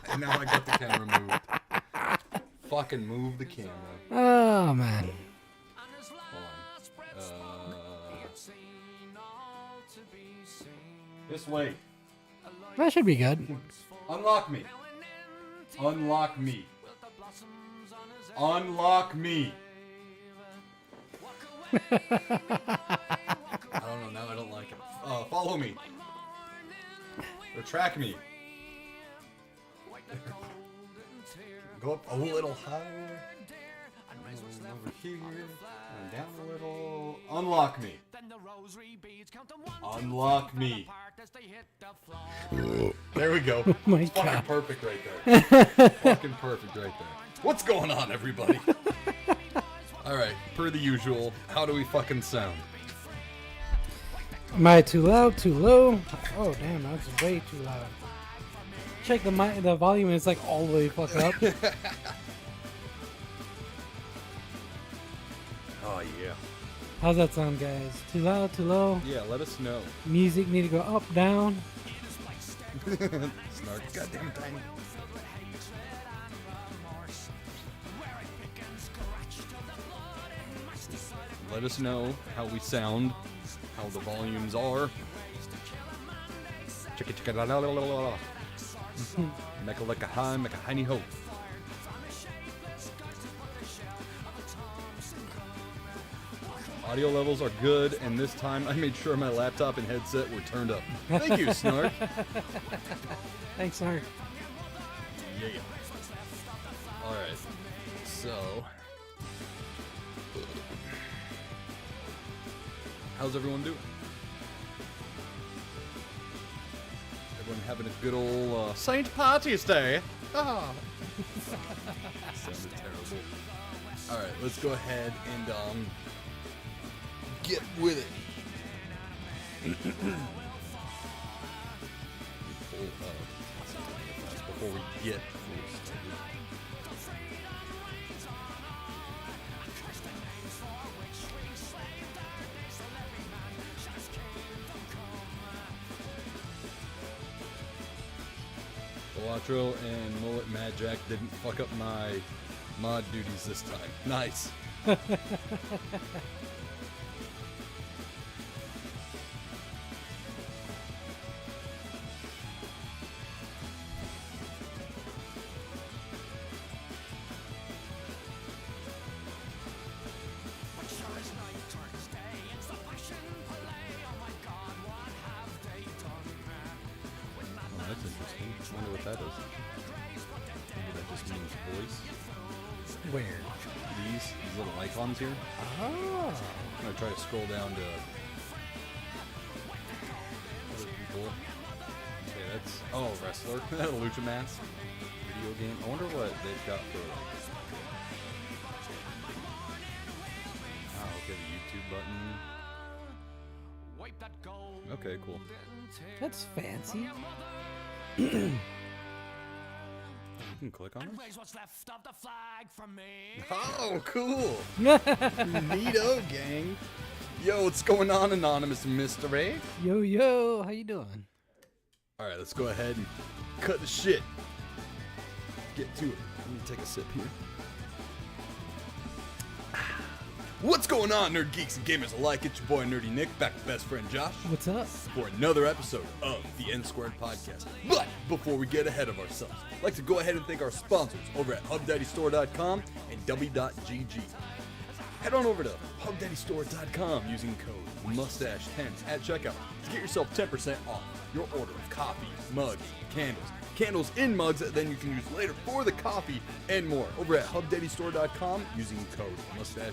And now I got the camera moved. Fucking move the camera. Oh, man. Hold on. This way. That should be good. Unlock me. Unlock me. Unlock me. I don't know, now I don't like it. Follow me. Or track me. Go up a little higher. Over here. And down a little. Unlock me. Unlock me. There we go. Oh my Fucking God. perfect right there. Fucking perfect right there. What's going on, everybody? Alright, per the usual, how do we fucking sound? Am I too loud, too low? Oh, damn, that's way too loud. Check the volume, it's like all the way fucked up. Oh, yeah. How's that sound, guys? Too loud, too low? Yeah, let us know. Music need to go up, down? Snark's goddamn tiny. Let us know how we sound, how the volumes are. Chicka chicka la la la la la. Make a like a high, make a hiney ho. Audio levels are good, and this time I made sure my laptop and headset were turned up. Thank you, Snark. Thanks, Snark. Yeah. Alright, so... how's everyone doing? Everyone having a good old St. Patty's Day? Ah. Sounded terrible. Alright, let's go ahead and get with it. Before we get started. Quattro and Mullet Mad Jack didn't fuck up my mod duties this time. Nice. That's interesting. I wonder what that is. Maybe that just means voice. Where? These little icons here. Oh. I'm gonna try to scroll down to other people. Okay, that's wrestler. Lucha Mask. Video game. I wonder what they've got for. Oh, okay, the YouTube button. Okay, cool. That's fancy. You can click on it. Oh, cool. Neato, gang. Yo, what's going on, Anonymous Mystery? Yo, yo, how you doing? Alright, let's go ahead and cut the shit. Get to it. Let me take a sip here. What's going on, nerd geeks and gamers alike? It's your boy Nerdy Nick, back with best friend Josh. What's up? For another episode of the Nsquared podcast. But before we get ahead of ourselves, I'd like to go ahead and thank our sponsors over at HubDaddyStore.com and W.GG. Head on over to HubDaddyStore.com using code MUSTACHE10 at checkout to get yourself 10% off your order of coffee, mugs, candles. Candles in mugs that then you can use later for the coffee and more over at HubDaddyStore.com using code MUSTACHE10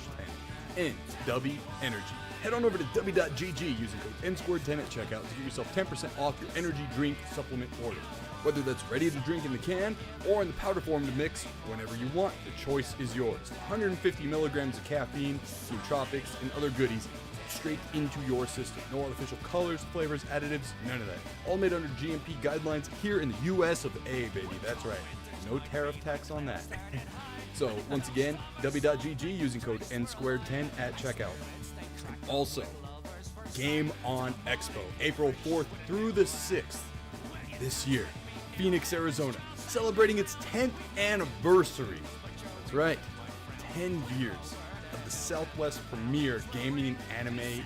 and W Energy. Head on over to W.GG using code Nsquared10 at checkout to get yourself 10% off your energy drink supplement order. Whether that's ready to drink in the can or in the powder form to mix whenever you want, the choice is yours. 150 milligrams of caffeine, nootropics, and other goodies straight into your system. No artificial colors, flavors, additives, none of that. All made under GMP guidelines here in the US of A, baby. That's right. No tariff tax on that. So, once again, W.GG using code Nsquared10 at checkout. And also, Game On Expo, April 4th through the 6th this year. Phoenix, Arizona, celebrating its 10th anniversary. That's right, 10 years of the Southwest premier gaming and anime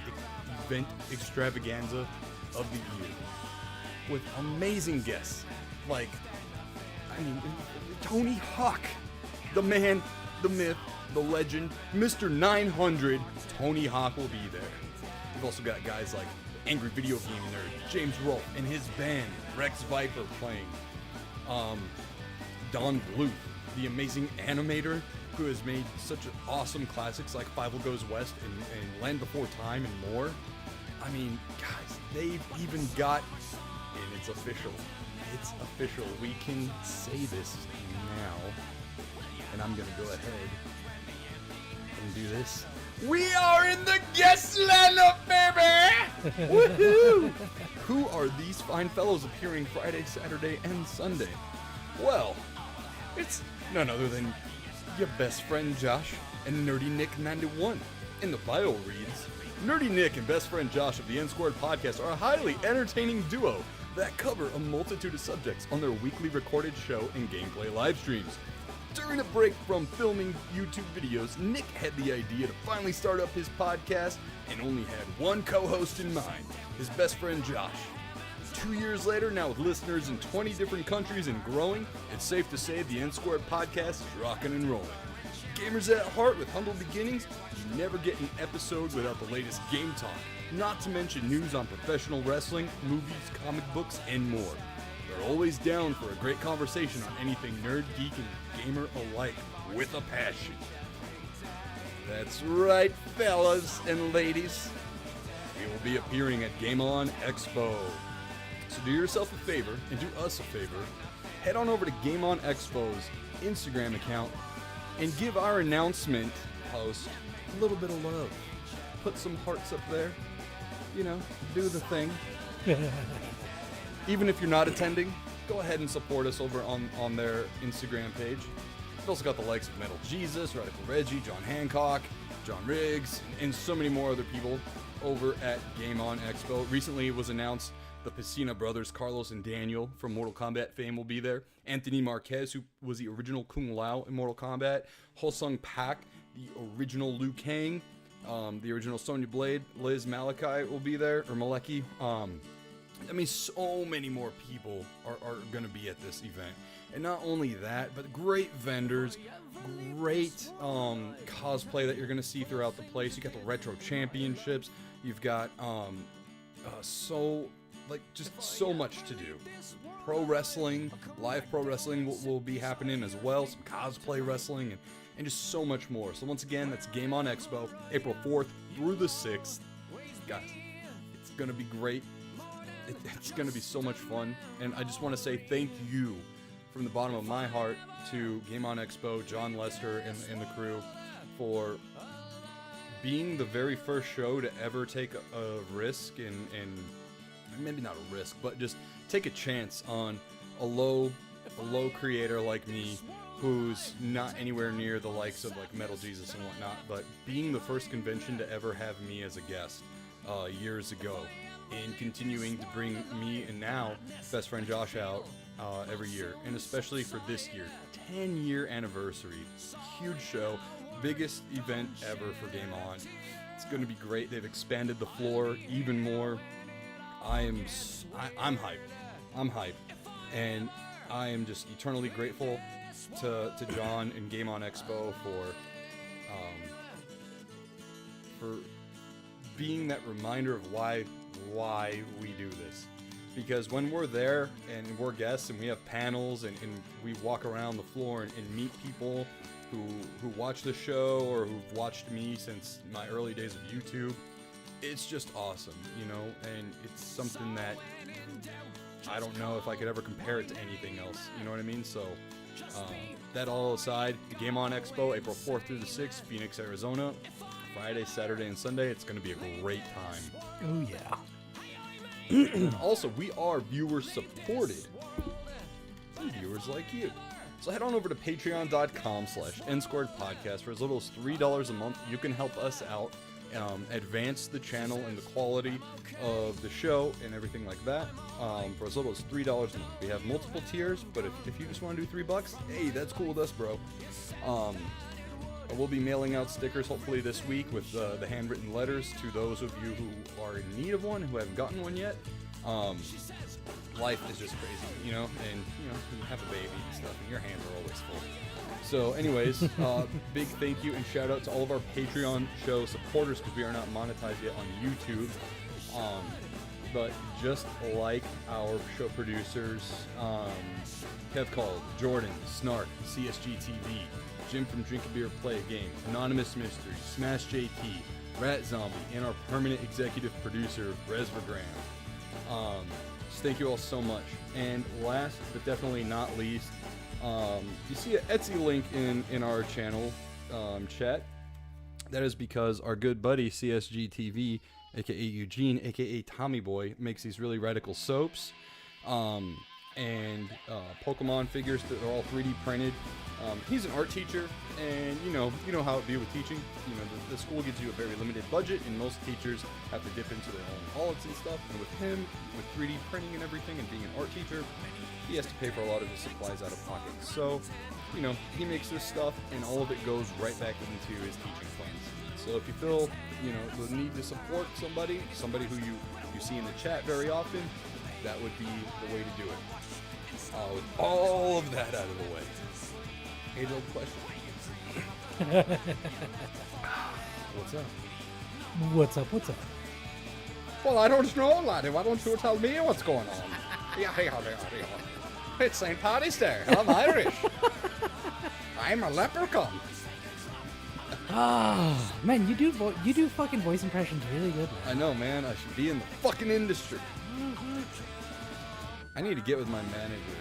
event extravaganza of the year. With amazing guests like, Tony Hawk, the man, the myth, the legend, Mr. 900, Tony Hawk will be there. We've also got guys like Angry Video Game Nerd, James Rolfe, and his band, Rex Viper, playing. Don Bluth, the amazing animator who has made such awesome classics like Five Goes West and Land Before Time and more. I mean, guys, they've even got, and it's official, we can say this now, and I'm gonna go ahead and do this. We are in the guest lineup, baby! Woohoo! Who are these fine fellows appearing Friday, Saturday, and Sunday? Well, it's none other than your best friend Josh and Nerdy Nick 91. In the bio reads, Nerdy Nick and best friend Josh of the Nsquared podcast are a highly entertaining duo that cover a multitude of subjects on their weekly recorded show and gameplay live streams. During a break from filming YouTube videos, Nick had the idea to finally start up his podcast and only had one co-host in mind, his best friend Josh. 2 years later, now with listeners in 20 different countries and growing, it's safe to say the Nsquared podcast is rocking and rolling. Gamers at heart with humble beginnings, you never get an episode without the latest game talk, not to mention news on professional wrestling, movies, comic books, and more. They're always down for a great conversation on anything nerd, geek, and gamer alike, with a passion. That's right, fellas and ladies. We will be appearing at Game On Expo. So do yourself a favor, and do us a favor, head on over to Game On Expo's Instagram account and give our announcement post a little bit of love. Put some hearts up there. You know, do the thing. Even if you're not attending, go ahead and support us over on their Instagram page. We've also got the likes of Metal Jesus, Radical Reggie, John Hancock, John Riggs, and so many more other people over at Game On Expo. Recently it was announced the Pacina brothers, Carlos and Daniel from Mortal Kombat fame, will be there. Anthony Marquez, who was the original Kung Lao in Mortal Kombat. Ho-Sung Pak, the original Liu Kang, the original Sonya Blade. Liz Malachi will be there, or Maleki. I mean, so many more people are going to be at this event. And not only that, but great vendors, great cosplay that you're going to see throughout the place. You got the Retro Championships. You've got just so much to do. Pro wrestling, live pro wrestling will be happening as well. Some cosplay wrestling and just so much more. So once again, that's Game On Expo, April 4th through the 6th. Guys, it's going to be great. It's going to be so much fun. And I just want to say thank you from the bottom of my heart to Game On Expo, John Lester, and the crew for being the very first show to ever take a risk and maybe not a risk, but just take a chance on a low creator like me who's not anywhere near the likes of like Metal Jesus and whatnot, but being the first convention to ever have me as a guest years ago, and continuing to bring me and now best friend Josh out every year, and especially for this year, 10-year anniversary, hyge show, biggest event ever for Game On. It's going to be great. They've expanded the floor even more. I'm hyped, and I am just eternally grateful to John and Game On Expo for being that reminder of why we do this. Because when we're there and we're guests and we have panels and we walk around the floor and meet people who watch the show or who've watched me since my early days of YouTube, it's just awesome, you know, and it's something that I don't know if I could ever compare it to anything else, you know what I mean? So that all aside, the Game On Expo, April 4th through the 6th, Phoenix, Arizona, Friday, Saturday, and Sunday. It's going to be a great time. Oh yeah. And also, we are viewer supported. Viewers like you. So head on over to patreon.com/Nsquared podcast. For as little as $3 a month, you can help us out advance the channel and the quality of the show and everything like that for as little as $3 a month. We have multiple tiers, but if you just want to do $3, hey, that's cool with us, bro. We'll be mailing out stickers hopefully this week with the handwritten letters to those of you who are in need of one, who haven't gotten one yet. Life is just crazy, you know, and you have a baby and stuff, and your hands are always full. So anyways, big thank you and shout out to all of our Patreon show supporters, because we are not monetized yet on YouTube. But just like our show producers, Kev Called, Jordan, Snark, CSG TV, Jim from Drink a Beer Play a Game, Anonymous Mystery, Smash JT, Rat Zombie, and our permanent executive producer, Resvergram. Just thank you all so much. And last but definitely not least, you see an Etsy link in our channel chat. That is because our good buddy CSG TV, aka Eugene, aka Tommy Boy, makes these really radical soaps and Pokemon figures that are all 3D printed. He's an art teacher, and you know how it be with teaching. You know, the school gives you a very limited budget, and most teachers have to dip into their own wallets and stuff. And with him, with 3D printing and everything, and being an art teacher, he has to pay for a lot of his supplies out of pocket. So, you know, he makes this stuff, and all of it goes right back into his teaching funds. So if you feel, you know, the need to support somebody who you see in the chat very often, that would be the way to do it. With all of that out of the way, age-old question. What's up? What's up? Well, I don't know, laddie. Why don't you tell me what's going on? It's St. Paddy's Day. I'm Irish. I'm a leprechaun. Ah, man, you do fucking voice impressions really good, man. I know, man. I should be in the fucking industry. I need to get with my manager,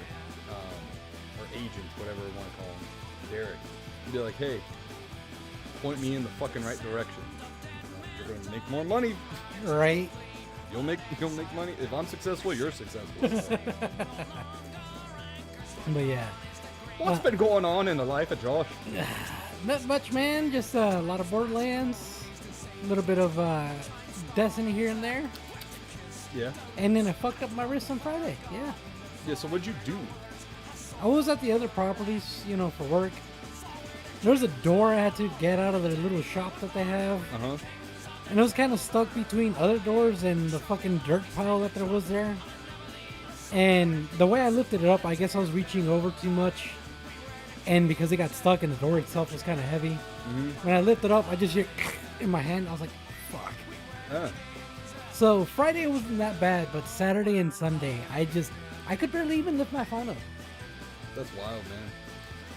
or agent, whatever I want to call him, Derek, and be like, hey, point me in the fucking right direction. You're going to make more money. Right. You'll make money. If I'm successful, you're successful. So. But yeah. What's been going on in the life of Josh? Not much, man. Just a lot of Borderlands, a little bit of Destiny here and there. Yeah. And then I fucked up my wrist on Friday. Yeah. Yeah, so what'd you do? I was at the other properties, you know, for work. There was a door I had to get out of their little shop that they have. Uh-huh. And it was kind of stuck between other doors and the fucking dirt pile that there was there. And the way I lifted it up, I guess I was reaching over too much. And because it got stuck and the door itself was kind of heavy. Mm-hmm. When I lifted up, I just hear in my hand. I was like, fuck. So Friday wasn't that bad, but Saturday and Sunday, I could barely even lift my phone up. That's wild, man.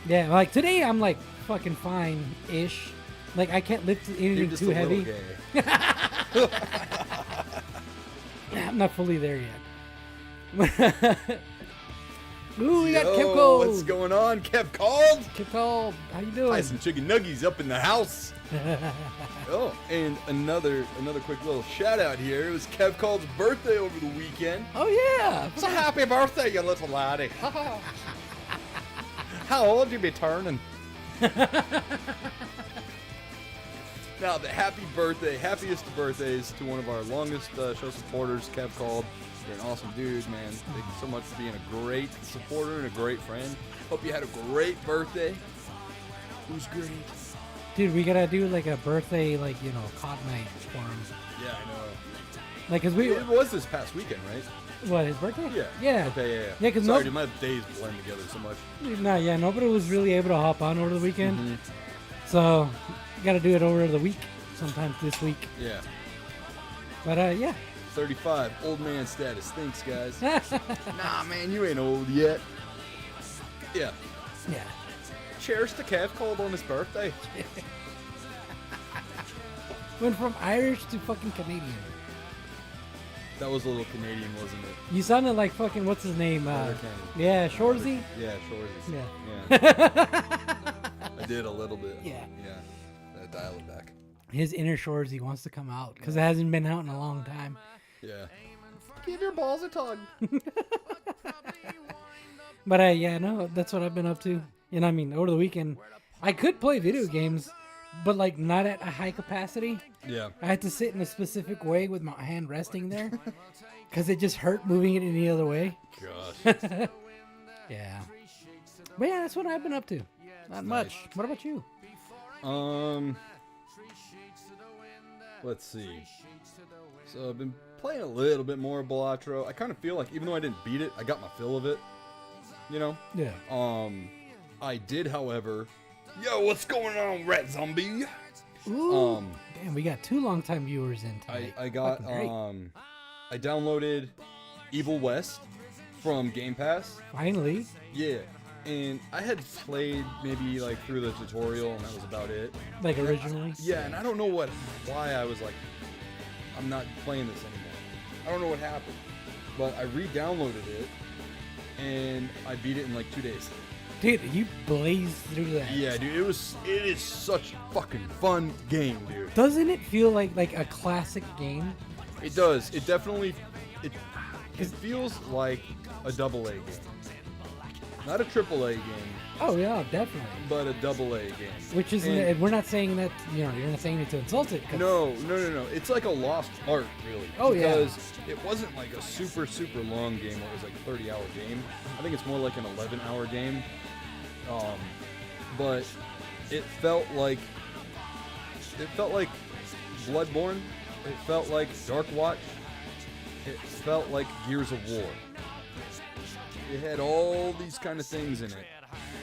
Yeah, like today I'm like fucking fine-ish. Like I can't lift anything too heavy. I'm not fully there yet. Ooh, we got Kev Called. What's going on, Kev Called? Kev Called, how you doing? Hi, some chicken nuggies up in the house. Oh, and another quick little shout out here. It was Kev Called's birthday over the weekend. Oh yeah! So happy birthday, you little laddie. How old you be turning? Now, the happy birthday, happiest of birthdays to one of our longest show supporters, Kev Called. You're an awesome dude, man. Thank you so much for being a great supporter and a great friend. Hope you had a great birthday. It was great. Dude, we gotta do like a birthday, like, you know, COD night for him. Yeah, I know. Like, cause it was this past weekend, right? What, his birthday? Yeah. Yeah. Okay, yeah. Yeah, cause sorry, dude, my days blend together so much. Nobody was really able to hop on over the weekend. Mm-hmm. So, gotta do it over the week, sometimes this week. Yeah. But, yeah. 35, old man status. Thanks, guys. Nah, man, you ain't old yet. Yeah. Yeah. Cheers to Kev Called on his birthday. Went from Irish to fucking Canadian. That was a little Canadian, wasn't it? You sounded like fucking, what's his name? Yeah, Shorzy? Yeah, Shorzy. Yeah. I did a little bit. Yeah. Yeah. Dial it back. His inner Shorzy wants to come out because it hasn't been out in a long time. Yeah. Give your balls a tug. But yeah, no, that's what I've been up to. You know, I mean, over the weekend, I could play video games, but like not at a high capacity. Yeah. I had to sit in a specific way with my hand resting there because it just hurt moving it any other way. Gosh. Yeah. But yeah, that's what I've been up to. Not much. What about you? Let's see. So I've been playing a little bit more Balatro. I kind of feel like even though I didn't beat it, I got my fill of it. You know? Yeah. I did, however. Yo, what's going on, Rat Zombie? Ooh. Damn, we got 2 longtime viewers in tonight. I got I downloaded Evil West from Game Pass. Finally. Yeah. And I had played maybe like through the tutorial and that was about it. Like originally? Yeah, and I don't know why I was like, I'm not playing this anymore. I don't know what happened. But I re-downloaded it and I beat it in like 2 days. Dude, you blazed through that. Yeah, dude, it is such a fucking fun game, dude. Doesn't it feel like a classic game? It does. It definitely it feels like a AA game. Not a AAA game, Oh yeah, definitely. but a AA game. Which is, And- we're not saying that, you're not saying it to insult it. 'Cause- No. It's like a lost art, really. Oh, yeah. Because it wasn't like a super, super long game. It was like a 30-hour game. I think it's more like an 11-hour game. But it felt like Bloodborne. It felt like Dark Watch. It felt like Gears of War. It had all these kind of things in it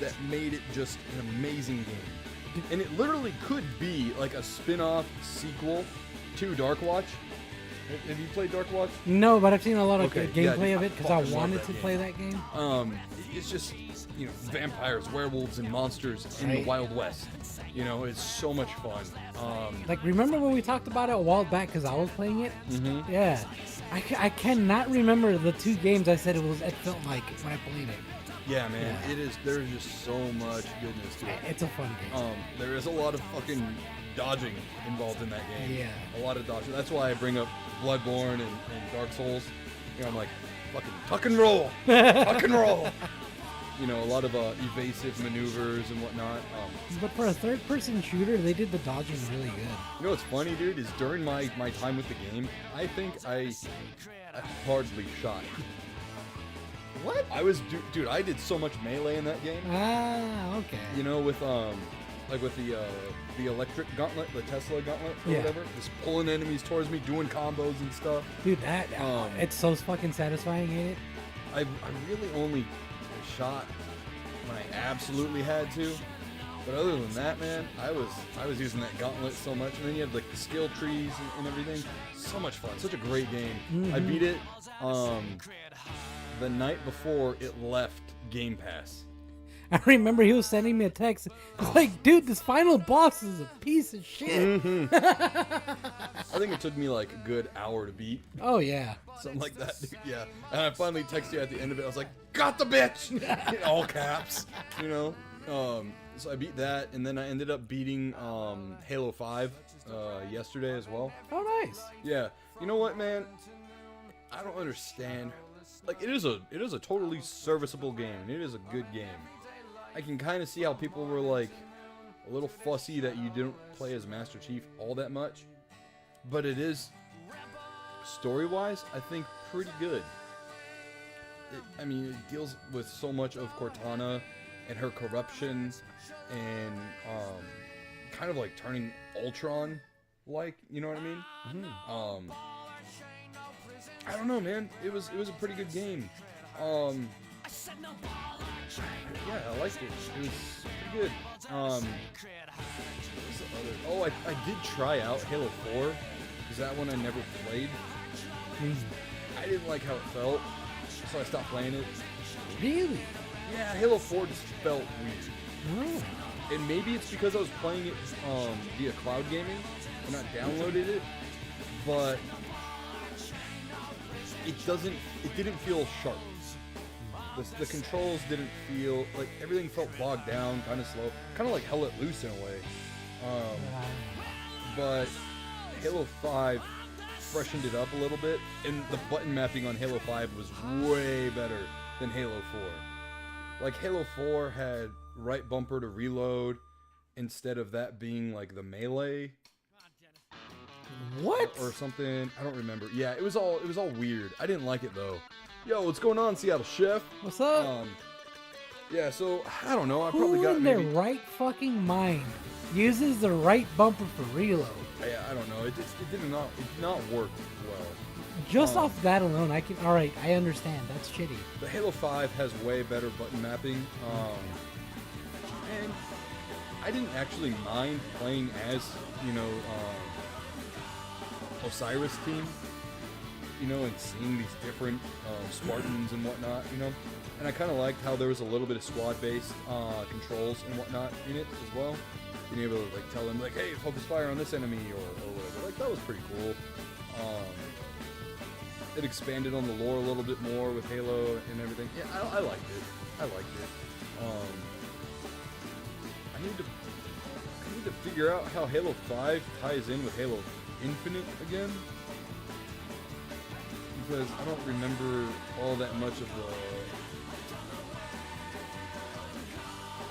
that made it just an amazing game. And it literally could be like a spin-off sequel to Dark Watch. Have you played Dark Watch? No, but I've seen a lot of Okay, gameplay yeah, of it I because I fucking love wanted that to game. play that game. It's just, vampires, werewolves, and monsters in the Right. Wild West. It's so much fun. Like, remember when we talked about it a while back because I was playing it? Mhm. Yeah. I cannot remember the 2 games I said it felt like when I played it. Yeah, man, Yeah. it is. There's just so much goodness to it. It's a fun game. There is a lot of fucking dodging involved in that game. Yeah. A lot of dodging. That's why I bring up Bloodborne and Dark Souls. I'm like, fucking tuck and roll. Tuck and roll. A lot of evasive maneuvers and whatnot. But for a third-person shooter, they did the dodging really good. You know what's funny, dude, is during my time with the game, I think I hardly shot. What? I was, dude, I did so much melee in that game. Ah, okay. With the electric gauntlet, the Tesla gauntlet, or Yeah. whatever, just pulling enemies towards me, doing combos and stuff. Dude, that it's so fucking satisfying, ain't it? I really only shot when I absolutely had to. But other than that, man, I was using that gauntlet so much, and then you have like the skill trees and everything. So much fun, such a great game. I beat it the night before it left Game Pass. I remember he was sending me a text. It's like, dude, this final boss is a piece of shit. I think it took me like a good hour to beat. Oh yeah. Something like that, dude. Yeah. And I finally texted you at the end of it. I was like, got the bitch! In all caps. So I beat that, and then I ended up beating Halo 5 yesterday as well. Oh nice. Yeah. You know what, man? I don't understand. Like, it is a totally serviceable game. And it is a good game. I can kind of see how people were like a little fussy that you didn't play as Master Chief all that much. But it is, story-wise, I think pretty good. It deals with so much of Cortana and her corruption and kind of like turning Ultron like, you know what I mean? I don't know, man. It was a pretty good game. Yeah, I liked it. It was pretty good. What was the other? Oh, I did try out Halo 4. Is that one I never played? I didn't like how it felt, so I stopped playing it. Really? Yeah, Halo 4 just felt weird. Oh. And maybe it's because I was playing it via cloud gaming and not downloaded it, but it didn't feel sharp. The controls didn't feel, like everything felt bogged down, kind of slow, kind of like Hell Let Loose in a way. But Halo 5 freshened it up a little bit, and the button mapping on Halo 5 was way better than Halo 4. Like, Halo 4 had right bumper to reload, instead of that being like the melee What? or something. I don't remember. Yeah, it was all weird. I didn't like it though. Yo, what's going on, Seattle Chef? What's up? Yeah, so I don't know. I Who probably got in their right fucking mind uses the right bumper for reload? Yeah, I don't know. It did not work well. Just off that alone, I can. All right, I understand. That's shitty. The Halo 5 has way better button mapping, and I didn't actually mind playing as Osiris team, and seeing these different Spartans and whatnot, And I kind of liked how there was a little bit of squad-based controls and whatnot in it as well. Being able to like tell them like, hey, focus fire on this enemy or whatever. Like that was pretty cool. It expanded on the lore a little bit more with Halo and everything. Yeah, I liked it. I need to figure out how Halo 5 ties in with Halo Infinite again. Because I don't remember all that much of the...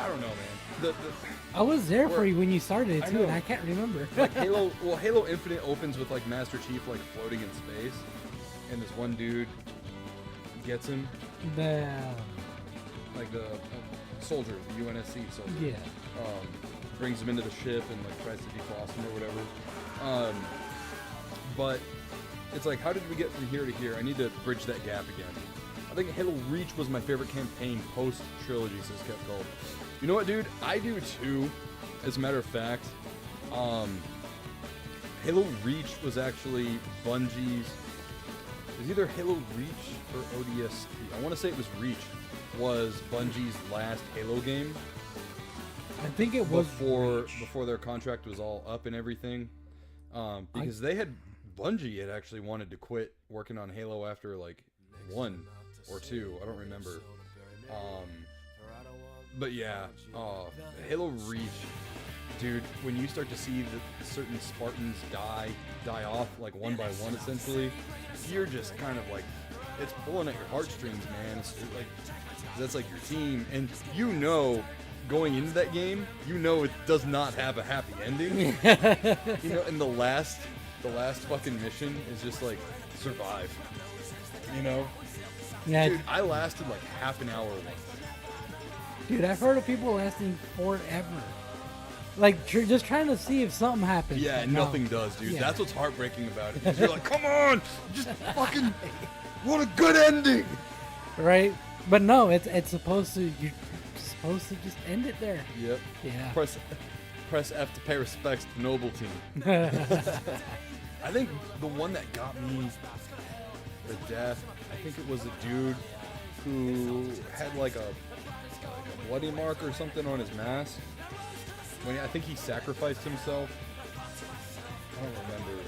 I don't know, man. I was there for you when you started it too, and I can't remember. Like Halo Infinite opens with like Master Chief like floating in space, and this one dude gets him. Like the soldier, the UNSC soldier. Yeah. Brings him into the ship and like tries to defrost him or whatever. But it's like, how did we get from here to here? I need to bridge that gap again. I think Halo Reach was my favorite campaign post-trilogy, says Kev Gold. You know what, dude? I do too, as a matter of fact. Halo Reach was actually Bungie's... It was either Halo Reach or ODST. I want to say it was Reach. Was Bungie's last Halo game. I think it was before their contract was all up and everything. Because Bungie had actually wanted to quit working on Halo after like 1 or 2. I don't remember. But yeah, Halo Reach, dude, when you start to see the certain Spartans die off like one by one essentially, you're just kind of like, it's pulling at your heartstrings, man. It's like, that's like your team, and going into that game, it does not have a happy ending. And the last fucking mission is just like survive. Yeah. Dude, I lasted like half an hour once. Dude, I've heard of people lasting forever. Like, just trying to see if something happens. Yeah, and nothing does, dude. Yeah. That's what's heartbreaking about it. 'Cause you're like, come on! Just fucking... What a good ending! Right? But no, it's supposed to... You're supposed to just end it there. Yep. Yeah. Press F to pay respects to Noble Team. I think the one that got me the death, I think it was a dude who had like a bloody mark or something on his mask. I think he sacrificed himself. I don't remember.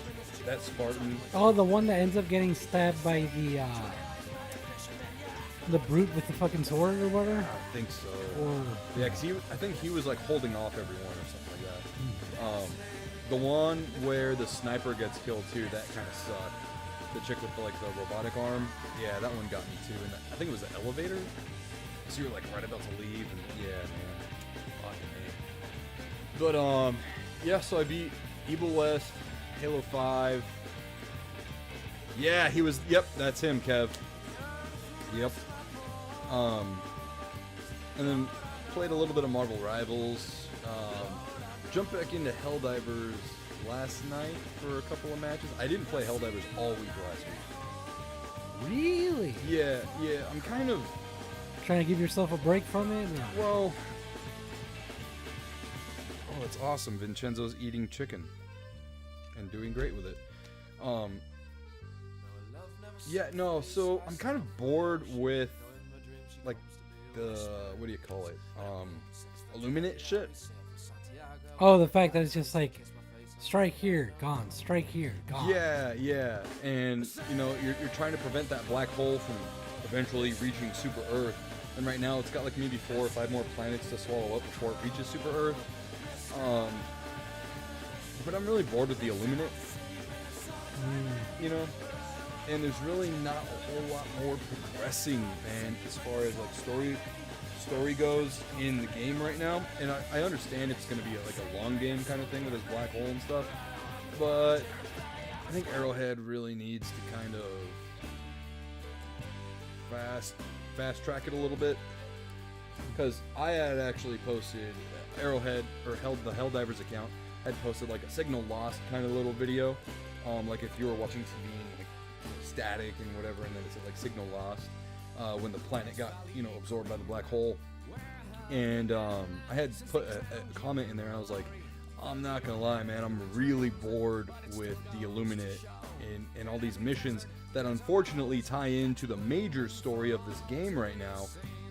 That Spartan. Oh, the one that ends up getting stabbed by the brute with the fucking sword or whatever? I think so. Yeah, because I think he was like holding off everyone or something like that. The one where the sniper gets killed too, that kind of sucked. The chick with the robotic arm. Yeah, that one got me too. And I think it was the elevator. So you were like right about to leave, and yeah, man. Fucking me. But yeah, so I beat Evil West, Halo 5. Yeah, he was. Yep, that's him, Kev. Yep. And then played a little bit of Marvel Rivals. Jumped back into Helldivers last night for a couple of matches. I didn't play Helldivers all week last week. Really? Yeah. I'm kind of trying to give yourself a break from it. Well, it's awesome. Vincenzo's eating chicken and doing great with it. Yeah, no. So I'm kind of bored with like the what do you call it? Illuminate shit. Oh, the fact that it's just like strike here, gone. Strike here, gone. Yeah. And you're trying to prevent that black hole from eventually reaching Super Earth. And right now it's got like maybe 4 or 5 more planets to swallow up before it reaches Super Earth. But I'm really bored with the Illuminate. And there's really not a whole lot more progressing, man, as far as like story goes in the game right now, and I understand it's going to be like a long game kind of thing with this black hole and stuff, but I think Arrowhead really needs to kind of fast track it a little bit, because I had actually posted Arrowhead, or the Helldivers account had posted like a signal lost kind of little video, like if you were watching TV and like static and whatever, and then it said like signal lost when the planet got absorbed by the black hole. And I had put a comment in there, and I was like, I'm not gonna lie, man, I'm really bored with the Illuminate and all these missions that unfortunately tie into the major story of this game right now,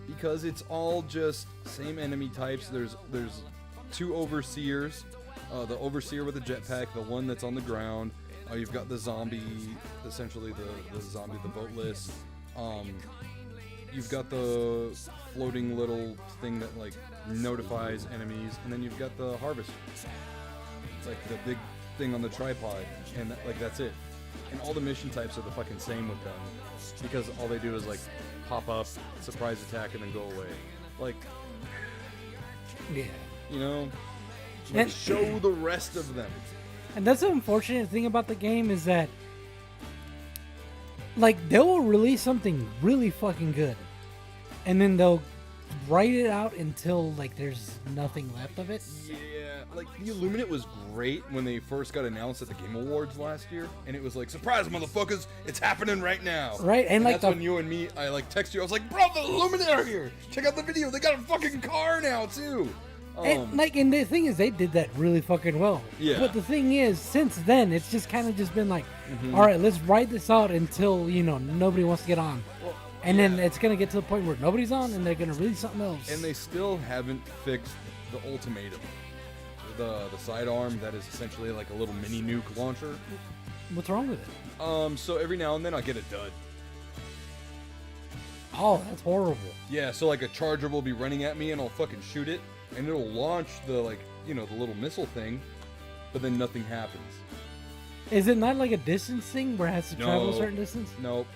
because it's all just same enemy types. There's two overseers, the overseer with the jetpack, the one that's on the ground. You've got the zombie, essentially the zombie, the boatless. You've got the floating little thing that like notifies enemies, and then you've got the harvester. It's like the big thing on the tripod, and that's it. And all the mission types are the fucking same with them, because all they do is like pop up, surprise attack, and then go away. Like, yeah, like show the rest of them. And that's the unfortunate thing about the game, is that like they will release something really fucking good, and then they'll write it out until like there's nothing left of it. Yeah, like the Illuminate was great when they first got announced at the Game Awards last year, and it was like, surprise motherfuckers, it's happening right now. Right, and like that's when you and me, I like text you, I was like, bro, the Illuminate are here, check out the video, they got a fucking car now too. And the thing is, they did that really fucking well. Yeah. But the thing is, since then, it's just kind of just been like, all right, let's write this out until nobody wants to get on, and then it's gonna get to the point where nobody's on, and they're gonna release something else. And they still haven't fixed the ultimatum, the sidearm that is essentially like a little mini nuke launcher. What's wrong with it? So every now and then I get a dud. Oh, that's horrible. Yeah, so like a charger will be running at me, and I'll fucking shoot it, and it'll launch the the little missile thing, but then nothing happens. Is it not like a distance thing where it has to travel a certain distance? Nope.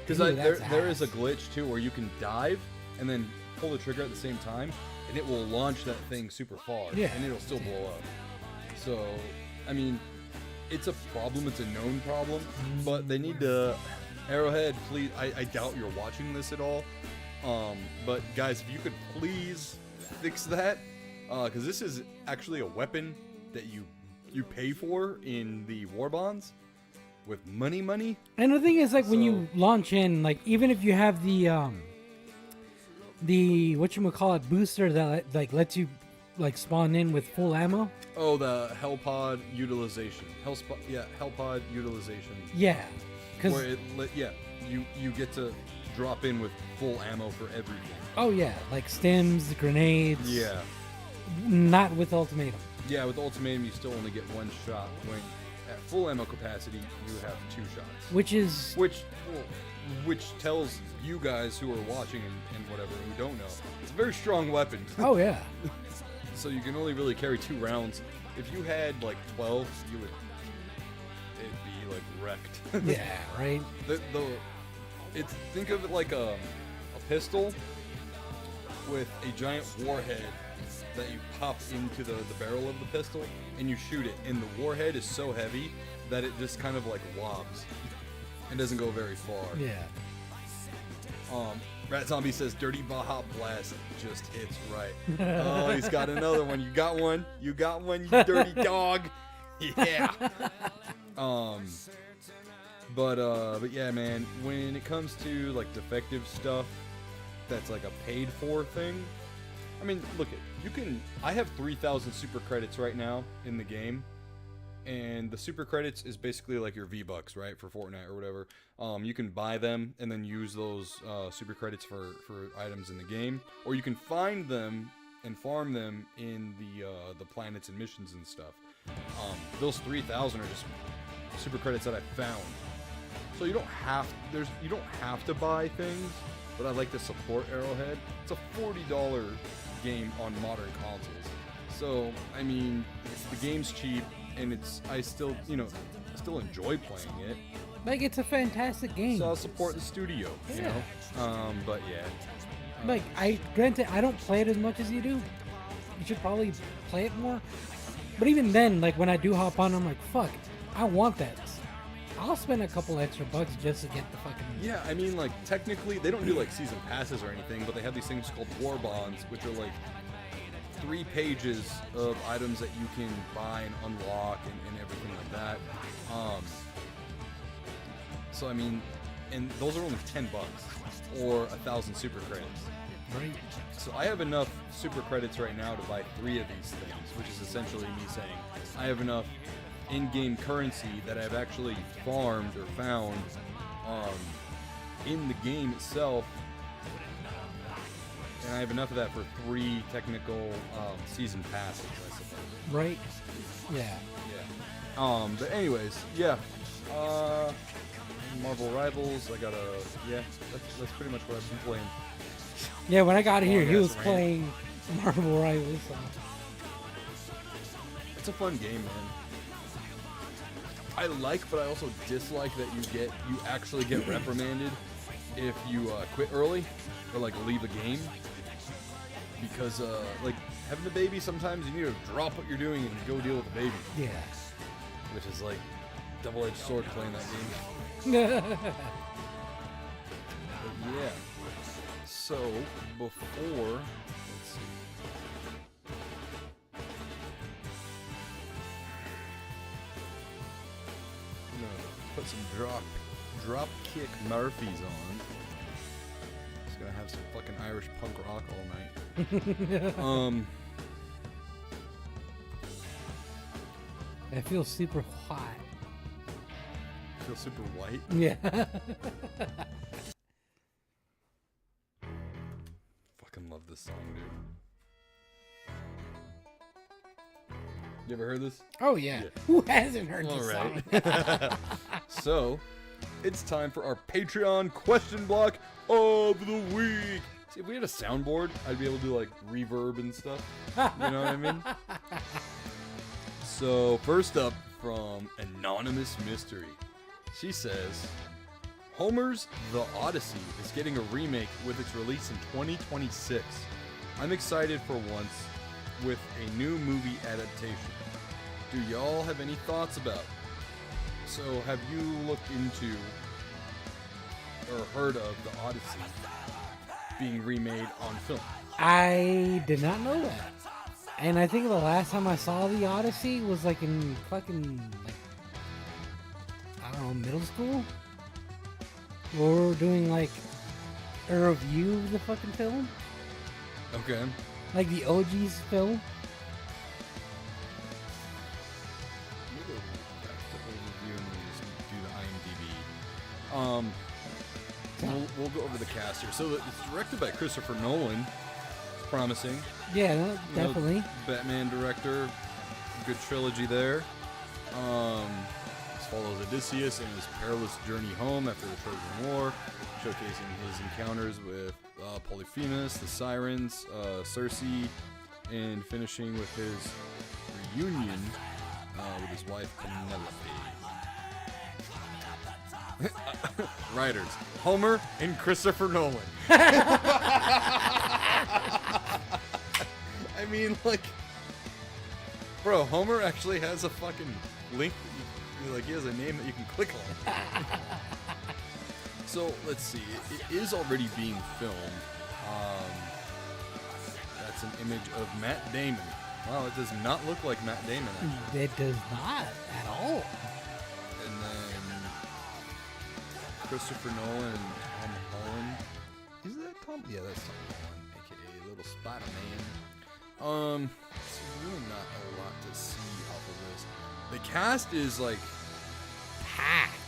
Because there is a glitch too where you can dive and then pull the trigger at the same time, and it will launch that thing super far. Yeah. And it'll still blow up. So, I mean, it's a problem. It's a known problem, but they need to. Arrowhead, please. I doubt you're watching this at all. But guys, if you could please fix that, because this is actually a weapon that you pay for in the war bonds with money. And the thing is, like, when you launch in, like, even if you have the whatchamacallit booster that like lets you like spawn in with full ammo. Oh, the Hellpod utilization. Hellpod utilization. Yeah, because you get to drop in with full ammo for everything. Oh yeah, like stims, grenades. Yeah. Not with ultimatum. Yeah, with ultimatum you still only get one shot. When at full ammo capacity you have two shots. Which tells you guys who are watching and whatever who don't know, it's a very strong weapon. Oh yeah. So you can only really carry 2 rounds. If you had like 12, it'd be like wrecked. Yeah, right. Think of it like a pistol with a giant warhead that you pop into the barrel of the pistol and you shoot it, and the warhead is so heavy that it just kind of like wobs and doesn't go very far. Yeah. Rat Zombie says Dirty Baja Blast just hits right. Oh, he's got another one. You got one, you dirty dog. Yeah. But yeah, man, when it comes to like defective stuff that's like a paid for thing, I mean, look I have 3,000 super credits right now in the game, and the super credits is basically like your V-Bucks, right, for Fortnite or whatever. You can buy them and then use those super credits for items in the game, or you can find them and farm them in the planets and missions and stuff. Those 3,000 are just super credits that I found. So you don't have to buy things, but I like to support Arrowhead. It's a $40 game on modern consoles. So, I mean, the game's cheap, and I still enjoy playing it. Like, it's a fantastic game. So I'll support the studio, you know? But yeah. Like, granted, I don't play it as much as you do. You should probably play it more. But even then, like, when I do hop on, I'm like, fuck, I want that. I'll spend a couple extra bucks just to get the fucking... Yeah, I mean, like, technically, they don't do, like, season passes or anything, but they have these things called war bonds, which are, like, 3 pages of items that you can buy and unlock and everything like that. So, I mean, and those are only $10 or 1,000 super credits. Right. So I have enough super credits right now to buy 3 of these things, which is essentially me saying I have enough in-game currency that I've actually farmed or found in the game itself, and I have enough of that for 3 technical season passes, I suppose. Right. Yeah. Yeah. But anyways, yeah. Marvel Rivals. I got that's pretty much what I've been playing. Yeah, when I got here, he was rant. playing Marvel Rivals. So. It's a fun game, man. I like, but I also dislike that you actually get reprimanded if you quit early or like leave a game, because like having a baby, sometimes you need to drop what you're doing and go deal with the baby. Yeah. Which is like double-edged sword playing that game. But yeah. So before, let's see. I'm gonna put some drop kick Murphys on. Just gonna have some fucking Irish punk rock all night. I feel super hot. Feel super white. Yeah. Fucking love this song, dude. You ever heard this? Oh yeah. Who hasn't heard All this right. song? So, it's time for our Patreon question block of the week. See, if we had a soundboard, I'd be able to do like reverb and stuff. You know what I mean? So, first up from Anonymous Mystery. She says, Homer's The Odyssey is getting a remake with its release in 2026. I'm excited for once with a new movie adaptation. Do y'all have any thoughts about it? So, have you looked into or heard of The Odyssey being remade on film? I did not know that. And I think the last time I saw The Odyssey was like in fucking, like, I don't know, middle school? Where we were doing like a review of the fucking film. Okay. Like the OG's film. We'll go back to overview and we'll just do the IMDb. We'll go over the cast here. So it's directed by Christopher Nolan. It's promising. Yeah, no, definitely. Batman director. Good trilogy there. This follows Odysseus and his perilous journey home after the Trojan War, showcasing his encounters with Polyphemus, the Sirens, Circe, and finishing with his reunion with his wife Penelope. Writers: Homer and Christopher Nolan. I mean, like, bro, Homer actually has a fucking link. Like, he has a name that you can click on. So let's see. It is already being filmed. That's an image of Matt Damon. Wow, it does not look like Matt Damon, actually. It does not at all. And then Christopher Nolan and Tom Holland. Is that Tom? Yeah, that's Tom Holland, aka Little Spider-Man. There's really not a lot to see off of this. The cast is like packed.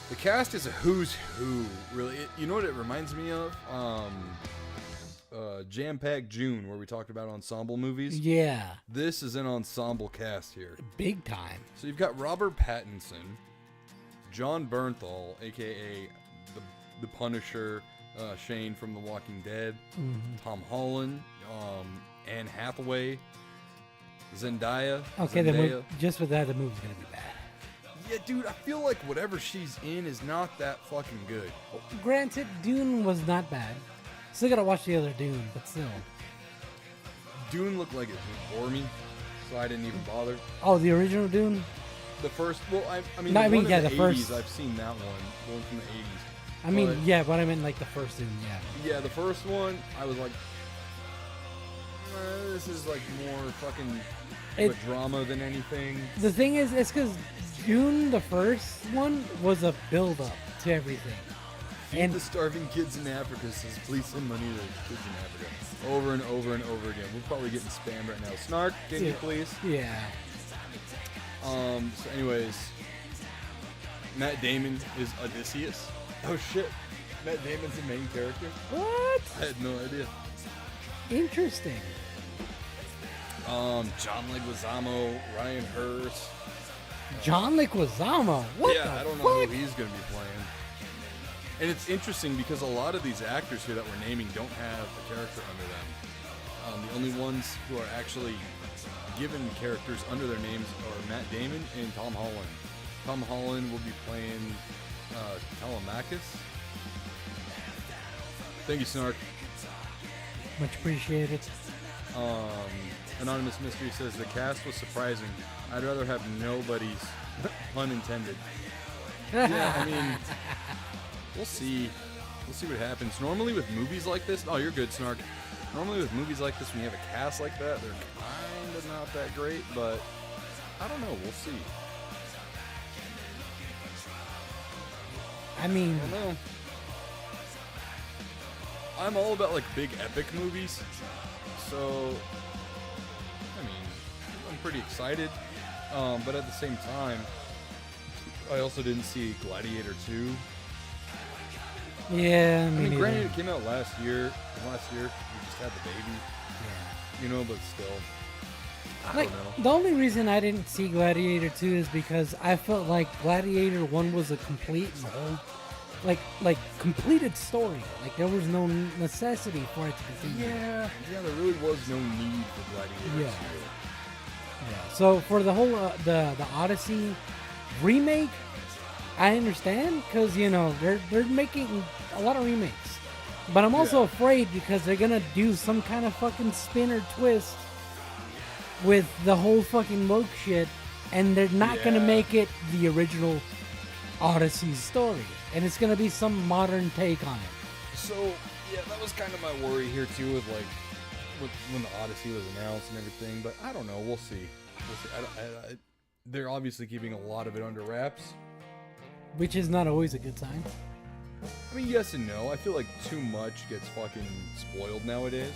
The cast is a who's who, really. You know what it reminds me of? Jam-Packed June, where we talked about ensemble movies. Yeah. This is an ensemble cast here. Big time. So you've got Robert Pattinson, John Bernthal, aka the Punisher, Shane from The Walking Dead, Tom Holland, Anne Hathaway, Zendaya. Okay, just for that, the movie's gonna be bad. Yeah, dude, I feel like whatever she's in is not that fucking good. Granted, Dune was not bad. Still gotta watch the other Dune, but still. Dune looked like it would bore me, so I didn't even bother. Oh, the original Dune? The first, well, I mean, No, I the mean, one yeah, in the the 80s, first. I've seen that one from the 80s. I mean, But- yeah, but I meant like the first Dune, yeah. Yeah, the first one, I was like, this is like more fucking of a drama than anything. The thing is, it's because Dune, the first one, was a build-up to everything. Feed the starving kids in Africa says, please send money to the kids in Africa. Over and over and over again. We're probably getting spammed right now. Snark, can you please? Yeah. So anyways, Matt Damon is Odysseus. Oh shit. Matt Damon's the main character? What? I had no idea. Interesting. John Leguizamo, Ryan Hurst. John Leguizamo. What Yeah, the I don't know fuck? who he's going to be playing. And it's interesting because a lot of these actors here that we're naming don't have a character under them. The only ones who are actually given characters under their names are Matt Damon and Tom Holland. Tom Holland will be playing Telemachus. Thank you, Snark. Much appreciated. Anonymous Mystery says the cast was surprising. I'd rather have nobody's, pun intended. Yeah, I mean, we'll see. We'll see what happens. Normally with movies like this, oh, you're good, Snark. Normally with movies like this, when you have a cast like that, they're kind of not that great, but I don't know. We'll see. I mean, I don't know. I'm all about like big epic movies, so I mean, I'm pretty excited. But at the same time, I also didn't see Gladiator 2. yeah, I mean, neither. granted, it came out last year. Last year, we just had the baby, Yeah. you know, but still, I Like, don't know. the only reason I didn't see Gladiator 2 is because I felt like Gladiator 1 was a complete and whole, like completed story. Like there was no necessity for it to continue. Yeah, there really was no need for Gladiator Yeah. 2. Yeah. So for the whole the Odyssey remake, I understand because you know they're making a lot of remakes, but I'm also Yeah. afraid because they're gonna do some kind of fucking spin or twist with the whole fucking woke shit, and they're not gonna Yeah. make it the original Odyssey story, and it's gonna be some modern take on it. So yeah, that was kind of my worry here too, with like when the Odyssey was announced and everything. But I don't know. We'll see. We'll see. They're obviously keeping a lot of it under wraps. Which is not always a good sign. I mean, yes and no. I feel like too much gets fucking spoiled nowadays.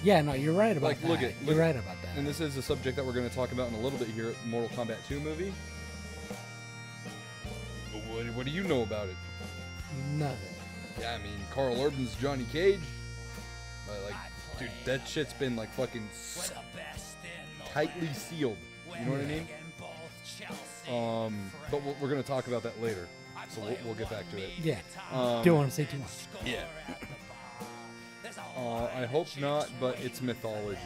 Yeah, no, you're right about Like, that. look at- you're right about that. And this is a subject that we're going to talk about in a little bit here. Mortal Kombat 2 movie. What do you know about it? Nothing. Yeah, I mean, Carl Urban's Johnny Cage. Like, dude, that shit's been like fucking tightly sealed. You know what I mean? But we're gonna talk about that later, so we'll get back to it. Yeah. Um, Don't want to say too much. Yeah. I hope not, but it's mythology.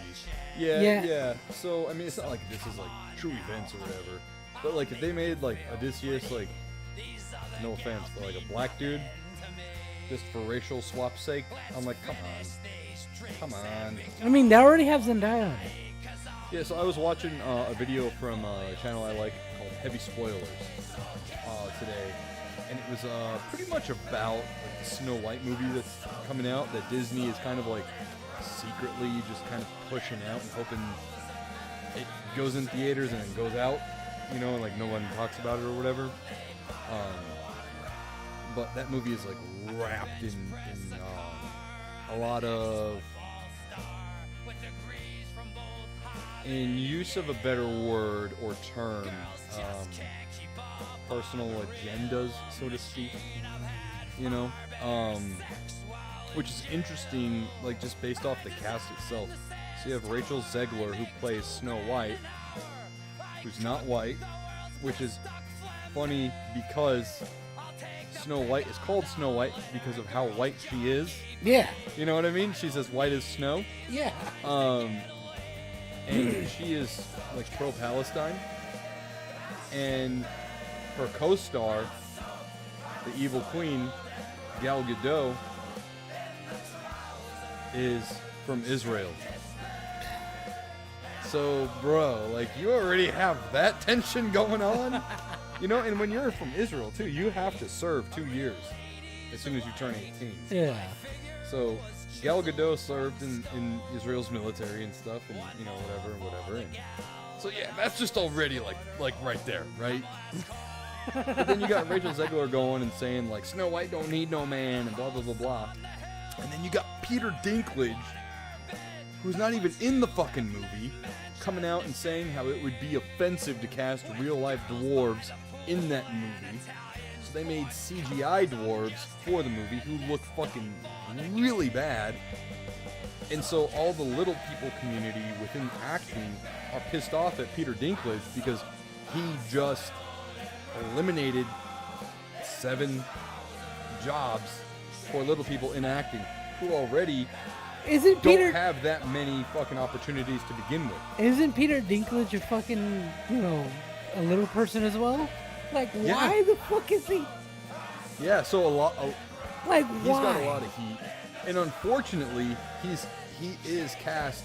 Yeah, Yeah. yeah. So I mean, it's not like this is like true events or whatever. But like, if they made like Odysseus, like, no offense, but like a black dude, just for racial swap's sake, I'm like, come on. I mean, they already have Zendaya on it. Yeah, so I was watching a video from a channel I like called Heavy Spoilers today, and it was pretty much about like the Snow White movie that's coming out that Disney is kind of like secretly just kind of pushing out and hoping it goes in theaters and then goes out, you know, and like no one talks about it or whatever. But that movie is like wrapped in a lot of, in use of a better word or term, personal agendas, so to speak, you know, which is interesting, like just based off the cast itself. So you have Rachel Zegler, who plays Snow White, who's not white, which is funny because Snow White is called Snow White because of how white she is. Yeah. You know what I mean? She's as white as snow. Yeah. And she is like pro-Palestine, and her co-star, the evil queen, Gal Gadot, is from Israel. So, bro, like, you already have that tension going on. You know, and when you're from Israel, too, you have to serve 2 years as soon as you turn 18. Yeah. So, Gal Gadot served in Israel's military and stuff, and, you know, whatever. And so, yeah, that's just already, like right there, right? But then you got Rachel Zegler going and saying, like, Snow White don't need no man, and blah, blah, blah, blah. And then you got Peter Dinklage, who's not even in the fucking movie, coming out and saying how it would be offensive to cast real-life dwarves in that movie. So they made CGI dwarves for the movie who look fucking really bad. And so all the little people community within acting are pissed off at Peter Dinklage because he just eliminated 7 jobs for little people in acting who already don't have that many fucking opportunities to begin with. Isn't Peter Dinklage a fucking, you know, a little person as well? Like, why the fuck is he? Yeah, so like, he's got a lot of heat, and unfortunately, he is cast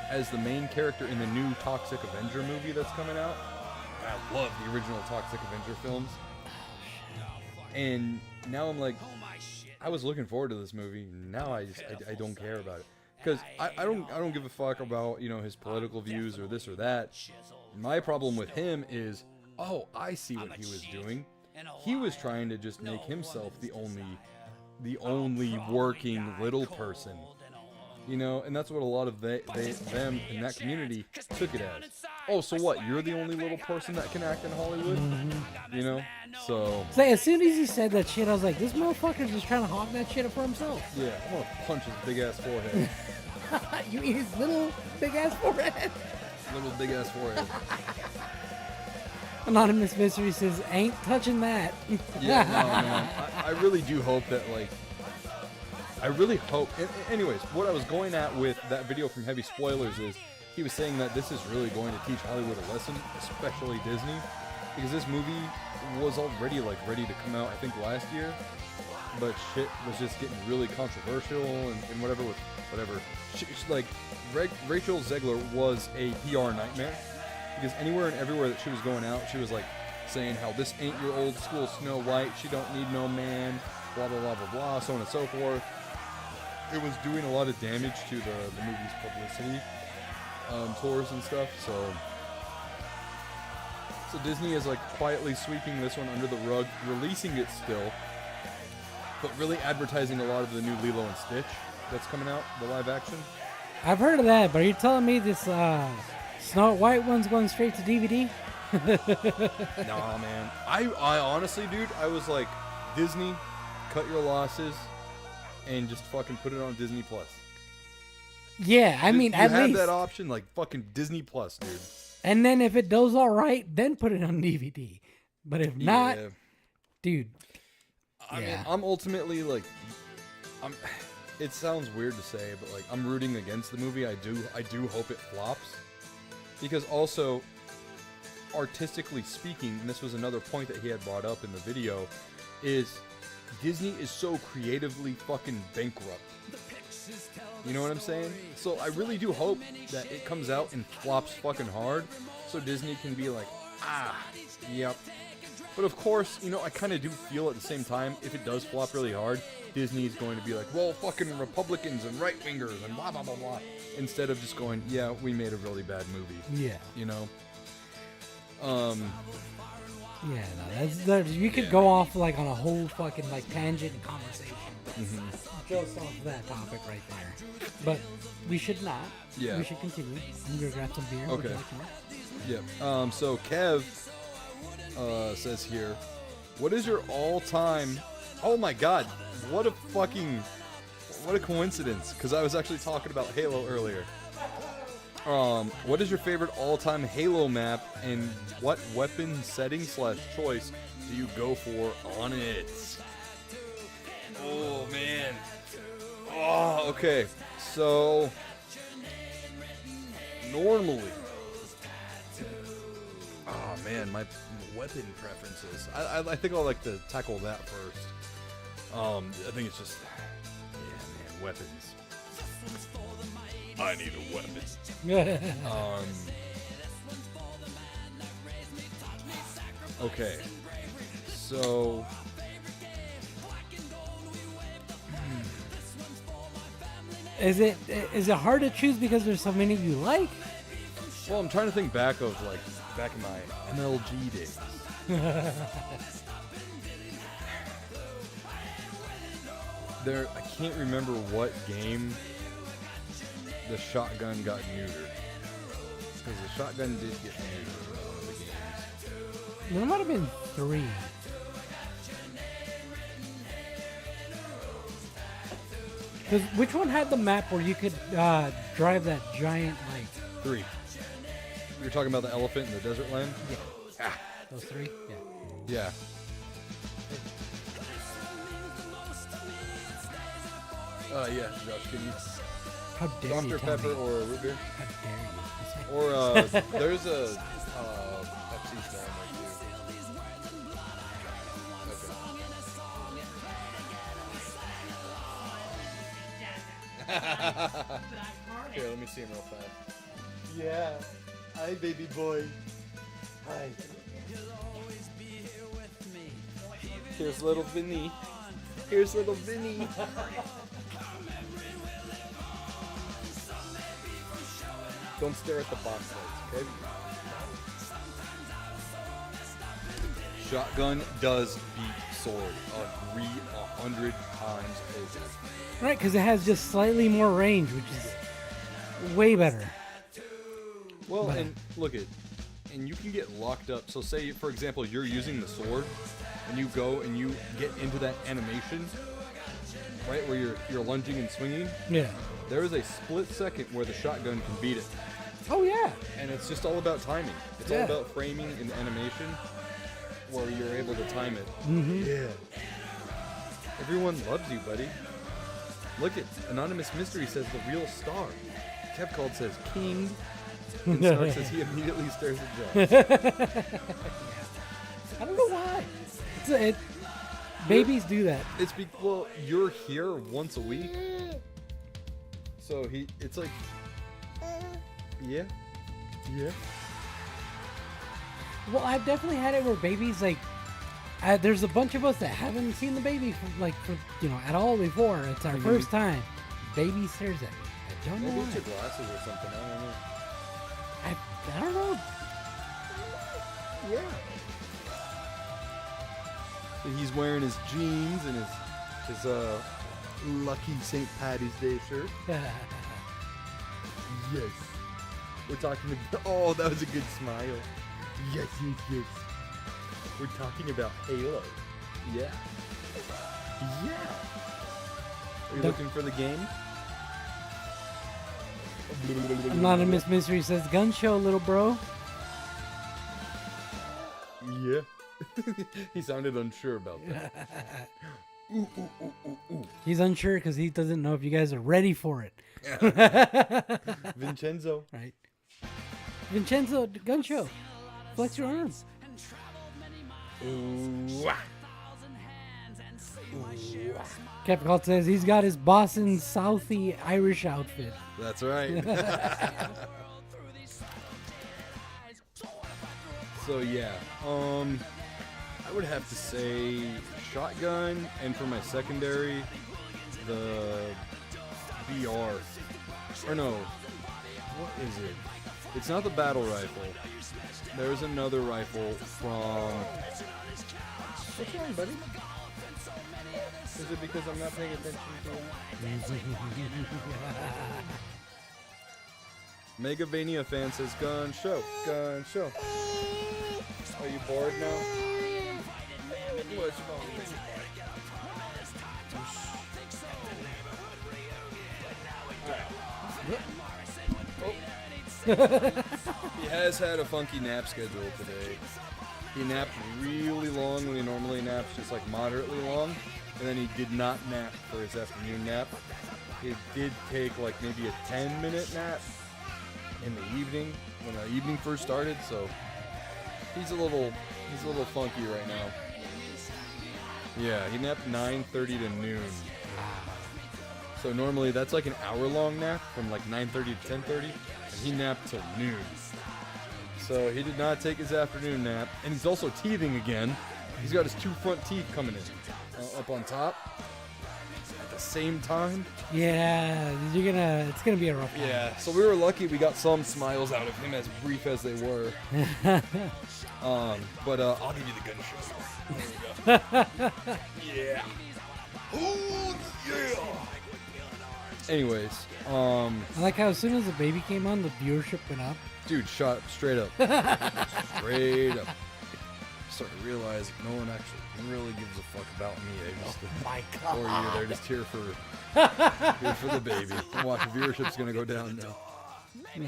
as the main character in the new Toxic Avenger movie that's coming out. I love the original Toxic Avenger films, and now I'm like, I was looking forward to this movie. Now I don't care about it because I don't give a fuck about, you know, his political views or this or that. My problem with him is, I see what he was doing. He was trying to just make himself the only working little person, you know, and that's what a lot of them in that community took it as. Oh, so what? You're the only little person that can act in Hollywood, you know? So as soon as he said that shit, I was like, this motherfucker's just trying to hog that shit up for himself. Yeah, I'm gonna punch his big ass forehead. You mean his little big ass forehead? Little big ass forehead. Anonymous Mystery says, ain't touching that. Yeah, no, man. I really do hope that, like, anyways, what I was going at with that video from Heavy Spoilers is he was saying that this is really going to teach Hollywood a lesson, especially Disney, because this movie was already, like, ready to come out, I think, last year, but shit was just getting really controversial and whatever. Like, Rachel Zegler was a PR nightmare, because anywhere and everywhere that she was going out, she was, like, saying how this ain't your old school Snow White, she don't need no man, blah, blah, blah, blah, blah, so on and so forth. It was doing a lot of damage to the movie's publicity tours and stuff, so Disney is, like, quietly sweeping this one under the rug, releasing it still, but really advertising a lot of the new Lilo and Stitch that's coming out, the live action. I've heard of that, but are you telling me this Snow White one's going straight to DVD? Nah, man. I honestly, dude, I was like, Disney, cut your losses and just fucking put it on Disney Plus. Yeah, I mean, at least you have that option, like fucking Disney Plus, dude. And then if it does all right, then put it on DVD. But if not, dude. I mean, I'm ultimately like, it sounds weird to say, but like, I'm rooting against the movie. I do hope it flops, because also, artistically speaking, and this was another point that he had brought up in the video, is Disney is so creatively fucking bankrupt. You know what I'm saying? So I really do hope that it comes out and flops fucking hard, so Disney can be like, yep. But of course, you know, I kind of do feel at the same time, if it does flop really hard, Disney's going to be like, well, fucking Republicans and right-wingers and blah, blah, blah, blah. Instead of just going, yeah, we made a really bad movie. Yeah. You know? Yeah, no, you could go off, like, on a whole fucking, like, tangent and conversation. Just off that topic right there. But we should not. Yeah. We should continue. I'm going to grab some beer. Okay. Yeah. So Kev says here, what is your all-time... Oh my god, what a coincidence, because I was actually talking about Halo earlier. What is your favorite all-time Halo map, and what weapon setting / choice do you go for on it? Oh man. Oh, okay. So normally, oh man, my weapon preferences. I think I'll like to tackle that first. I think it's just, yeah, man, weapons. I need a weapon. Okay. So. Is it hard to choose because there's so many you like? Well, I'm trying to think back in my MLG days. I can't remember what game the shotgun got neutered. Because the shotgun did get neutered in one of the games. There might have been 3. Because which one had the map where you could drive that giant, like... 3. You're talking about the elephant in the desert land? Yeah. Ah. Those 3? Yeah. Yeah. Yeah, Josh, can you... How dare you Dr. tell Pepper me? or a root beer? How dare you? Or, there's a Pepsi Storm right Okay. Here, let me see him real fast. Yeah. Hi, baby boy. Hi. Here's little Vinny. Here's little Vinny. Don't stare at the box lights, okay? Shotgun does beat sword. Agree 100 times over. Right, because it has just slightly more range, which is way better. Well, and look and you can get locked up. So say, for example, you're using the sword, and you go and you get into that animation, right, where you're lunging and swinging. Yeah. There is a split second where the shotgun can beat it. Oh, yeah. And it's just all about timing. It's all about framing and animation where you're able to time it. Mm-hmm. Yeah. Everyone loves you, buddy. Look at Anonymous Mystery says the real star. Kev Called says king. And Snark says he immediately stares at Josh. I don't know why. Babies do that. It's well, you're here once a week. So it's like, yeah. Well, I've definitely had it where babies, like, there's a bunch of us that haven't seen the baby at all before. It's our first time. Baby stares at me. I don't know Maybe why. it's your glasses or something. I don't know. I don't know. Yeah. He's wearing his jeans and his lucky St. Patty's Day shirt. Yes. We're talking about... Oh, that was a good smile. Yes. We're talking about Halo. Yeah. Are you looking for the game? Anonymous Mystery says, gun show, little bro. Yeah. He sounded unsure about that. Ooh. He's unsure because he doesn't know if you guys are ready for it. Vincenzo. Right. Vincenzo, gun show. Flex your arms. Ooh. Capricorn says he's got his Boston Southie Irish outfit. That's right. So yeah, I would have to say shotgun, and for my secondary, the BR. Or no, what is it? It's not the battle rifle. There's another rifle from... What's wrong, buddy? Is it because I'm not paying attention to it? Megavania fan says, gun show. Are you bored now? What's wrong with you? He has had a funky nap schedule today. He napped really long when he normally naps just like moderately long, and then he did not nap for his afternoon nap. He did take like maybe a 10-minute nap in the evening when the evening first started, so he's a little funky right now. Yeah, he napped 9:30 to noon. So normally that's like an hour-long nap from like 9:30 to 10:30, and he napped till noon. So he did not take his afternoon nap, and he's also teething again. He's got his 2 front teeth coming in, up on top, at the same time. Yeah, it's gonna be a rough time. Yeah, so we were lucky we got some smiles out of him, as brief as they were. But I'll give you the gun show. There we go. Yeah. Oh, yeah. Anyways, I like how as soon as the baby came on, the viewership went up. dude, shot up, straight up. Straight up. Starting to realize no one actually really gives a fuck about me. My Or God. you, they're just here for the baby. Watch, the viewership's gonna go down now.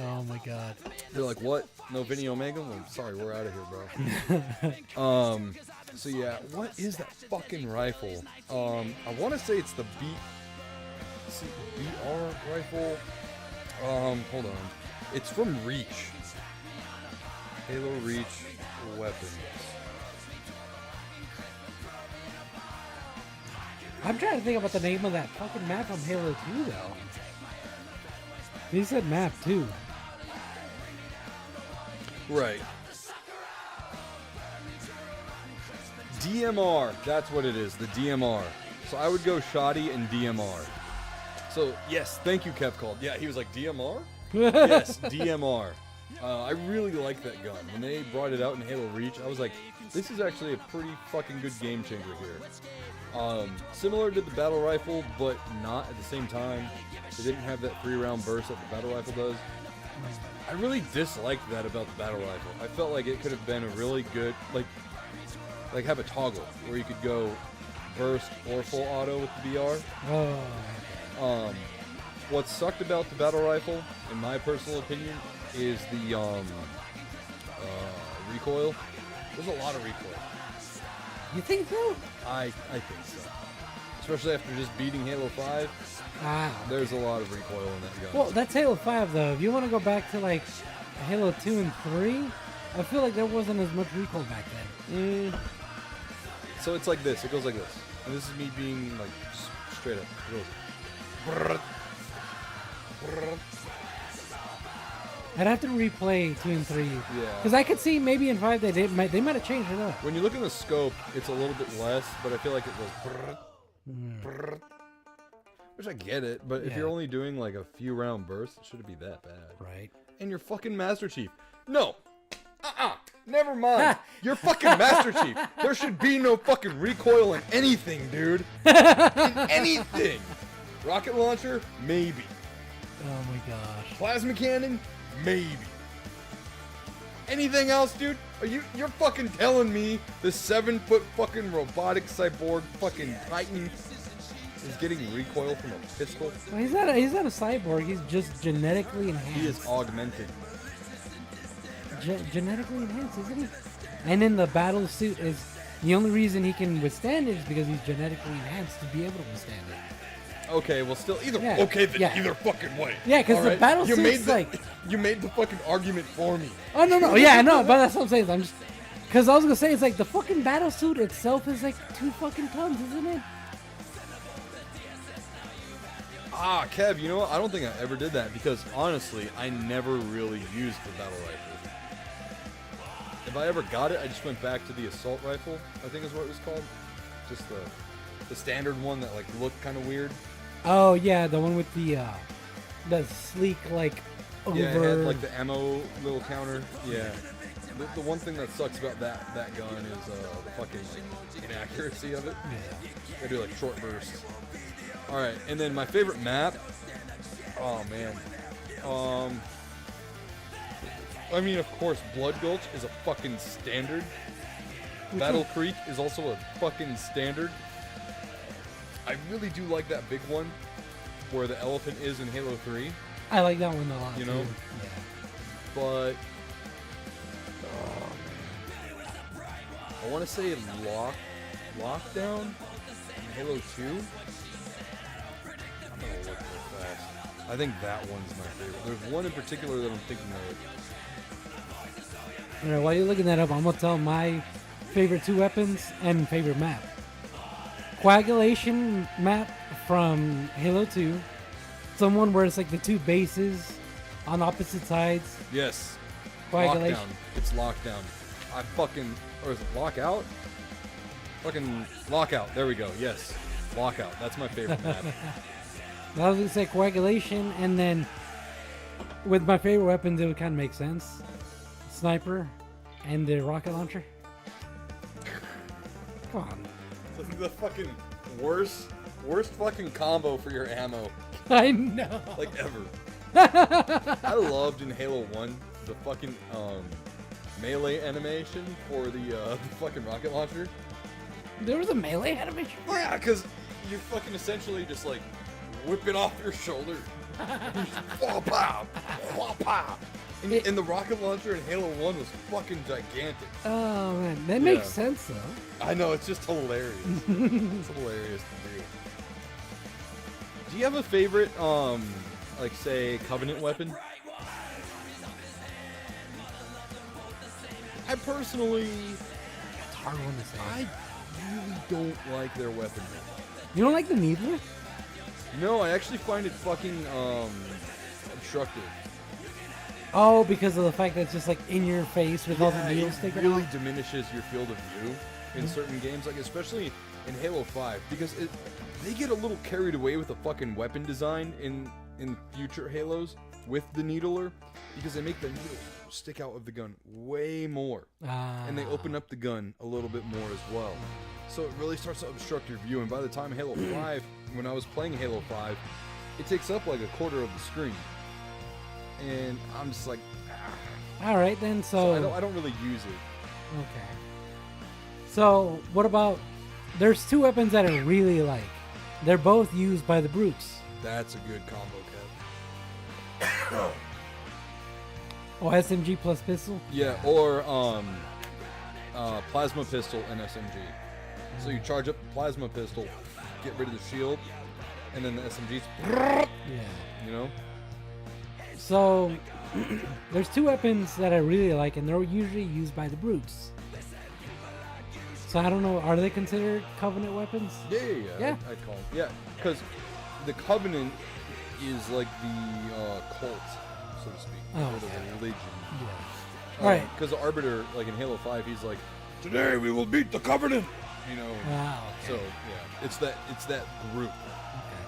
Oh my God. They're like, what? No Vinny Omega? Well, sorry, we're out of here, bro. So yeah, what is that fucking rifle? I want to say it's the BR rifle. Hold on. It's from Reach. Halo Reach weapons. I'm trying to think about the name of that fucking map from Halo 2, though. He said map, too. Right. DMR, that's what it is, the DMR. So I would go Shoddy and DMR. So, yes, thank you, Kev called. Yeah, he was like, DMR? Yes, DMR. I really like that gun. When they brought it out in Halo Reach, I was like, this is actually a pretty fucking good game changer here. Similar to the battle rifle, but not at the same time. It didn't have that 3-round burst that the battle rifle does. I really disliked that about the battle rifle. I felt like it could have been a really good, like have a toggle where you could go burst or full auto with the BR. Oh. What sucked about the battle rifle, in my personal opinion, is the recoil. There's a lot of recoil. You think so? I think so. Especially after just beating Halo 5, Ah. there's a lot of recoil in that gun. Well, that's Halo 5, though. If you want to go back to, like, Halo 2 and 3, I feel like there wasn't as much recoil back then. So it's like this. It goes like this. And this is me being, like, straight up. It goes... brrrt, brrrt. I'd have to replay 2 and 3. Yeah. Because I could see maybe in 5 they might have changed it up. When you look in the scope, it's a little bit less, but I feel like it goes... brrrt, brrrt. Which I get it, but if Yeah. you're only doing, like, a few round bursts, it shouldn't be that bad. Right. And you're fucking Master Chief. No. Never mind. You're fucking Master Chief. There should be no fucking recoil in anything, dude. In anything. Rocket launcher? Maybe. Oh my gosh. Plasma cannon? Maybe. Anything else, dude? You're fucking telling me the 7-foot fucking robotic cyborg fucking Titan is getting recoil from a pistol? Well, he's not a cyborg. He's just genetically enhanced. He is augmented. Genetically enhanced, isn't he? And then the battle suit is the only reason he can withstand it is because he's genetically enhanced to be able to withstand it. Okay, well, still either. Yeah, Okay, then yeah. either fucking way. Yeah, because All the right? battle You suit's like. you made the fucking argument for me. Oh no, yeah, I know, but that's what I'm saying. I'm just because I was gonna say it's like the fucking battle suit itself is like 2 fucking tons, isn't it? Ah, Kev, you know what? I don't think I ever did that because honestly, I never really used the battle rifle. If I ever got it, I just went back to the assault rifle, I think is what it was called. Just the standard one that like looked kind of weird. Oh yeah, the one with the sleek like over. Yeah, it had like the ammo little counter. Yeah. The one thing that sucks about that gun is the fucking like, inaccuracy of it. Yeah. They do like short bursts. All right, and then my favorite map. Oh man. I mean, of course, Blood Gulch is a fucking standard. Battle Creek is also a fucking standard. I really do like that big one where the elephant is in Halo 3. I like that one a lot. You know? too. But oh man, I want to say Lockdown in Halo 2. I'm gonna look real fast. I think that one's my favorite. There's one in particular that I'm thinking of. All right, while you're looking that up, I'm gonna tell my favorite 2 weapons and favorite map. Coagulation map from Halo 2. Someone where it's like the two bases on opposite sides. Yes. Coagulation. Lockdown. It's lockdown. I fucking... Or is it lockout? Fucking lockout. There we go. Yes. Lockout. That's my favorite map. I was gonna say coagulation, and then with my favorite weapons, it would kind of make sense. Sniper and the rocket launcher. Come on. The fucking worst fucking combo for your ammo, I know. like, ever. I loved in Halo 1 the fucking melee animation for the fucking rocket launcher. There was a melee animation. Oh, yeah, because you fucking essentially just like whip it off your shoulder. Wah-pow, wah-pow. And the rocket launcher in Halo 1 was fucking gigantic. Oh man, that makes sense though. I know, it's just hilarious. It's hilarious to do. Do you have a favorite, like say, Covenant weapon? I personally, It's a hard one to say. I really don't like their weapon. You don't like the needler? No, I actually find it fucking obstructive. Oh, because of the fact that it's just like in your face with all the Yeah, needles it sticking really out. diminishes your field of view in certain games, like especially in Halo 5, because they get a little carried away with the fucking weapon design in future Halos with the needler, because they make the needle stick out of the gun way more, and they open up the gun a little bit more as well. So it really starts to obstruct your view, and by the time Halo 5, when I was playing Halo 5, it takes up like a quarter of the screen. And I'm just like, All right then, so so I don't really use it. okay. So what about? There's two weapons that I really like. They're both used by the brutes. That's a good combo, Kev. Oh, SMG plus pistol. Yeah, or plasma pistol and SMG. So you charge up the plasma pistol, get rid of the shield, and then the SMG's, Yeah. you know? So there's two weapons that I really like, and they're usually used by the brutes. So I don't know, are they considered Covenant weapons? Yeah. I'd call it. Yeah, because the Covenant is like the cult, so to speak, Oh, or the religion. Yeah. Right. Because the Arbiter, like in Halo 5, he's like, today we will beat the Covenant. You know. Wow. So yeah, it's that group. Okay.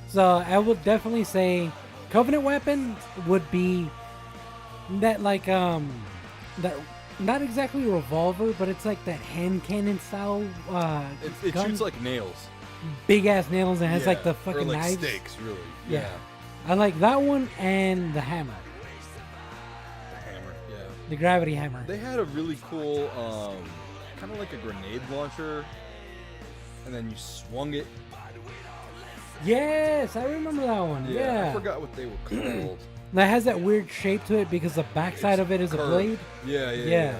So I would definitely say Covenant weapon would be that like that not exactly a revolver, but it's like that hand cannon style. It gun. shoots like nails. Big ass nails and has like the fucking or like knives. stakes, really. Yeah. I like that one and the hammer, The hammer. Yeah. the gravity hammer. They had a really cool, kind of like a grenade launcher, and then you swung it. Yes, I remember that one. Yeah. I forgot what they were called. That has that weird shape to it because the backside of it is a curved. blade. Yeah.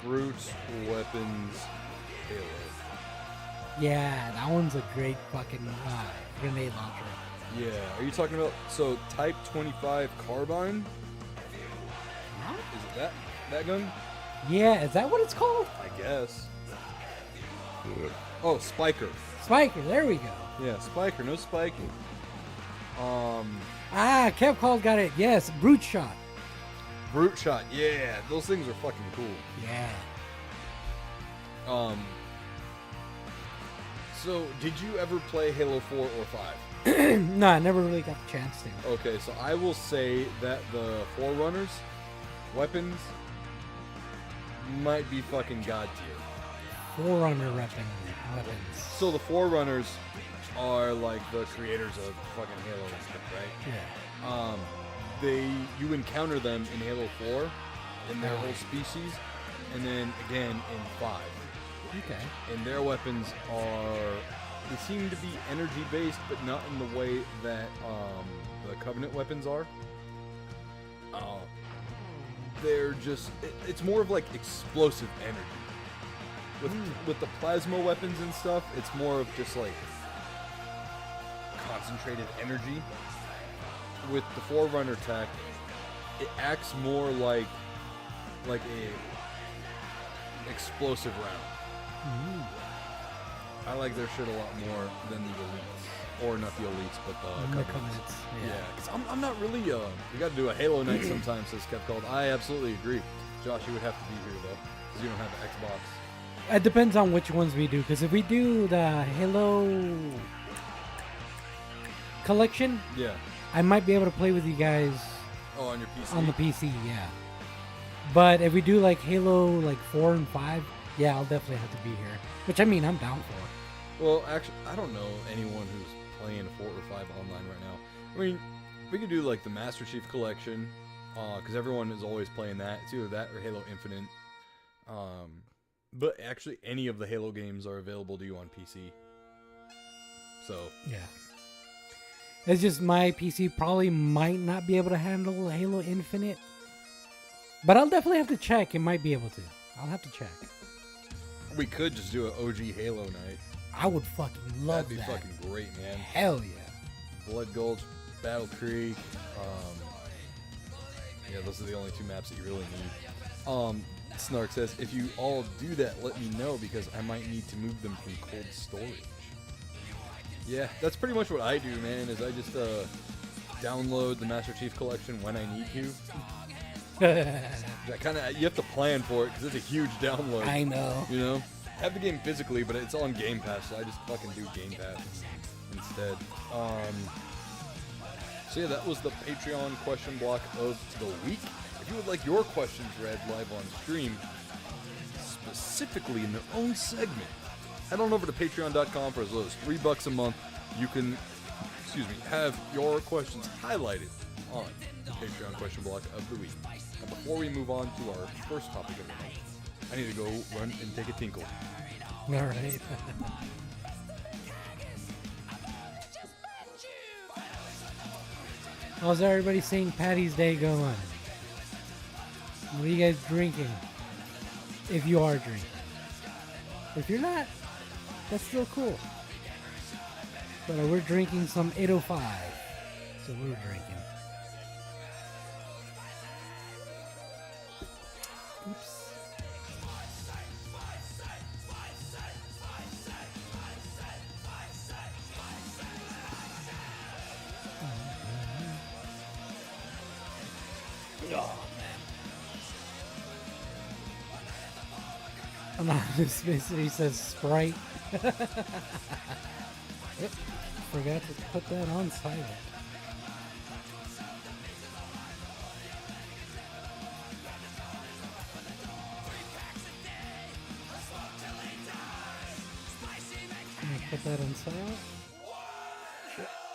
Brutes, weapons, Halo. Yeah, that one's a great fucking grenade launcher. Yeah. Are you talking about Type 25 carbine? Huh? Is it that gun? Yeah, is that what it's called? I guess. Oh, Spiker. Spiker, there we go. Yeah, Spiker, no spiking. Kev Call got it. Yes, brute shot. Brute shot. Yeah, those things are fucking cool. Yeah. So did you ever play Halo 4 or 5? No, I never really got the chance to. Okay, so I will say that the Forerunners weapons might be fucking god tier. Forerunner weapons. So the Forerunners are like the creators of fucking Halo and stuff, right? Yeah. You encounter them in Halo 4 in their whole species, and then again in 5. Okay. And their weapons they seem to be energy based, but not in the way that the Covenant weapons are. They're just, it's more of like explosive energy. With the plasma weapons and stuff, it's more of just like concentrated energy. With the Forerunner tech, it acts more like a explosive round. I like their shit a lot more than the elites, or not the elites, but the covenants. Yeah, because I'm not really. We got to do a Halo night sometime. Says Kev Called. I absolutely agree. Josh, you would have to be here though, because you don't have an Xbox. It depends on which ones we do. Because if we do the Halo collection, yeah, I might be able to play with you guys. Oh, on your PC. On the PC, yeah. But if we do like Halo, like 4 and 5, yeah, I'll definitely have to be here. Which I mean, I'm down for. Well, actually, I don't know anyone who's playing 4 or 5 online right now. I mean, we could do like the Master Chief Collection, because everyone is always playing that. It's either that or Halo Infinite. But actually, any of the Halo games are available to you on PC. So yeah, it's just my PC probably might not be able to handle Halo Infinite, but I'll definitely have to check. It might be able to. I'll have to check. We could just do an OG Halo night. I would fucking love that. That'd be fucking great, man. Hell yeah. Blood Gulch, Battle Creek. Yeah, those are the only 2 maps that you really need. Snark says, if you all do that, let me know, because I might need to move them from cold storage. Yeah, that's pretty much what I do, man, is I just download the Master Chief Collection when I need to. You have to plan for it, because it's a huge download. I know. You know? I have the game physically, but it's on Game Pass, so I just fucking do Game Pass instead. So yeah, that was the Patreon question block of the week. If you would like your questions read live on stream, specifically in their own segment, head on over to patreon.com for as low as $3 a month. You can, have your questions highlighted on the Patreon question block of the week. And before we move on to our first topic of the night, I need to go run and take a tinkle. All right. How's everybody St. Patty's Day going? What are you guys drinking? If you are drinking. If you're not, that's still cool. But we're drinking some 805. So we're drinking. Oops. Anonymous Mystery says Sprite. Yep, forgot to put that on silent. Put that on silent.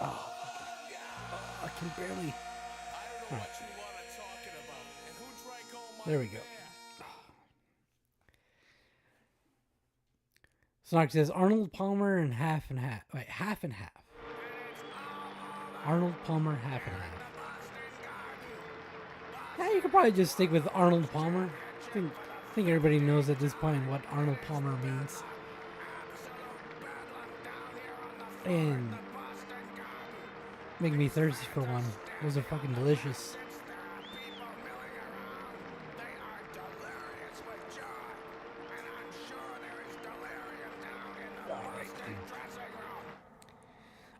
Oh, I can barely. Right. There we go. Snark says Arnold Palmer and half and half. Wait, half and half. Arnold Palmer, half and half. Yeah, you could probably just stick with Arnold Palmer. I think everybody knows at this point what Arnold Palmer means. And make me thirsty for one. Those are fucking delicious.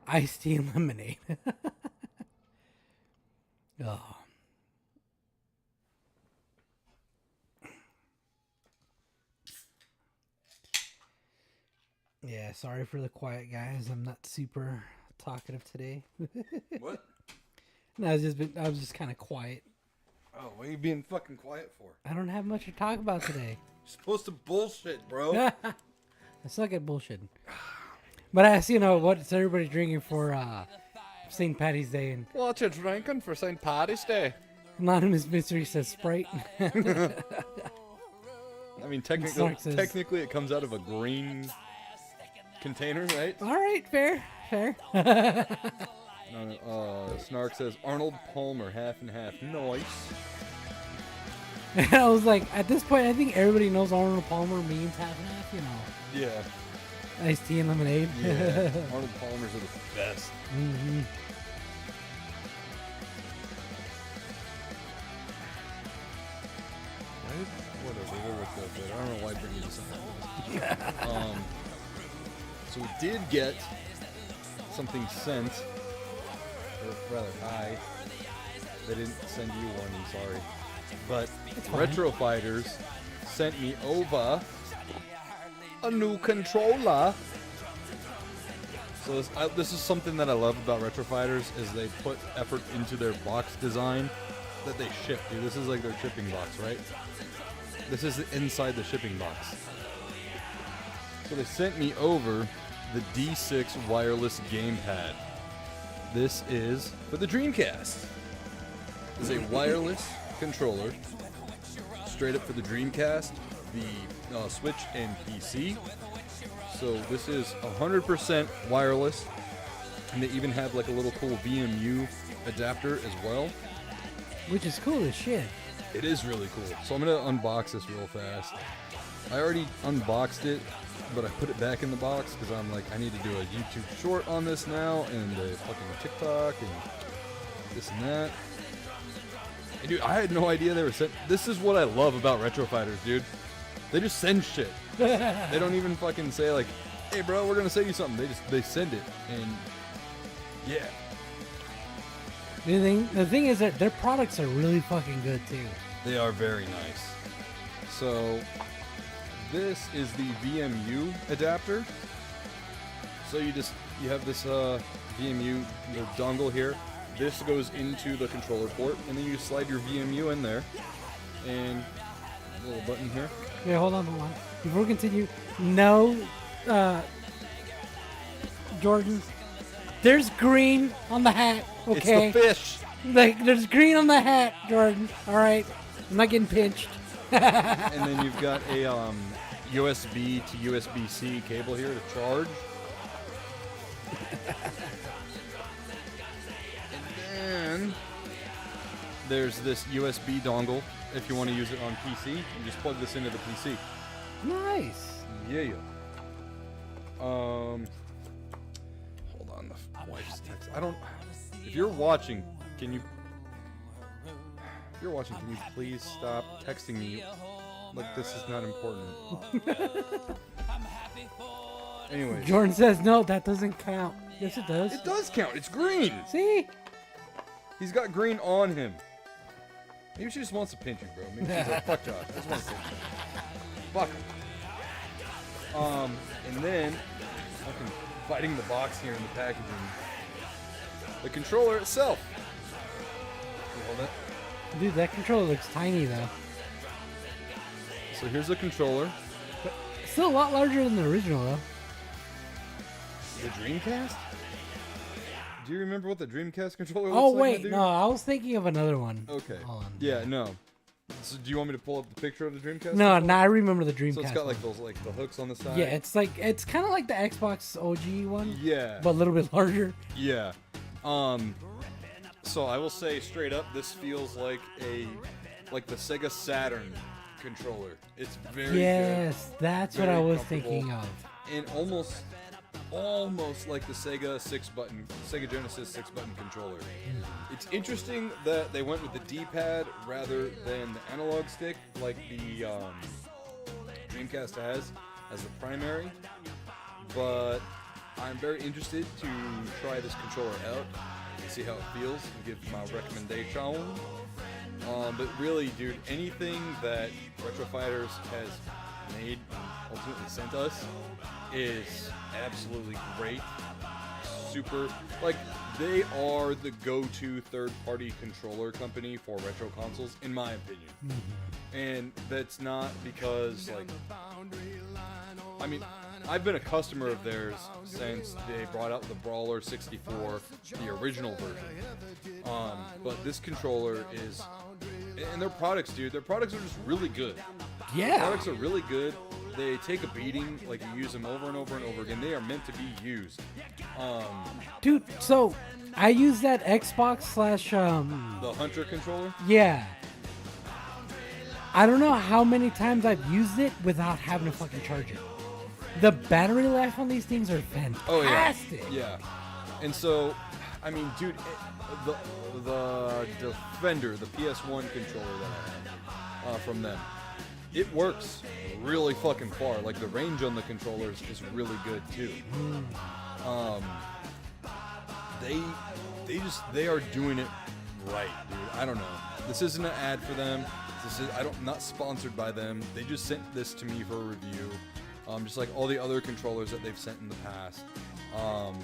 Iced tea and lemonade. Oh. Yeah, sorry for the quiet, guys. I'm not super talkative today. What? No, I was just kind of quiet. Oh, what are you being fucking quiet for? I don't have much to talk about today. You're supposed to bullshit, bro. I suck at bullshitting. But I asked, what's everybody drinking for St. Patty's Day? And What you drinking for St. Patty's Day? Anonymous Mystery says Sprite. I mean, technically it comes out of a green container, right? All right, fair. Snark says Arnold Palmer, half and half. Nice. And I was like, at this point, I think everybody knows Arnold Palmer means half and half, Yeah. Iced tea and lemonade. Yeah. Arnold Palmers are the best. Mm-hmm. Whatever, we'll look that bit. I don't know why I bring this up. So we did get something sent, or rather they didn't send you one, I'm sorry. But Retro Fighters sent me over a new controller. So this is something that I love about Retro Fighters is they put effort into their box design that they ship, dude. This is like their shipping box, right? This is inside the shipping box. So they sent me over the D6 wireless gamepad. This is for the Dreamcast. This is a wireless controller, straight up for the Dreamcast, the Switch, and PC. So this is 100% wireless, and they even have like a little cool VMU adapter as well. Which is cool as shit. It is really cool. So I'm going to unbox this real fast. I already unboxed it, but I put it back in the box because I'm like, I need to do a YouTube short on this now, and a fucking TikTok, and this and that. And dude, I had no idea they were sent. This is what I love about Retro Fighters, dude. They just send shit. They don't even fucking say like, hey bro, we're going to send you something. They send it, and yeah. The thing is that their products are really fucking good too. They are very nice. So this is the VMU adapter. So you have this VMU dongle here. This goes into the controller port, and then you just slide your VMU in there, and a little button here. Yeah, hold on. Before we continue, no, Jordan, there's green on the hat. Okay. It's the fish. Like, there's green on the hat, Jordan. All right, I'm not getting pinched. And then you've got a USB to USB-C cable here to charge. And then there's this USB dongle if you want to use it on PC. You just plug this into the PC. Nice. Yeah. Hold on, the wife's text. If you're watching, can you please stop texting me? Like, this is not important. Anyways. Jordan says, no, that doesn't count. Yes, it does. It does count. It's green. See? He's got green on him. Maybe she just wants to pinch you, bro. Maybe she's like, fuck Josh. I just want to pinch you. Fuck him. And then, fucking fighting the box here in the packaging. The controller itself. Can you hold that? Dude, that controller looks tiny, though. So here's the controller. But still a lot larger than the original, though. The Dreamcast? Do you remember what the Dreamcast controller looks Oh, like? wait, no, I was thinking of another one. Okay. Hold on. Yeah, no. So do you want me to pull up the picture of the Dreamcast? No, I remember the Dreamcast. So it's got like one. those, like the hooks on the side. Yeah, it's kind of like the Xbox OG one. Yeah. But a little bit larger. Yeah. So I will say straight up, this feels like the Sega Saturn controller. It's very good. Yes, that's what I was thinking of. And almost like the Sega Genesis 6-button controller. It's interesting that they went with the D-pad rather than the analog stick like the Dreamcast has as the primary. But I'm very interested to try this controller out and see how it feels and give my recommendation. But really, dude, anything that Retro Fighters has made and ultimately sent us is absolutely great. Super, like, they are the go-to third-party controller company for retro consoles, in my opinion. Mm-hmm. And that's not because, like, I mean, I've been a customer of theirs since they brought out the Brawler 64, the original version. But this controller is, and their products, dude, their products are just really good. Yeah. Their products are really good. They take a beating, like you use them over and over and over again. They are meant to be used. Dude, so I use that Xbox / the Hunter controller? Yeah. I don't know how many times I've used it without having to fucking charge it. The battery life on these things are fantastic. Oh, yeah. And so, I mean, dude, the Defender, the PS1 controller that I have from them, it works really fucking far. Like the range on the controllers is really good too. They are doing it right, dude. I don't know. This isn't an ad for them. Not sponsored by them. They just sent this to me for a review. Just like all the other controllers that they've sent in the past. I'm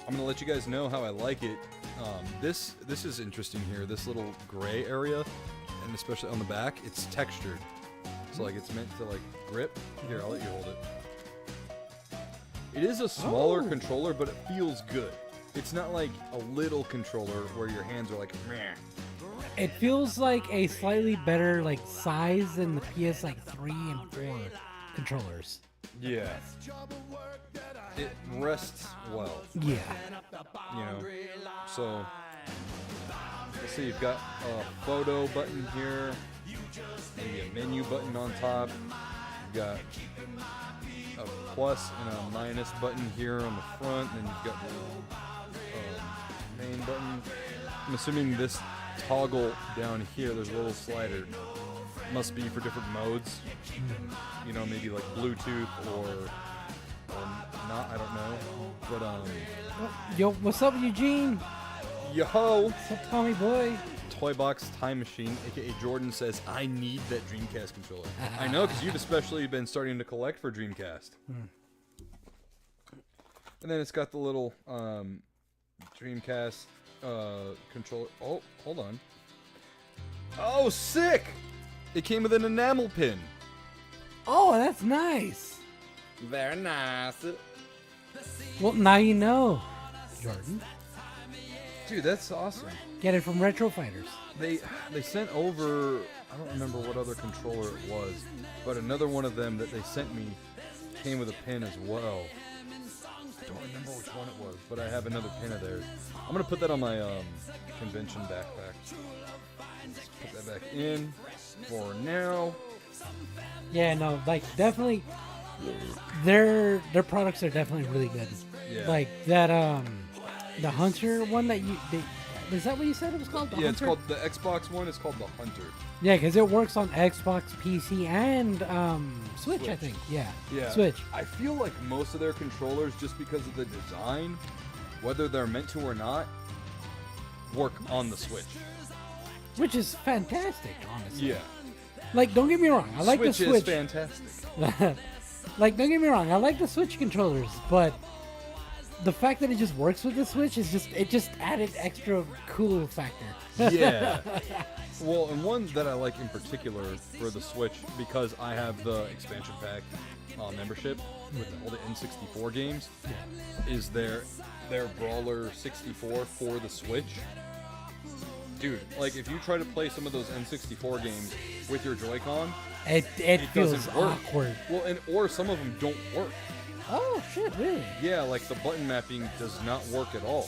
gonna let you guys know how I like it. This is interesting here. This little gray area, and especially on the back, it's textured. So like it's meant to like grip. Here, I'll let you hold it. It is a smaller controller, but it feels good. It's not like a little controller where your hands are like meh. It feels like a slightly better like size than the PS like 3 and 4 controllers. Yeah. It rests well. Yeah. You know. So let's see, you've got a photo button here, maybe a menu button on top. You've got a plus and a minus button here on the front, and then you've got the main button. I'm assuming this toggle down here, there's a little slider. Must be for different modes. You know, maybe like Bluetooth or not, I don't know. But Yo, what's up, Eugene? Yo! What's up, Tommy boy? Toy Box Time Machine, aka Jordan, says, I need that Dreamcast controller. I know, because you've especially been starting to collect for Dreamcast. And then it's got the little Dreamcast controller. Oh, hold on. Oh, sick! It came with an enamel pin. Oh, that's nice. Very nice. Well, now you know, Jordan. Dude, that's awesome. Get it from Retro Fighters. They sent over, I don't remember what other controller it was, but another one of them that they sent me came with a pin as well. I don't remember which one it was, but I have another pin of theirs. I'm going to put that on my convention backpack. Let's put that back in for now. Yeah, no, like definitely, their products are definitely really good. Yeah. Like that, the Hunter one that is that what you said it was called? The Yeah, Hunter? it's called, the Xbox one is called the Hunter. Yeah, because it works on Xbox, PC, and Switch, I think. Yeah. Switch. I feel like most of their controllers, just because of the design, whether they're meant to or not, work on the Switch. Which is fantastic, honestly. Yeah. Like, don't get me wrong, I like Switch the Switch. is fantastic. Like, don't get me wrong, I like the Switch controllers, but the fact that it just works with the Switch is just added extra cool factor. Yeah. Well, and one that I like in particular for the Switch, because I have the expansion pack membership with all the N64 games, is their Brawler 64 for the Switch. Dude, like if you try to play some of those N64 games with your Joy-Con, it feels doesn't work. awkward. Well, or some of them don't work. Oh shit, really? Yeah, like the button mapping does not work at all.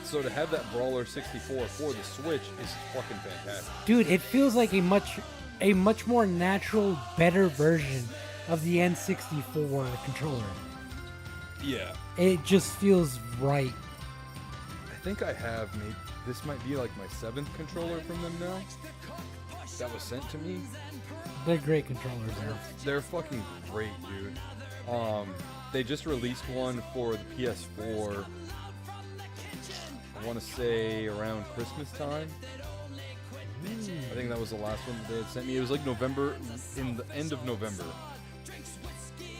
So to have that Brawler 64 for the Switch is fucking fantastic. Dude, it feels like a much more natural, better version of the N64 controller. Yeah. It just feels right. I think I have this might be like my 7th controller from them now. That was sent to me. They're great controllers, man. They're fucking great, dude. They just released one for the PS4. I want to say around Christmas time. I think that was the last one that they had sent me. It was like November, in the end of November.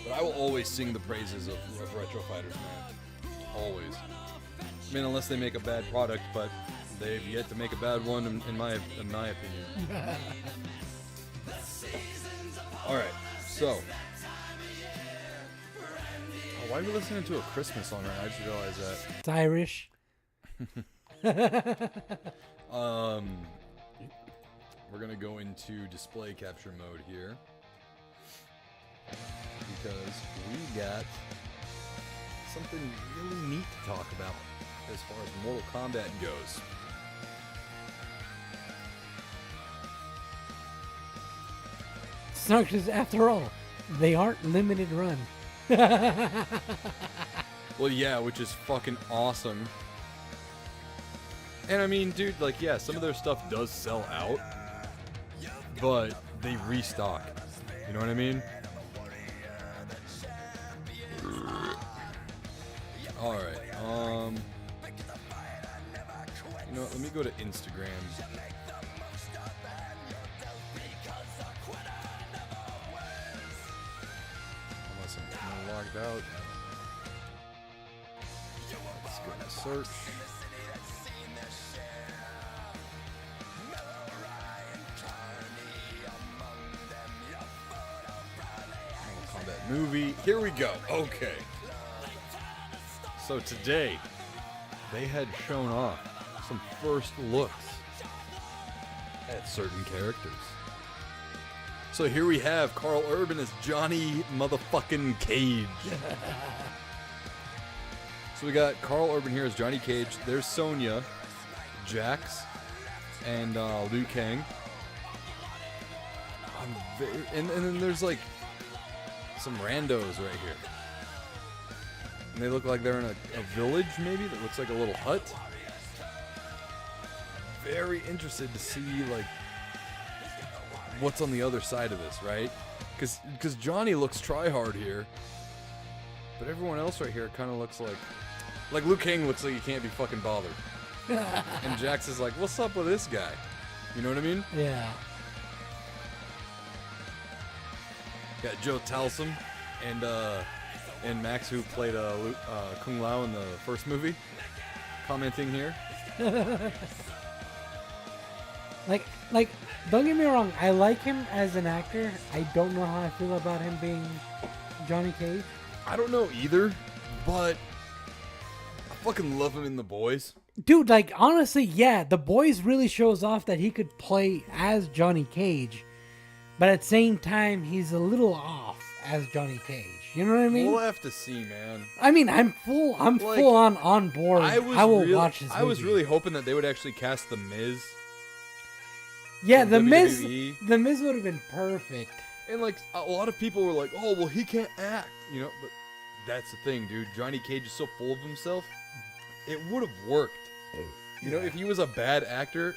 But I will always sing the praises of Retro Fighters, man. Always. I mean, unless they make a bad product, but they've yet to make a bad one, in my opinion. All right, so why are we listening to a Christmas song right now? I just realized that. It's Irish. We're gonna go into display capture mode here because we got something really neat to talk about as far as Mortal Kombat goes. Because after all, they aren't limited run. Well, yeah, which is fucking awesome. And I mean, dude, like, yeah, some of their stuff does sell out, but they restock You know what I mean? All right. You know what? Let me go to Instagram. Unless I'm logged out. Let's go to search. Mortal Kombat movie. Here we go. Okay. So today, they had shown off some first looks at certain characters. So here we have Carl Urban as Johnny motherfucking Cage. So we got Carl Urban here as Johnny Cage. There's Sonya, Jax, and Liu Kang. And then there's like some randos right here. And they look like they're in a village, maybe, that looks like a little hut. Very interested to see, like, what's on the other side of this, right? Because Johnny looks try-hard here. But everyone else right here kind of looks like... Like, Liu Kang looks like he can't be fucking bothered. And Jax is like, what's up with this guy? You know what I mean? Yeah. Got Joe Talsum and Max, who played Kung Lao in the first movie, commenting here. Like, don't get me wrong. I like him as an actor. I don't know how I feel about him being Johnny Cage. I don't know either, but I fucking love him in The Boys. Dude, like, honestly, yeah, The Boys really shows off that he could play as Johnny Cage, but at the same time, he's a little off as Johnny Cage. You know what I mean? We'll have to see, man. I mean, I'm full on board. I will watch this movie. I was really hoping that they would actually cast The Miz. Yeah, from The Miz would have been perfect. And like a lot of people were like, "Oh, well, he can't act," you know. But that's the thing, dude. Johnny Cage is so full of himself. It would have worked. You know, if he was a bad actor,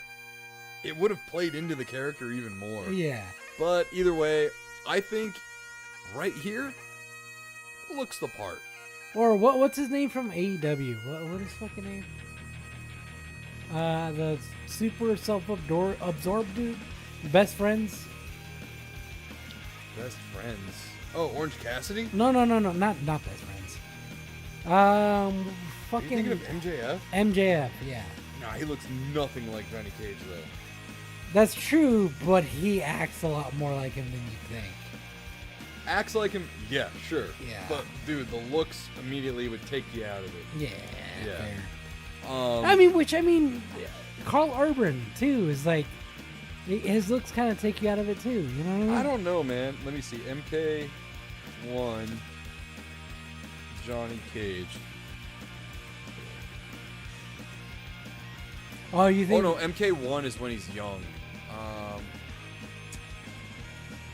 it would have played into the character even more. Yeah. But either way, I think right here looks the part. Or what's his name from AEW? What is his fucking name? The super self-absorbed dude? Best Friends? Best Friends. Oh, Orange Cassidy? No, not Best Friends. Fucking... Are you thinking of MJF? MJF, yeah. Nah, he looks nothing like Johnny Cage, though. That's true, but he acts a lot more like him than you think. Acts like him? Yeah, sure. Yeah. But, dude, the looks immediately would take you out of it. Yeah, Yeah. fair. Yeah. Carl Urban, too, is like... His looks kind of take you out of it, too. You know what I mean? I don't know, man. Let me see. MK1, Johnny Cage. Oh, you think... Oh, no, MK1 is when he's young.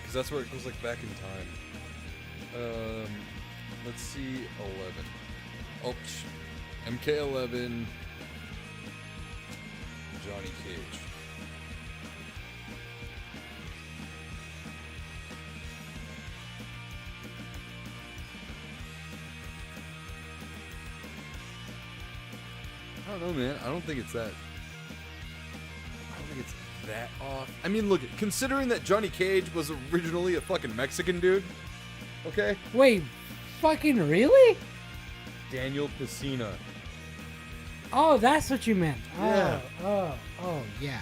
Because that's where it goes, like, back in time. Let's see, 11. Oh, MK11, Johnny Cage. I don't know, man. I don't think it's that off. I mean, look, considering that Johnny Cage was originally a fucking Mexican dude, okay? Wait, fucking really? Daniel Pesina. Oh, that's what you meant. Yeah. Oh, yeah.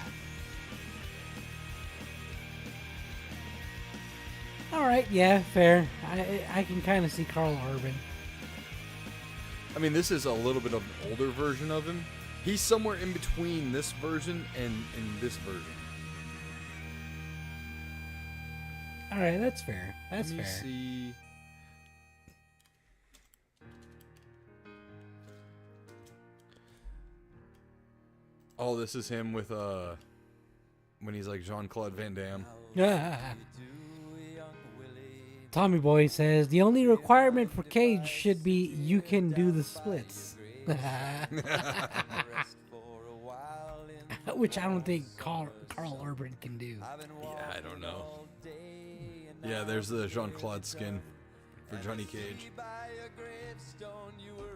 All right, yeah, fair. I can kind of see Carl Urban. I mean, this is a little bit of an older version of him. He's somewhere in between this version and this version. All right, that's fair. That's fair. Let me see. Oh, this is him with when he's like Jean-Claude Van Damme. Tommy Boy says the only requirement for Cage should be you can do the splits. Which I don't think Carl Urban can do. Yeah, I don't know. Yeah, there's the Jean-Claude skin for Johnny Cage.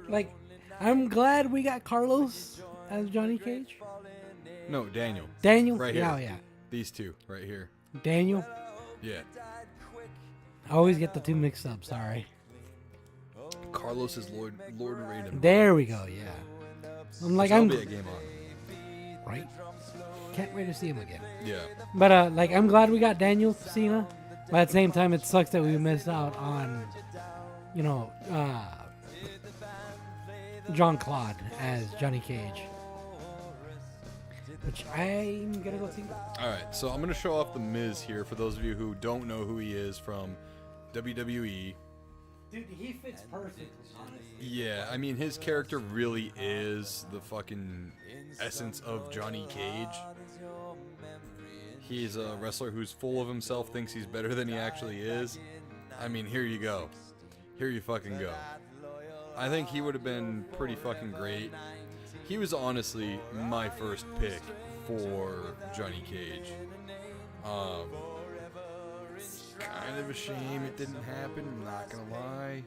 Like, I'm glad we got Carlos as Johnny Cage. No, Daniel. Daniel? Right here. Yeah, yeah. These two, right here. Daniel? Yeah. I always get the two mixed up, sorry. Carlos is Lord Raiden. There we go, yeah. I'm like, That'll I'm... be a game on. Right? Can't wait to see him again. Yeah. But, like, I'm glad we got Daniel Cena. But at the same time, it sucks that we missed out on, you know, Jean-Claude as Johnny Cage. Which I'm going to go see. All right, so I'm going to show off The Miz here for those of you who don't know who he is from WWE. Dude, he fits perfect, honestly. Yeah, I mean, his character really is the fucking essence of Johnny Cage. He's a wrestler who's full of himself, thinks he's better than he actually is. I mean, here you go. Here you fucking go. I think he would have been pretty fucking great. He was honestly my first pick for Johnny Cage. Kind of a shame it didn't happen, I'm not gonna lie.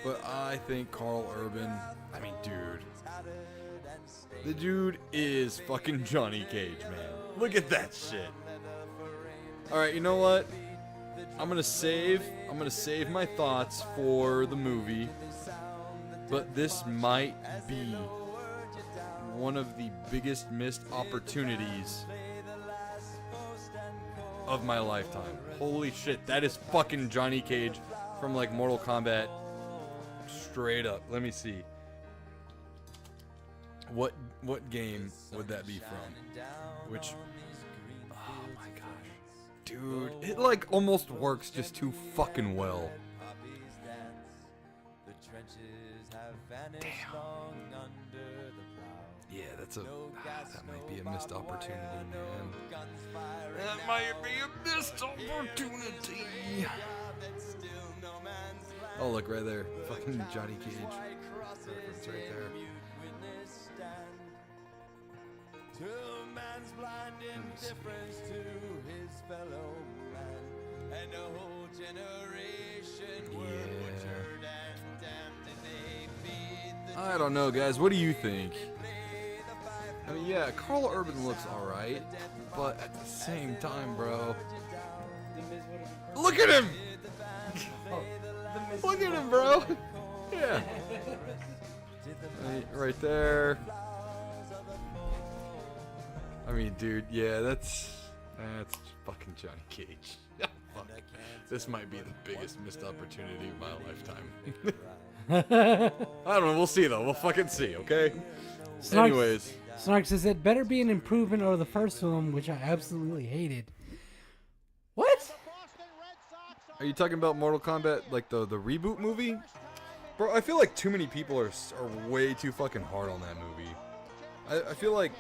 But I think Carl Urban, I mean, dude. The dude is fucking Johnny Cage, man. Look at that shit. Alright, you know what? I'm gonna save my thoughts for the movie. But this might be one of the biggest missed opportunities of my lifetime. Holy shit, that is fucking Johnny Cage from like Mortal Kombat. Straight up. Let me see. What game would that be from? Which, oh my gosh, dude, it like almost works just too fucking well. Damn. Yeah, that might be a missed opportunity, man. That might be a missed opportunity. Oh, look right there, fucking Johnny Cage. Reference right there. I don't know, guys. What do you think? I mean, yeah, Carl Urban looks alright, but at the same time, bro. Look at him! Look at him, bro! Yeah. Right there. I mean, dude, yeah, that's fucking Johnny Cage. Fuck. This might be the biggest missed opportunity of my lifetime. I don't know, we'll see though. We'll fucking see, okay? Anyways. Snark says it better be an improvement over the first film, which I absolutely hated. What? Are you talking about Mortal Kombat, like the reboot movie? Bro, I feel like too many people are way too fucking hard on that movie. I feel like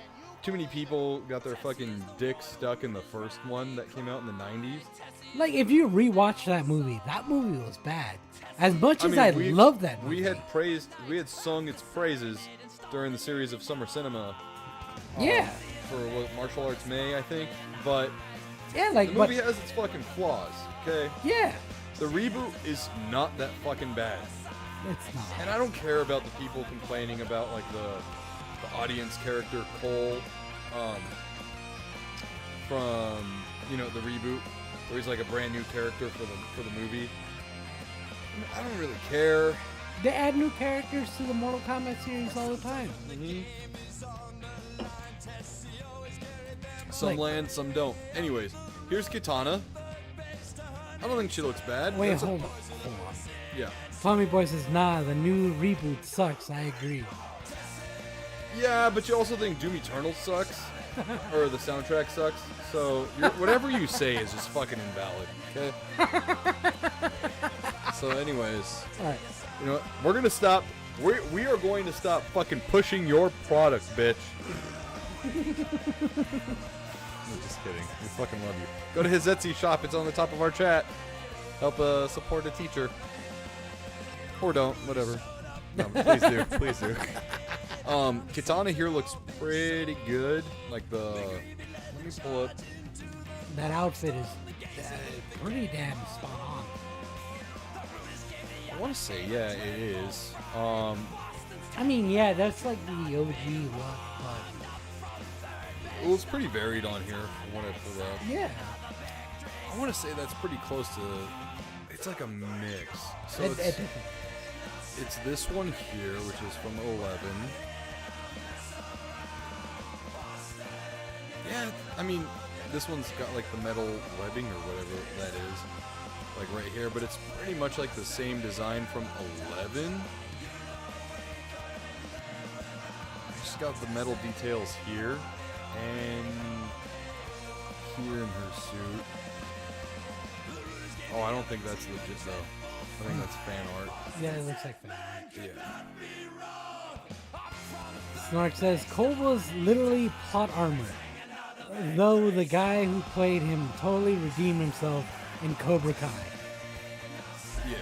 too many people got their fucking dick stuck in the first one that came out in the 90s. Like, if you rewatch that movie was bad. As much as I love that movie. We had sung its praises during the series of Summer Cinema. Yeah. For what, Martial Arts May, I think. But yeah, like, the movie has its fucking flaws, okay? Yeah. The reboot is not that fucking bad. It's not. And I don't care about the people complaining about, like, the audience character Cole from, you know, the reboot, where he's like a brand new character for the movie. I don't really care. They add new characters to the Mortal Kombat series all the time. Mm-hmm. Some land, some don't. Anyways, here's Kitana. I don't think she looks bad. Wait, hold on. Yeah. Tommy Boy says, nah, the new reboot sucks. I agree. Yeah, but you also think Doom Eternal sucks? Or the soundtrack sucks? So, whatever you say is just fucking invalid, okay? So anyways, alright. You know what? We're gonna stop. We are going to stop fucking pushing your product, bitch. I'm just kidding. We fucking love you. Go to his Etsy shop. It's on the top of our chat. Help support a teacher. Or don't. Whatever. No, please do. Please do. Kitana here looks pretty good. Like let me pull up that outfit is pretty damn spot on. I want to say, yeah, it is. I mean, yeah, that's like the OG look, but Well, it's pretty varied on here from what I pulled up. yeah. I want to say that's pretty close to. It's like a mix. So it's this one here, which is from 11. Yeah, I mean, this one's got like the metal webbing or whatever that is, like right here, but it's pretty much like the same design from 11. She's got the metal details here and here in her suit. Oh, I don't think that's legit though. I think that's fan art. Yeah, it looks like that. Yeah. Snark says Cole was literally plot armor, though the guy who played him totally redeemed himself in Cobra Kai. Yeah.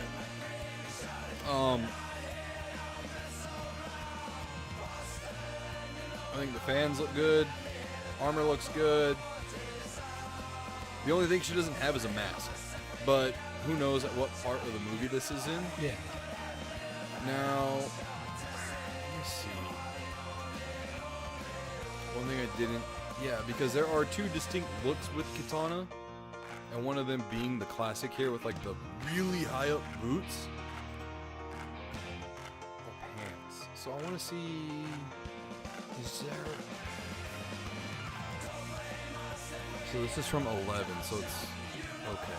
I think the fans look good. Armor looks good. The only thing she doesn't have is a mask. But who knows at what part of the movie this is in. Yeah. Now, let me see. One thing I didn't... Yeah, because there are two distinct looks with Kitana. And one of them being the classic here with like the really high up boots. Or pants. So I want to see... Is there... So this is from 11, so it's... Okay.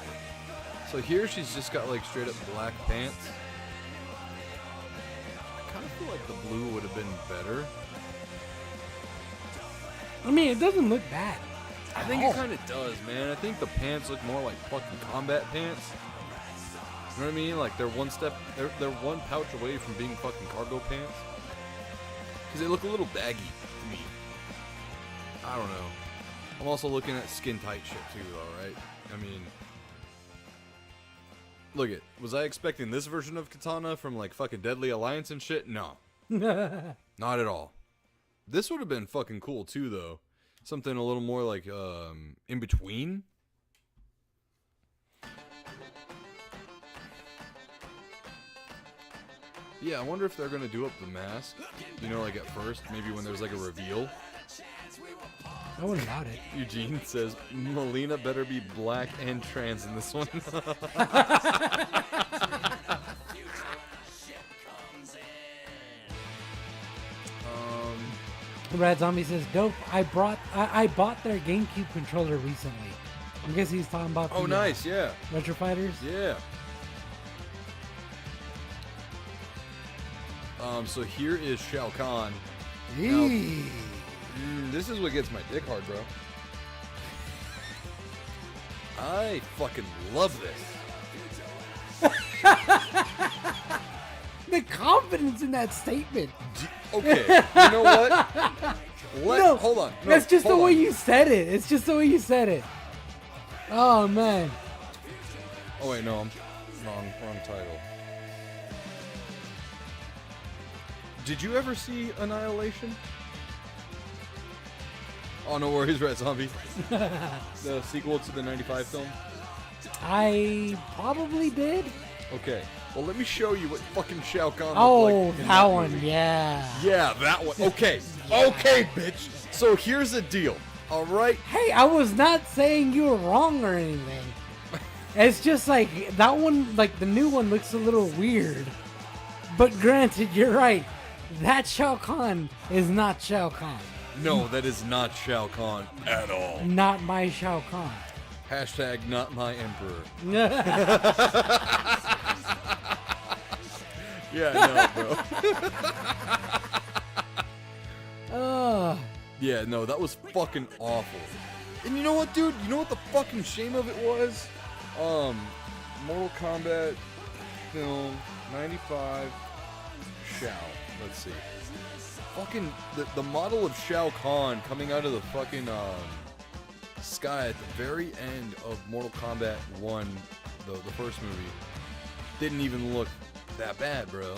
So here she's just got like straight up black pants. I kind of feel like the blue would have been better. I mean, it doesn't look bad. I think it kind of does, man. I think the pants look more like fucking combat pants. You know what I mean? Like they're one pouch away from being fucking cargo pants. Because they look a little baggy to me. I don't know. I'm also looking at skin tight shit too, though, right? I mean, look it. Was I expecting this version of Kitana from like fucking Deadly Alliance and shit? No. Not at all. This would have been fucking cool too, though. Something a little more like in between. Yeah, I wonder if they're gonna do up the mask. You know, like at first, maybe when there's like a reveal. I wouldn't doubt it. Eugene says Melina better be black and trans in this one. Rad Zombie says, "Dope. I bought their GameCube controller recently." I guess he's talking about. Oh, nice, yeah. Retro Fighters. Yeah. So here is Shao Kahn. Now, this is what gets my dick hard, bro. I fucking love this. The confidence in that statement. Okay, you know what? Hold on. No, that's just the way you said it. It's just the way you said it. Oh, man. Oh, wait, no, I'm wrong title. Did you ever see Annihilation? Oh, no worries, Red Zombie. The sequel to the 95 film? I probably did. Okay. Well, let me show you what fucking Shao Kahn looked like in that one, movie. Yeah. Yeah, that one. Okay. Okay, bitch. So here's the deal. All right? Hey, I was not saying you were wrong or anything. It's just like, that one, like, the new one looks a little weird. But granted, you're right. That Shao Kahn is not Shao Kahn. No, that is not Shao Kahn at all. Not my Shao Kahn. Hashtag not my emperor. Yeah, no, bro. Yeah, no, that was fucking awful. And you know what, dude? You know what the fucking shame of it was? Mortal Kombat film 95 Shao. Let's see. Fucking the model of Shao Kahn coming out of the fucking sky at the very end of Mortal Kombat 1, the first movie, didn't even look that bad, bro.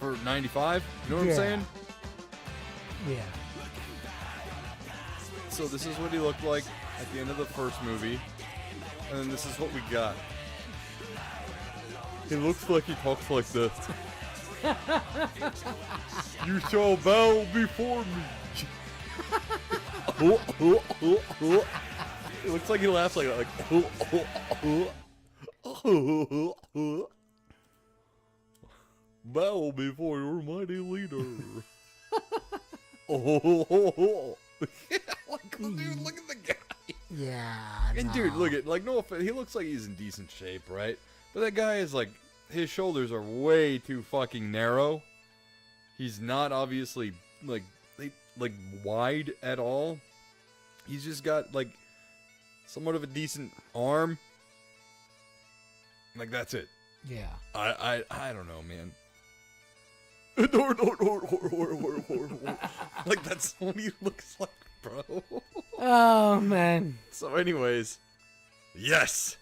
For 95, you know what I'm saying? Yeah. So this is what he looked like at the end of the first movie. And then this is what we got. He looks like he talks like this. You shall bow before me. It looks like he laughs like that. Bow before your mighty leader. Like, dude, look at the guy. Yeah. And dude, look at, like, no offense, he looks like he's in decent shape, right? But that guy is like, his shoulders are way too fucking narrow. He's not obviously like wide at all. He's just got like somewhat of a decent arm. Like, that's it. Yeah. I don't know, man. Like, that's what he looks like, bro. Oh man. So anyways, yes,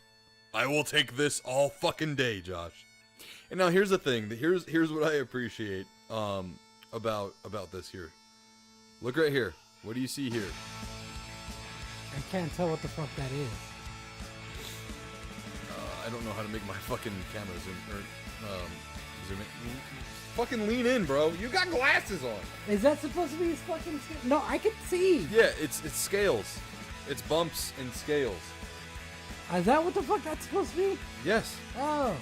I will take this all fucking day, Josh. And now here's the thing. Here's what I appreciate about this here. Look right here. What do you see here? I can't tell what the fuck that is. I don't know how to make my fucking camera zoom in. Fucking lean in, bro. You got glasses on. Is that supposed to be his fucking scale? No, I can see. Yeah, it's scales. It's bumps and scales. Is that what the fuck that's supposed to be? Yes. Oh.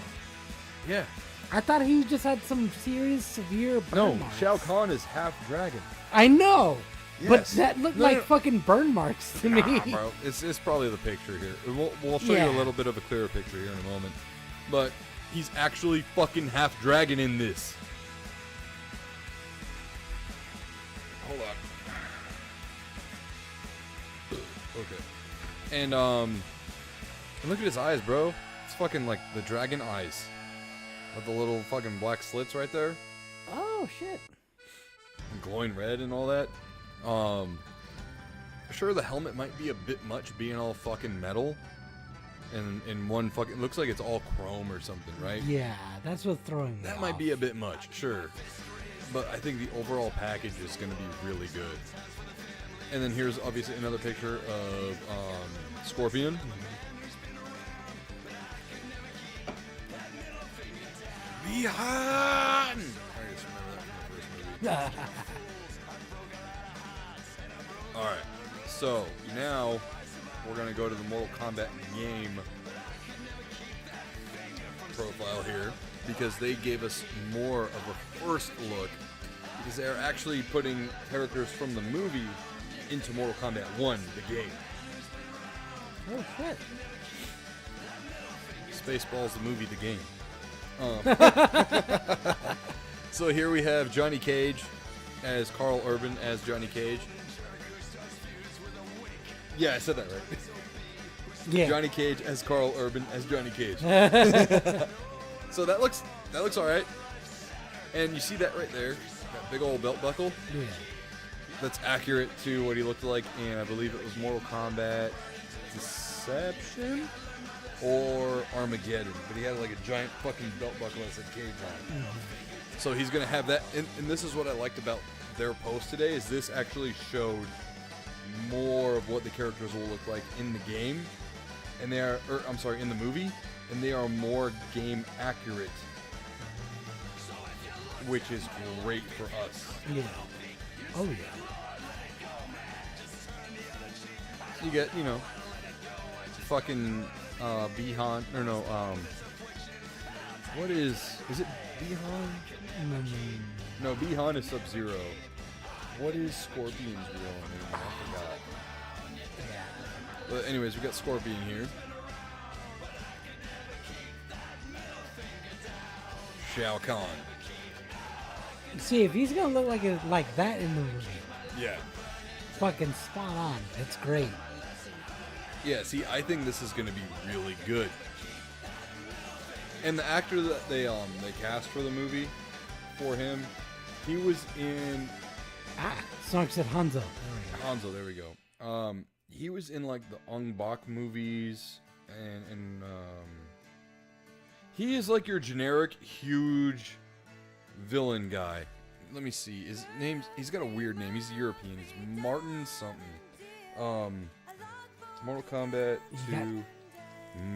Yeah. I thought he just had some serious, severe burn No, marks. Shao Kahn is half dragon. I know. Yes. But that looked like fucking burn marks to me. Nah, bro. It's probably the picture here. We'll show you a little bit of a clearer picture here in a moment. But he's actually fucking half dragon in this. Hold on. Okay. And look at his eyes, bro. It's fucking like the dragon eyes. With the little fucking black slits right there. Oh shit. And glowing red and all that. Sure, the helmet might be a bit much being all fucking metal. And in one fucking, it looks like it's all chrome or something, right? Yeah, that's what's throwing me That off. might be a bit much, sure. But I think the overall package is going to be really good. And then here's obviously another picture of Scorpion. Behind! I just remember that from the first movie. Alright, so now we're going to go to the Mortal Kombat game profile here, because they gave us more of a first look, because they're actually putting characters from the movie into Mortal Kombat 1, the game. Oh shit. Spaceballs, the movie, the game. So here we have Johnny Cage as Carl Urban as Johnny Cage. Yeah, I said that right. Yeah. Johnny Cage as Carl Urban as Johnny Cage. So that looks all right. And you see that right there, that big old belt buckle. Yeah. That's accurate to what he looked like in, I believe it was Mortal Kombat Deception or Armageddon. But he had like a giant fucking belt buckle that said Cage on it. So he's gonna have that. And this is what I liked about their post today, is this actually showed more of what the characters will look like in the game, and they are, in the movie, and they are more game accurate, which is great for us. Yeah. Oh yeah. You get, fucking Bihan, or no, what is it Bihan? No, Bihan is Sub-Zero. What is Scorpion's real name? I forgot. Yeah. But anyways, we got Scorpion here. Shao Kahn. See, if he's gonna look like that in the movie, Yeah. fucking spot on. It's great. Yeah, see, I think this is going to be really good. And the actor that they cast for the movie, for him, he was in... Sonic said Hanzo. Hanzo, there we go. He was in, like, the Ong Bak movies, and he is, like, your generic, huge villain guy. Let me see. His name's... He's got a weird name. He's European. He's Martin something. Mortal Kombat Yeah. 2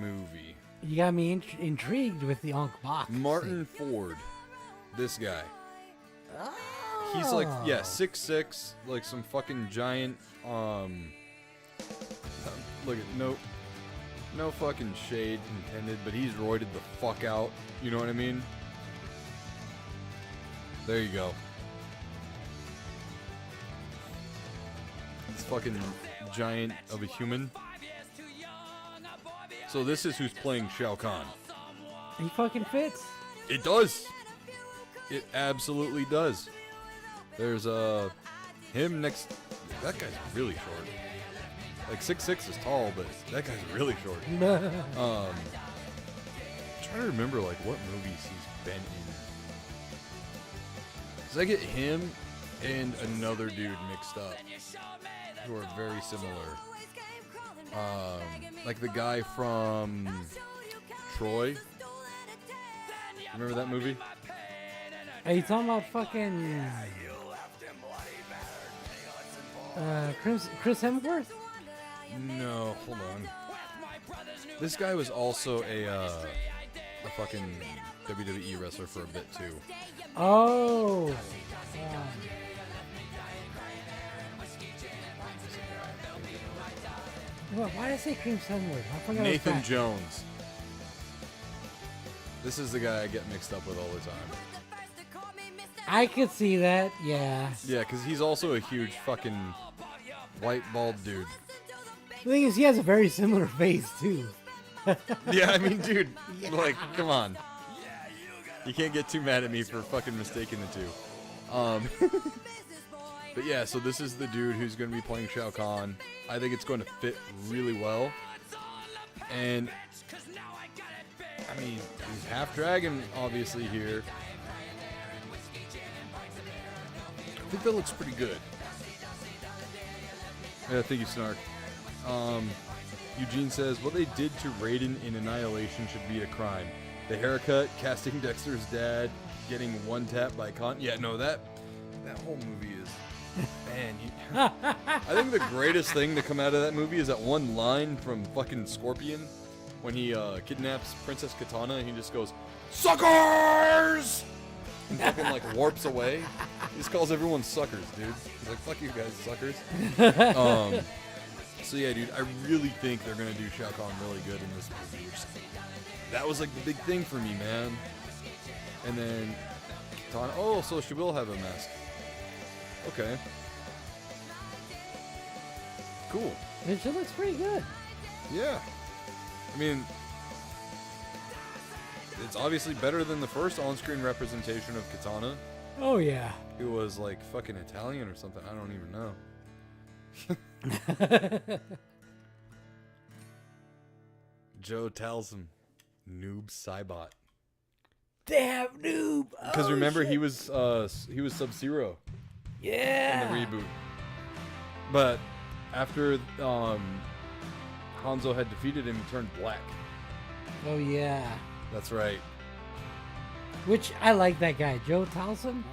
movie. You got me intrigued with the Ankh box. Martin Ford. This guy. Oh. He's like, yeah, 6'6", like some fucking giant, look at, no fucking shade intended, but he's roided the fuck out, you know what I mean? There you go. This fucking giant of a human. So this is who's playing Shao Kahn. He fucking fits. It does. It absolutely does. There's him next. That guy's really short. Like 6'6" is tall, but that guy's really short. I'm trying to remember like what movies he's been in. Cause I get him and another dude mixed up, who are very similar. Like the guy from Troy. Remember that movie? Are you talking about fucking Chris Hemsworth? No, hold on. This guy was also a fucking WWE wrestler for a bit too. Oh. Well, why did I say Chris Hemsworth? I forgot. Nathan Jones. This is the guy I get mixed up with all the time. I could see that. Yeah. Yeah, because he's also a huge fucking white bald dude. The thing is, he has a very similar face too. Yeah, I mean, dude, like, come on. You can't get too mad at me for fucking mistaking the two. But yeah, so this is the dude who's going to be playing Shao Kahn. I think it's going to fit really well. And, I mean, he's half dragon, obviously, here. I think that looks pretty good. Yeah, thank you, Snark. Eugene says, what they did to Raiden in Annihilation should be a crime. The haircut, casting Dexter's dad, getting one tap by Khan. Yeah, no, that whole movie is... Man, I think the greatest thing to come out of that movie is that one line from fucking Scorpion when he kidnaps Princess Katana and he just goes, "Suckers!" and fucking like warps away. He just calls everyone suckers, dude. He's like, "Fuck you guys, suckers." So yeah, dude, I really think they're gonna do Shao Kahn really good in this movie. That was like the big thing for me, man. And then Katana. Oh, so she will have a mask. Okay. Cool. It sure looks pretty good. Yeah. I mean, it's obviously better than the first on-screen representation of Katana. Oh yeah. It was like fucking Italian or something. I don't even know. Joe tells him, "Noob Cybot." Damn noob. Because remember, he was Sub-Zero. Yeah. In the reboot. But after Hanzo had defeated him, he turned black. Oh yeah. That's right. Which I like that guy, Joe Towson.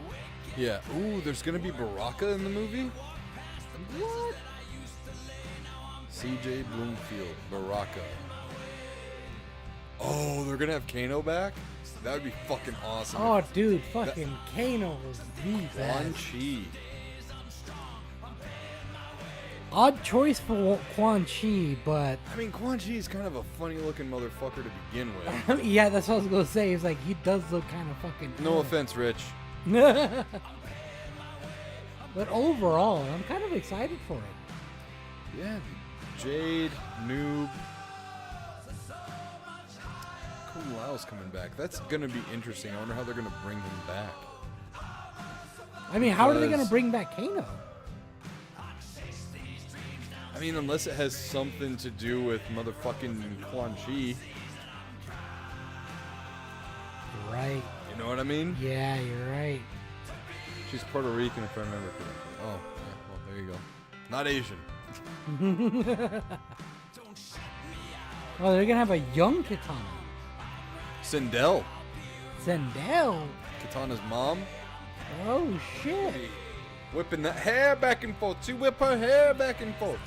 Yeah. Ooh, there's gonna be Baraka in the movie? What? CJ Bloomfield, Baraka. Oh, they're gonna have Kano back? That would be fucking awesome. Oh, dude, fucking Kano was the Quan best. Chi. Odd choice for Quan Chi, but I mean, Quan Chi is kind of a funny-looking motherfucker to begin with. yeah, that's what I was gonna say. It's like he does look kind of fucking. No offense, Rich. But overall, I'm kind of excited for it. Yeah. Jade, Noob. Kung Lao's coming back. That's gonna be interesting. I wonder how they're gonna bring him back. I mean, how are they Because- gonna bring back Kano? I mean, unless it has something to do with motherfucking Quan Chi. Right. You know what I mean? Yeah, you're right. She's Puerto Rican, if I remember correctly. Oh, yeah, well, there you go. Not Asian. Oh, they're gonna have a young Katana. Sindel, Zendel. Katana's mom. Oh shit. Whipping that hair back and forth. She whip her hair back and forth.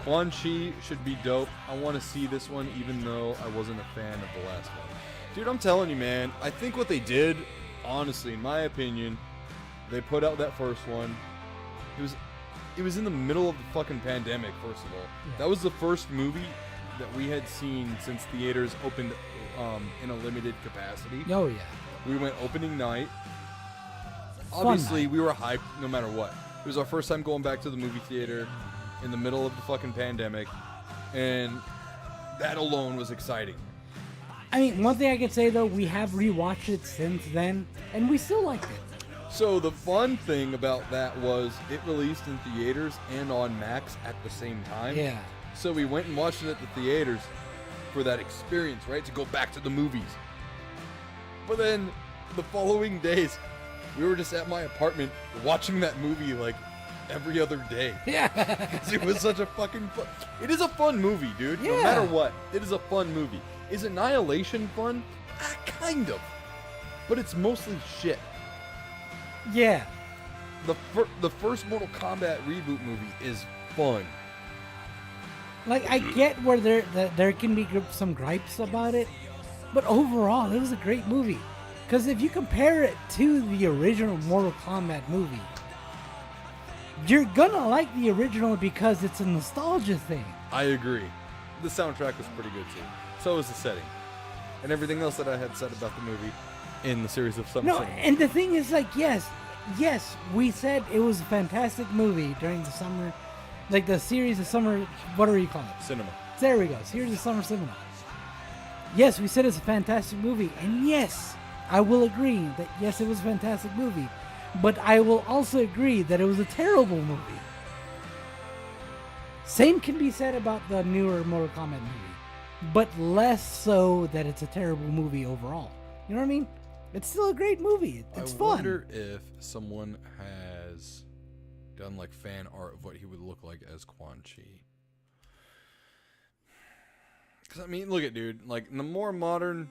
Quan Chi should be dope. I want to see this one, even though I wasn't a fan of the last one. Dude, I'm telling you, man. I think what they did, honestly, in my opinion, they put out that first one. It was in the middle of the fucking pandemic, first of all. Yeah. That was the first movie that we had seen since theaters opened in a limited capacity. Oh, yeah. We went opening night. Fun Obviously, night. we were hyped no matter what. It was our first time going back to the movie theater in the middle of the fucking pandemic, and that alone was exciting. I mean, one thing I can say, though, we have rewatched it since then, and we still liked it. So the fun thing about that was it released in theaters and on Max at the same time. Yeah. So we went and watched it at the theaters for that experience, right? To go back to the movies. But then the following days, we were just at my apartment watching that movie like every other day. Yeah. 'Cause it was such a fucking fun. It is a fun movie, dude. No Yeah. matter what, it is a fun movie. Is Annihilation fun? Kind of. But it's mostly shit. Yeah. The first Mortal Kombat reboot movie is fun. Like, I get where there can be some gripes about it, but overall, it was a great movie. Because if you compare it to the original Mortal Kombat movie, you're gonna like the original because it's a nostalgia thing. I agree. The soundtrack was pretty good too. So was the setting. And everything else that I had said about the movie in the series of Summer No, Cinema. and the thing is, like, yes, we said it was a fantastic movie during the summer, like the series of summer, whatever you call it. Cinema. There we go. Series of summer cinema. Yes, we said it's a fantastic movie, and yes, I will agree that yes, it was a fantastic movie, but I will also agree that it was a terrible movie. Same can be said about the newer Mortal Kombat movie, but less so that it's a terrible movie overall. You know what I mean? It's still a great movie. It's I fun. wonder if someone has done like fan art of what he would look like as Quan Chi. Because I mean, look at dude, like in the more modern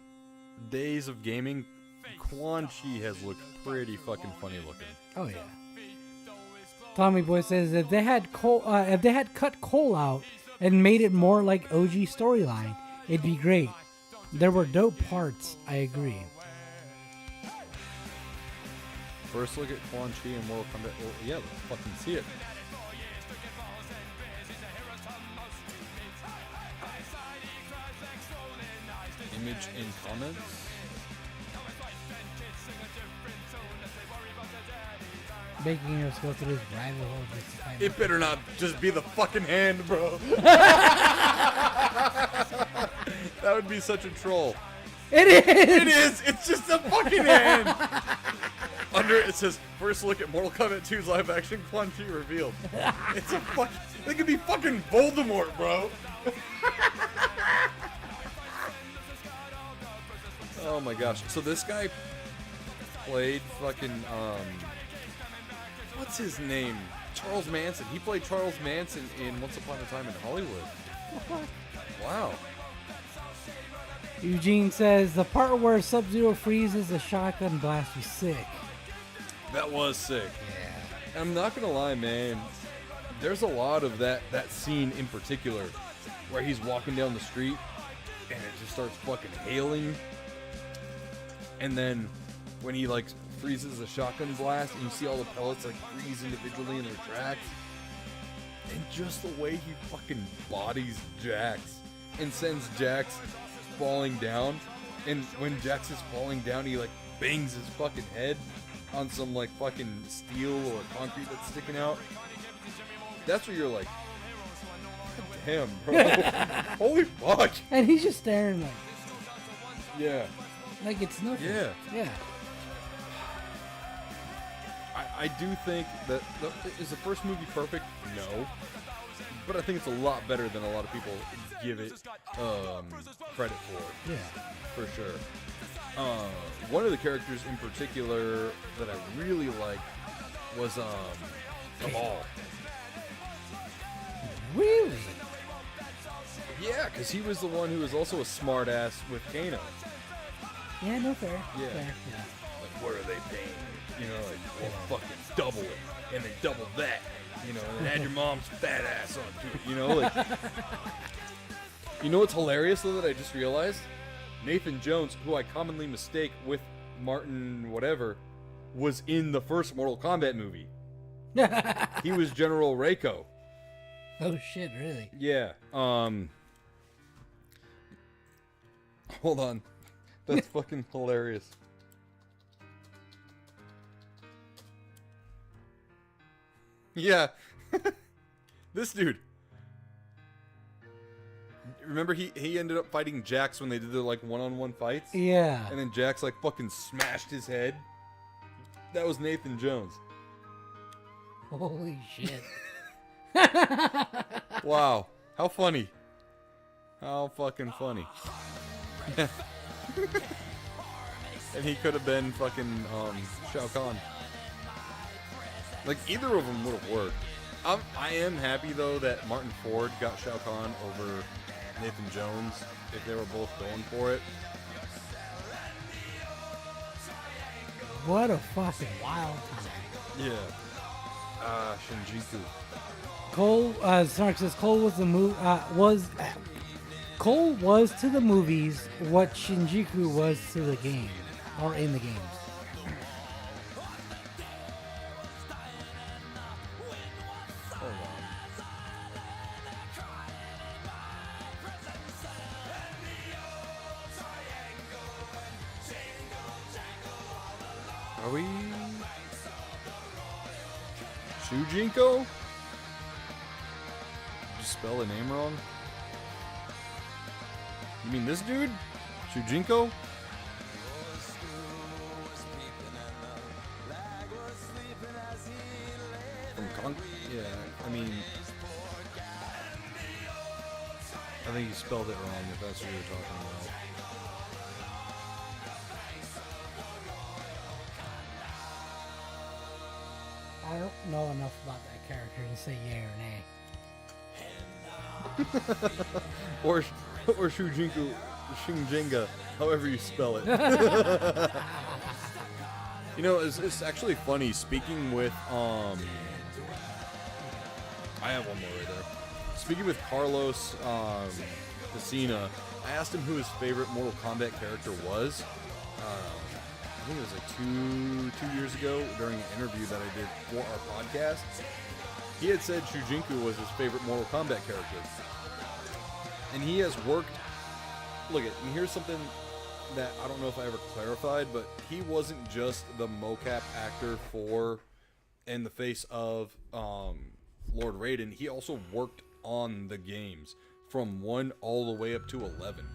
days of gaming, Quan Chi has looked pretty fucking funny looking. Oh yeah. Tommy Boy says if they had cut Cole out and made it more like OG storyline, it'd be great. There were dope parts. I agree. First look at Quan Chi and Mortal Kombat. Well, yeah, let's fucking see it. Image in comments. Making us go through this rabbit hole. Just to find It out. better not just be the fucking hand, bro. That would be such a troll. It is. It is. It's just a fucking hand. Under it says, first look at Mortal Kombat 2's live action Quan Chi revealed. It's a fucking. They could be fucking Voldemort, bro. Oh my gosh. So this guy played fucking what's his name? Charles Manson. He played Charles Manson in Once Upon a Time in Hollywood. Wow. Eugene says the part where Sub-Zero freezes a shotgun blast was sick. That was sick. Yeah. I'm not gonna lie, man. There's a lot of that scene in particular where he's walking down the street and it just starts fucking hailing. And then when he like freezes a shotgun blast and you see all the pellets like freeze individually in their tracks. And just the way he fucking bodies Jax and sends Jax falling down. And when Jax is falling down, he like bangs his fucking head on some like fucking steel or concrete that's sticking out. That's where you're like, damn, bro. Holy fuck. And he's just staring Yeah. like it's nothing. Yeah. Yeah. I do think that is the first movie perfect? No. But I think it's a lot better than a lot of people give it credit for. Yeah. For sure. One of the characters in particular that I really liked was Kamal. Really? Yeah, because he was the one who was also a smartass with Kano. Yeah, no fair. Yeah. Fair. Yeah. Like, what are they paying? You know, like, well, fucking double it. And then double that. You know, and add your mom's fat ass onto it. You know, like. You know what's hilarious though that I just realized? Nathan Jones, who I commonly mistake with Martin whatever, was in the first Mortal Kombat movie. He was General Reiko. Oh shit, really? Yeah. Hold on. That's fucking hilarious. Yeah. This dude. Remember he ended up fighting Jax when they did their like one-on-one fights? Yeah. And then Jax like fucking smashed his head. That was Nathan Jones. Holy shit. Wow. How funny. How fucking funny. And he could have been fucking Shao Kahn. Like either of them would have worked. I am happy though that Martin Ford got Shao Kahn over Nathan Jones if they were both going for it. What a fucking wild time. Yeah. Shinjuku. Cole, Snark says Cole was Cole was to the movies what Shinjuku was to the game, or in the games. Hold on. Are we Shujinko? Did you spell the name wrong? You mean this dude? Shujinko? From Kong? Yeah, I mean... I think you spelled it wrong if that's what you're talking about. I don't know enough about that character to say yay or nay. or Shujinko, Shinjenga, however you spell it. You know, it's actually funny. Speaking with I have one more right there. Speaking with Carlos Messina, I asked him who his favorite Mortal Kombat character was. I think it was like two years ago during an interview that I did for our podcast. He had said Shujinko was his favorite Mortal Kombat character. And he has worked... Look, and here's something that I don't know if I ever clarified, but he wasn't just the mocap actor for and the face of Lord Raiden. He also worked on the games from 1 all the way up to 11.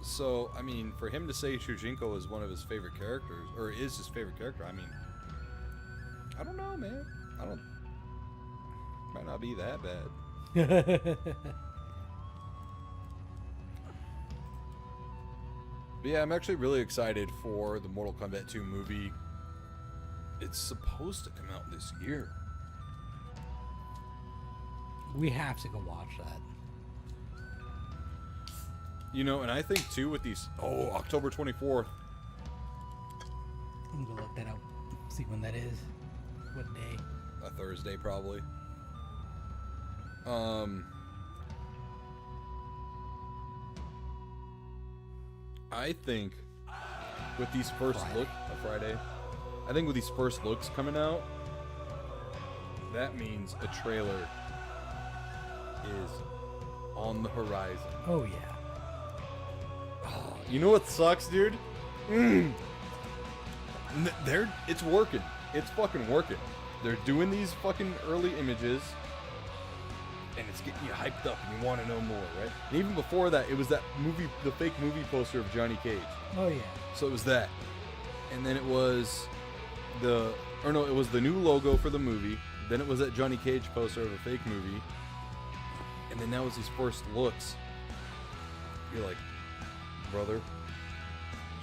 So, I mean, for him to say Shujinko is one of his favorite characters, or is his favorite character, I mean, I don't know, man. Might not be that bad. But yeah, I'm actually really excited for the Mortal Kombat 2 movie. It's supposed to come out this year. We have to go watch that. You know, and I think too with these... Oh, October 24th. I'm gonna look that up. See when that is. What day? A Thursday, probably. I think with these first look... A Friday. I think with these first looks coming out, that means a trailer is on the horizon. Oh, yeah. You know what sucks, dude? It's working. It's fucking working. They're doing these fucking early images, and it's getting you hyped up, and you want to know more, right? And even before that, it was that movie, the fake movie poster of Johnny Cage. Oh, yeah. So it was that. And then it was it was the new logo for the movie. Then it was that Johnny Cage poster of a fake movie. And then now it's these first looks. You're like, brother,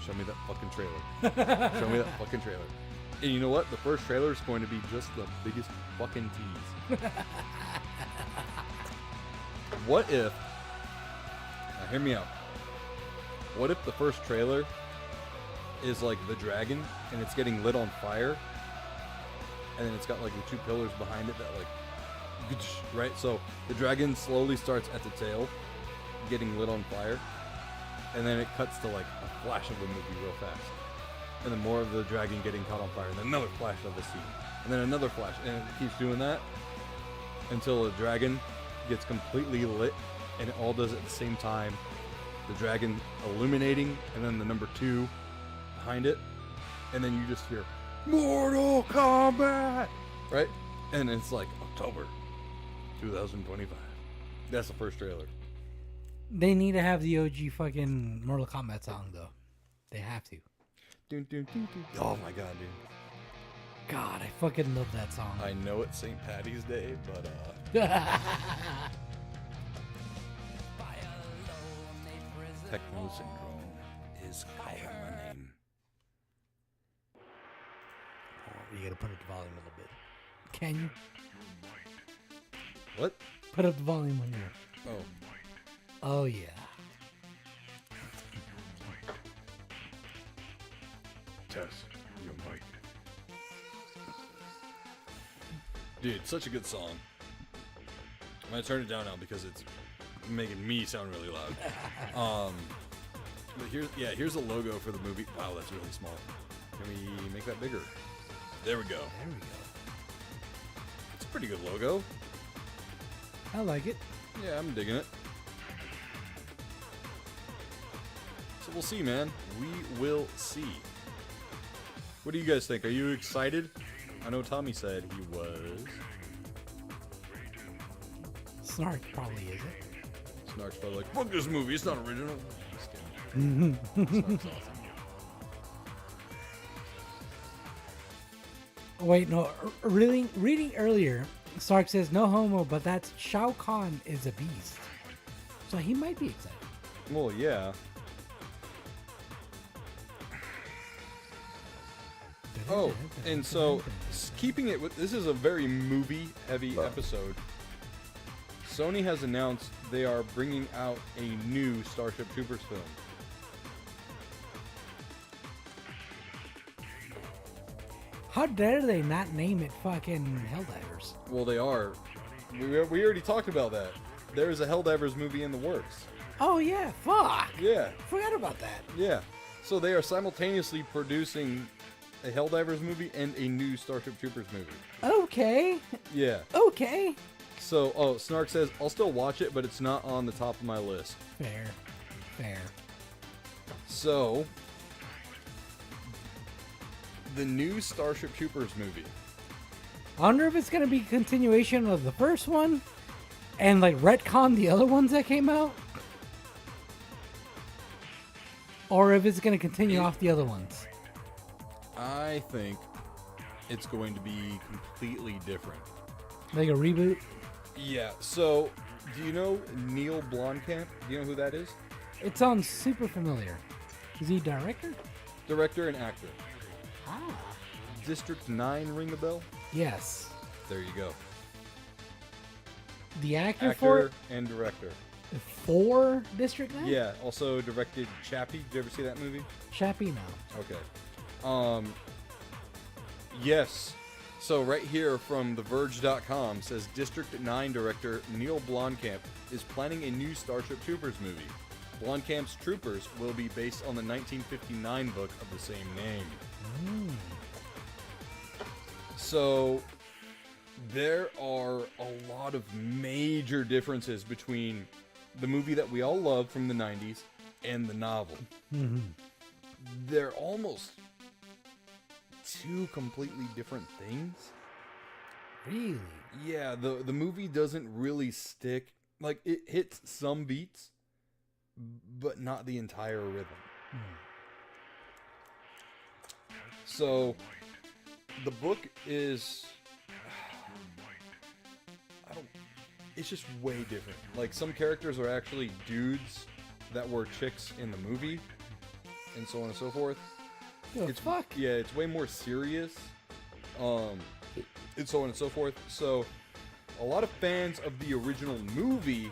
show me that fucking trailer. Show me that fucking trailer. And you know what? The first trailer is going to be just the biggest fucking tease. What if... Now hear me out. What if the first trailer is like the dragon and it's getting lit on fire? and then it's got like the two pillars behind it that like, right? So the dragon slowly starts at the tail, getting lit on fire, and then it cuts to like a flash of the movie real fast, and then more of the dragon getting caught on fire, and then another flash of the scene, and then another flash, and it keeps doing that until the dragon gets completely lit, and it all does it at the same time. The dragon illuminating, and then the number 2 behind it, and then you just hear Mortal Kombat, right? And it's like October 2025. That's the first trailer. They need to have the OG fucking Mortal Kombat song though. They have to. Dun, dun, dun, dun. Oh my god, dude. God, I fucking love that song. I know it's St. Patty's Day, but Techno Syndrome is calling my name. Oh, you gotta put up the volume a little bit. Can you? What? Put up the volume on your... Oh. Oh, yeah. Test your mic. Dude, such a good song. I'm gonna turn it down now because it's making me sound really loud. But here's the logo for the movie. Wow, that's really small. Can we make that bigger? There we go. There we go. It's a pretty good logo. I like it. Yeah, I'm digging it. So we'll see, man. We will see. What do you guys think? Are you excited? I know Tommy said he was. Snark probably isn't. Snark's probably like, fuck this movie, it's not original. Just kidding. Snark's awesome. Wait, no. Reading earlier, Sark says, no homo, but that's Shao Kahn is a beast. So he might be excited. Well, yeah. Oh, and so keeping it with, this is a very movie-heavy episode. Sony has announced they are bringing out a new Starship Troopers film. How dare they not name it fucking Helldivers? Well, they are. We already talked about that. There is a Helldivers movie in the works. Oh yeah, fuck. Yeah. Forgot about that. Yeah. So they are simultaneously producing a Helldivers movie and a new Starship Troopers movie. Okay. Yeah. Okay. So, Snark says, I'll still watch it, but it's not on the top of my list. Fair. So, the new Starship Troopers movie. I wonder if it's going to be a continuation of the first one and like retcon the other ones that came out. Or if it's going to continue off the other ones. I think it's going to be completely different. Like a reboot? Yeah, so, do you know Neil Blomkamp? Do you know who that is? It sounds super familiar. Is he director? Director and actor. Ah. District 9 ring a bell? Yes. There you go. The actor for it? And director. For District 9? Yeah, also directed Chappie. Did you ever see that movie? Chappie, no. Okay. Yes. So right here from TheVerge.com says District 9 director Neil Blomkamp is planning a new Starship Troopers movie. Blomkamp's Troopers will be based on the 1959 book of the same name. So there are a lot of major differences between the movie that we all love from the 90s and the novel. They're almost two completely different things. Really? Yeah, the movie doesn't really stick. Like, it hits some beats, but not the entire rhythm. So, the book is... it's just way different. Like, some characters are actually dudes that were chicks in the movie, and so on and so forth. Fuck? Yeah, it's way more serious, and so on and so forth. So, a lot of fans of the original movie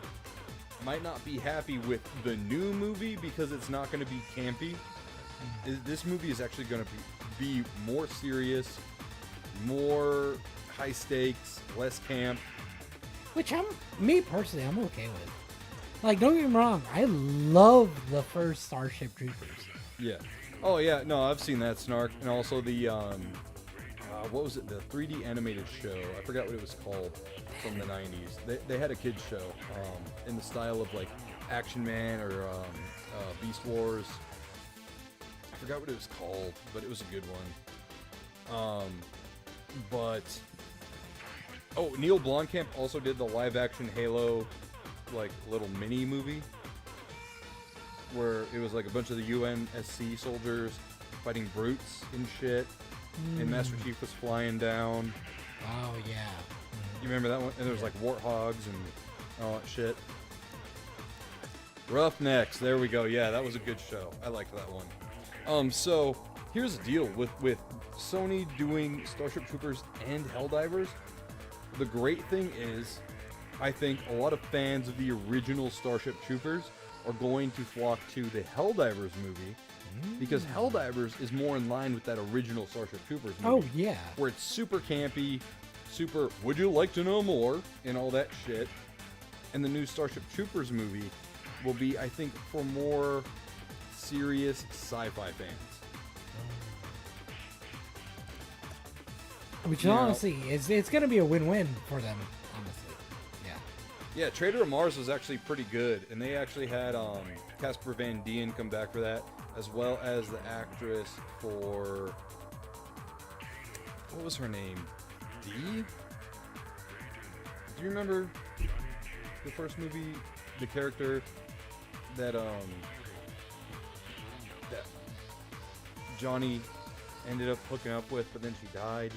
might not be happy with the new movie because it's not going to be campy. This movie is actually going to be more serious, More high stakes, less camp. Which me personally, I'm okay with. Like, don't get me wrong, I love the first Starship Troopers. Yeah. Oh yeah, no, I've seen that, Snark, and also the what was it? The 3D animated show. I forgot what it was called from the 90s. They had a kids show in the style of like Action Man or Beast Wars. I forgot what it was called, but it was a good one. But Neil Blomkamp also did the live action Halo like little mini movie where it was like a bunch of the UNSC soldiers fighting brutes and shit, and Master Chief was flying down. Oh yeah. You remember that one? And there was like warthogs and all that shit. Roughnecks, there we go. Yeah, that was a good show. I liked that one. So here's the deal with Sony doing Starship Troopers and Helldivers. The great thing is, I think a lot of fans of the original Starship Troopers are going to flock to the Helldivers movie because Helldivers is more in line with that original Starship Troopers movie. Oh yeah. Where it's super campy, super would you like to know more and all that shit. And the new Starship Troopers movie will be, I think, for more serious sci-fi fans. Which honestly, it's going to be a win-win for them, honestly. Yeah. Yeah, Trader of Mars was actually pretty good, and they actually had Casper Van Dien come back for that, as well as the actress for... What was her name? Dee? Do you remember the first movie, the character that Johnny ended up hooking up with, but then she died?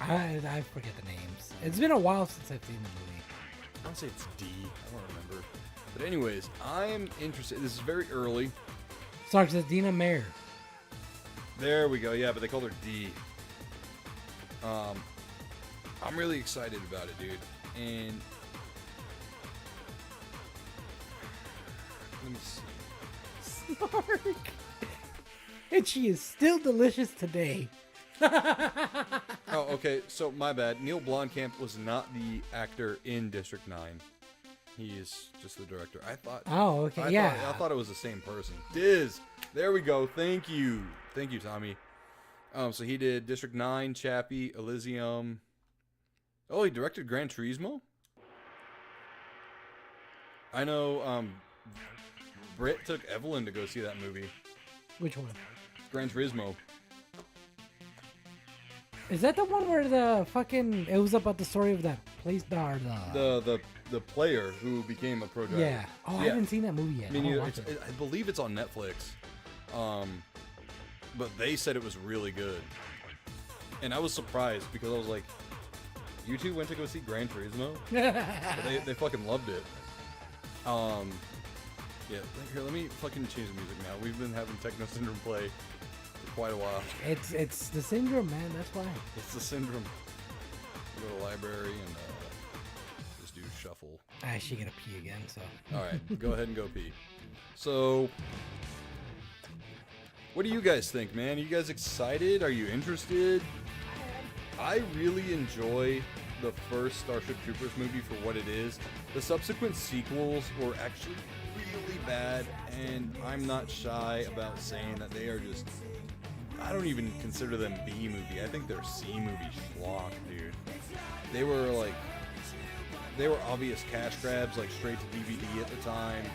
I forget the names. It's been a while since I've seen the movie. I want to say it's D. I don't remember. But anyways, I'm interested. This is very early. Starts as Dina Mayer. There we go. Yeah, but they called her D. I'm really excited about it, dude. And let me see. Snark. And she is still delicious today. Oh, okay. So my bad. Neil Blomkamp was not the actor in District 9. He is just the director. I thought. Oh, okay. I thought it was the same person. Diz. There we go. Thank you, Tommy. So he did District 9, Chappie, Elysium. Oh, he directed Gran Turismo. I know. Britt took Evelyn to go see that movie. Which one? Gran Turismo. Is that the one where the fucking it was about the story of that police or the player who became a pro driver? Yeah. Oh, I haven't seen that movie yet. I believe it's on Netflix. But they said it was really good, and I was surprised because I was like, "You two went to go see Gran Turismo?" But they fucking loved it. Yeah. Here, let me fucking change the music now. We've been having Techno Syndrome play for quite a while. It's the syndrome, man. That's why. It's the syndrome. Go to the library and just do shuffle. I should get a pee again. So. All right, go ahead and go pee. So, what do you guys think, man? Are you guys excited? Are you interested? I really enjoy the first Starship Troopers movie for what it is. The subsequent sequels were actually really bad, and I'm not shy about saying that they are just... I don't even consider them B movie. I think they're C movie schlock, dude. They were obvious cash grabs, like straight to DVD at the time.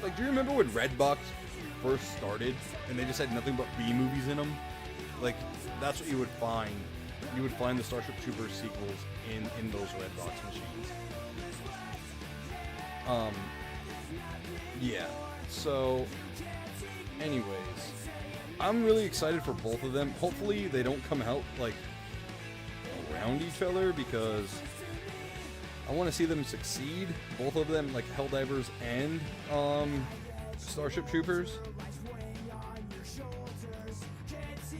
Like, do you remember when Redbox first started and they just had nothing but B movies in them? Like, that's what you would find. You would find the Starship Troopers sequels in those Redbox machines. Yeah. So, anyways, I'm really excited for both of them. Hopefully they don't come out like around each other because I want to see them succeed. Both of them, like Helldivers and Starship Troopers.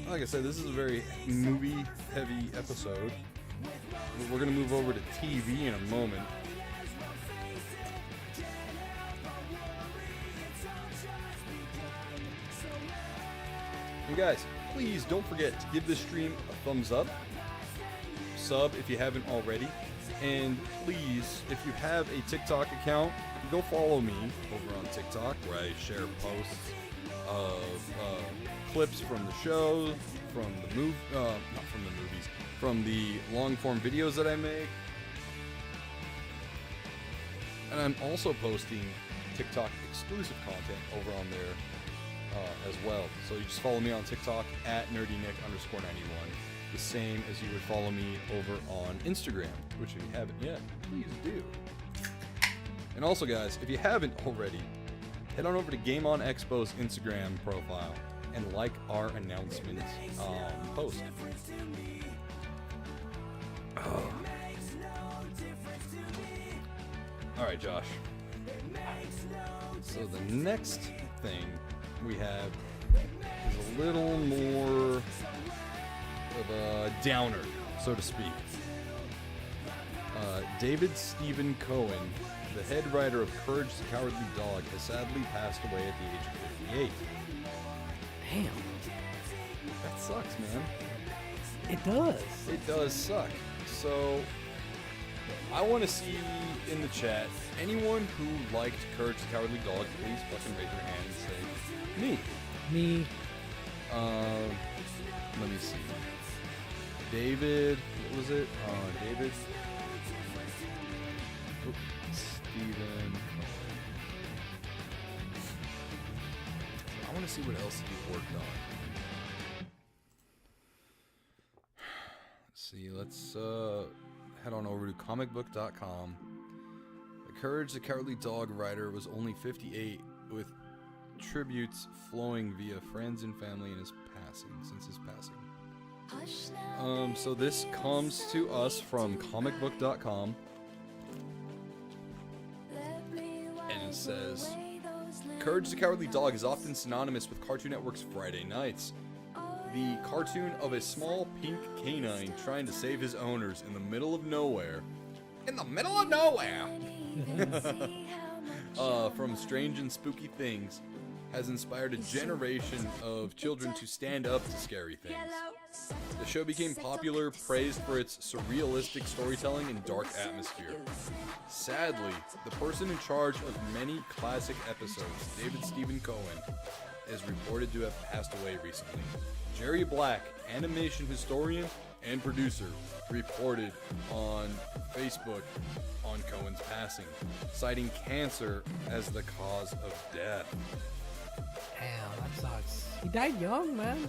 Like I said, this is a very movie-heavy episode. We're going to move over to TV in a moment. And guys, please don't forget to give this stream a thumbs up, sub if you haven't already, and please, if you have a TikTok account, go follow me over on TikTok, where I share posts of clips from the show, from the not from the movies, from the long-form videos that I make. And I'm also posting TikTok exclusive content over on there as well. So you just follow me on TikTok at nerdynick_91, the same as you would follow me over on Instagram, which if you haven't yet, please do. And also, guys, if you haven't already, head on over to Game On Expo's Instagram profile and like our announcement post. Oh. Alright, Josh. So the next thing we have is a little more of a downer, so to speak. David Stephen Cohen, the head writer of Courage the Cowardly Dog, has sadly passed away at the age of 58. Damn. That sucks, man. It does. It does suck. So, I want to see in the chat, anyone who liked Courage the Cowardly Dog, please fucking raise your hand and say, me. Me. Let me see. David, what was it? David. Steven. I want to see what else he worked on. Let's see, let's head on over to comicbook.com. The Courage the Cowardly Dog writer was only 58, with tributes flowing via friends and family in his passing, since his passing. So this comes to us from comicbook.com. And it says, Courage the Cowardly Dog is often synonymous with Cartoon Network's Friday Nights. The cartoon of a small pink canine trying to save his owners in the middle of nowhere. In the middle of nowhere! From strange and spooky things, has inspired a generation of children to stand up to scary things. The show became popular, praised for its surrealistic storytelling and dark atmosphere. Sadly, the person in charge of many classic episodes, David Stephen Cohen, is reported to have passed away recently. Jerry Black, animation historian and producer, reported on Facebook on Cohen's passing, citing cancer as the cause of death. Damn, that sucks. He died young, man.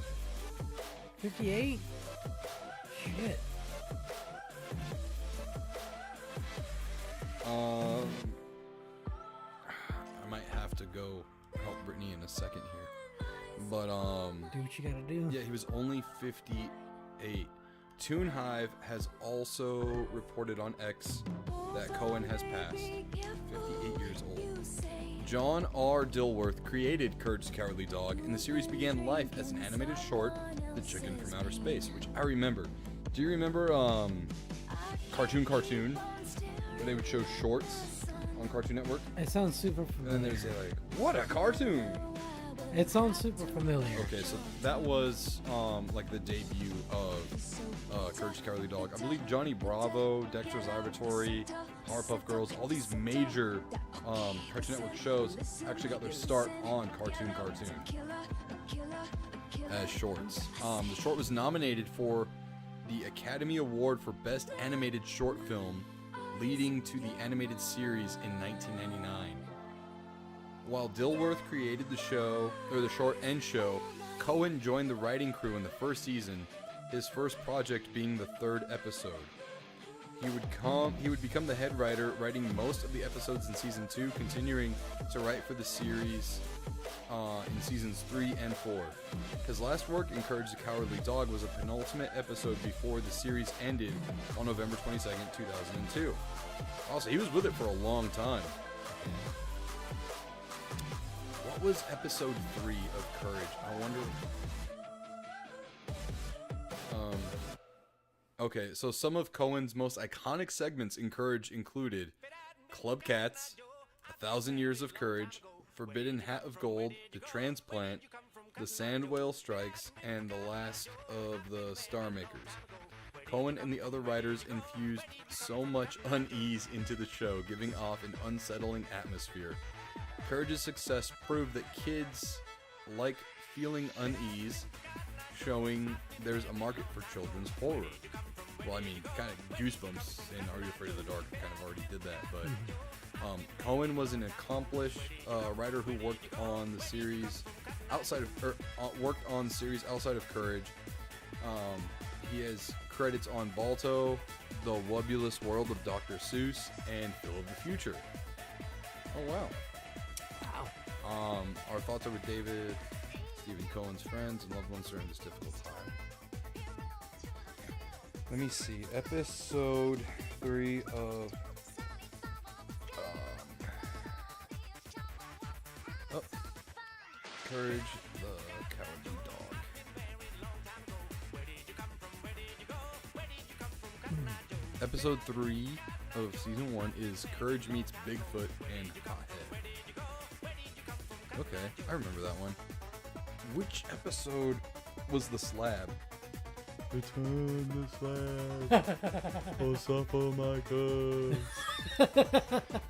58. Shit. I might have to go help Brittany in a second here. But, do what you gotta do. yeah, he was only 58. Toon Hive has also reported on X that Cohen has passed, 58 years old. John R. Dilworth created Courage the Cowardly Dog, and the series began life as an animated short, The Chicken from Outer Space, which I remember. Do you remember Cartoon, where they would show shorts on Cartoon Network? It sounds super And familiar. then they'd say like, what a cartoon! It sounds super familiar. Okay, so that was like the debut of Courage the Cowardly Dog. I believe Johnny Bravo, Dexter's Laboratory, Powerpuff Girls, all these major Cartoon Network shows actually got their start on Cartoon as shorts. The short was nominated for the Academy Award for Best Animated Short Film, leading to the animated series in 1999. While Dilworth created the show, or the short and show, Cohen joined the writing crew in the first season, his first project being the third episode. He would become the head writer, writing most of the episodes in season 2, continuing to write for the series in seasons 3 and 4. His last work in Courage the Cowardly Dog was a penultimate episode before the series ended on November 22nd, 2002. Also, he was with it for a long time. What was episode 3 of Courage? I wonder. Okay, so some of Cohen's most iconic segments in Courage included Club Cats, 1,000 Years of Courage, Forbidden Hat of Gold, The Transplant, The Sand Whale Strikes, and The Last of the Star Makers. Cohen and the other writers infused so much unease into the show, giving off an unsettling atmosphere. Courage's success proved that kids like feeling unease, showing there's a market for children's horror. Well, I mean, kind of Goosebumps and Are You Afraid of the Dark kind of already did that, but Cohen was an accomplished writer who worked on the series outside of Courage. He has credits on Balto, The Wobulous World of Dr. Seuss, and Phil of the Future. Oh wow! Wow. Our thoughts are with David, Stephen Cohen's friends and loved ones during this difficult time. Let me see. Episode 3 of Courage the Cowardly Dog. Episode 3 of Season 1 is Courage Meets Bigfoot and Hothead. Okay, I remember that one. Which episode was the slab? Return the slab. Oh, suffer my cuz.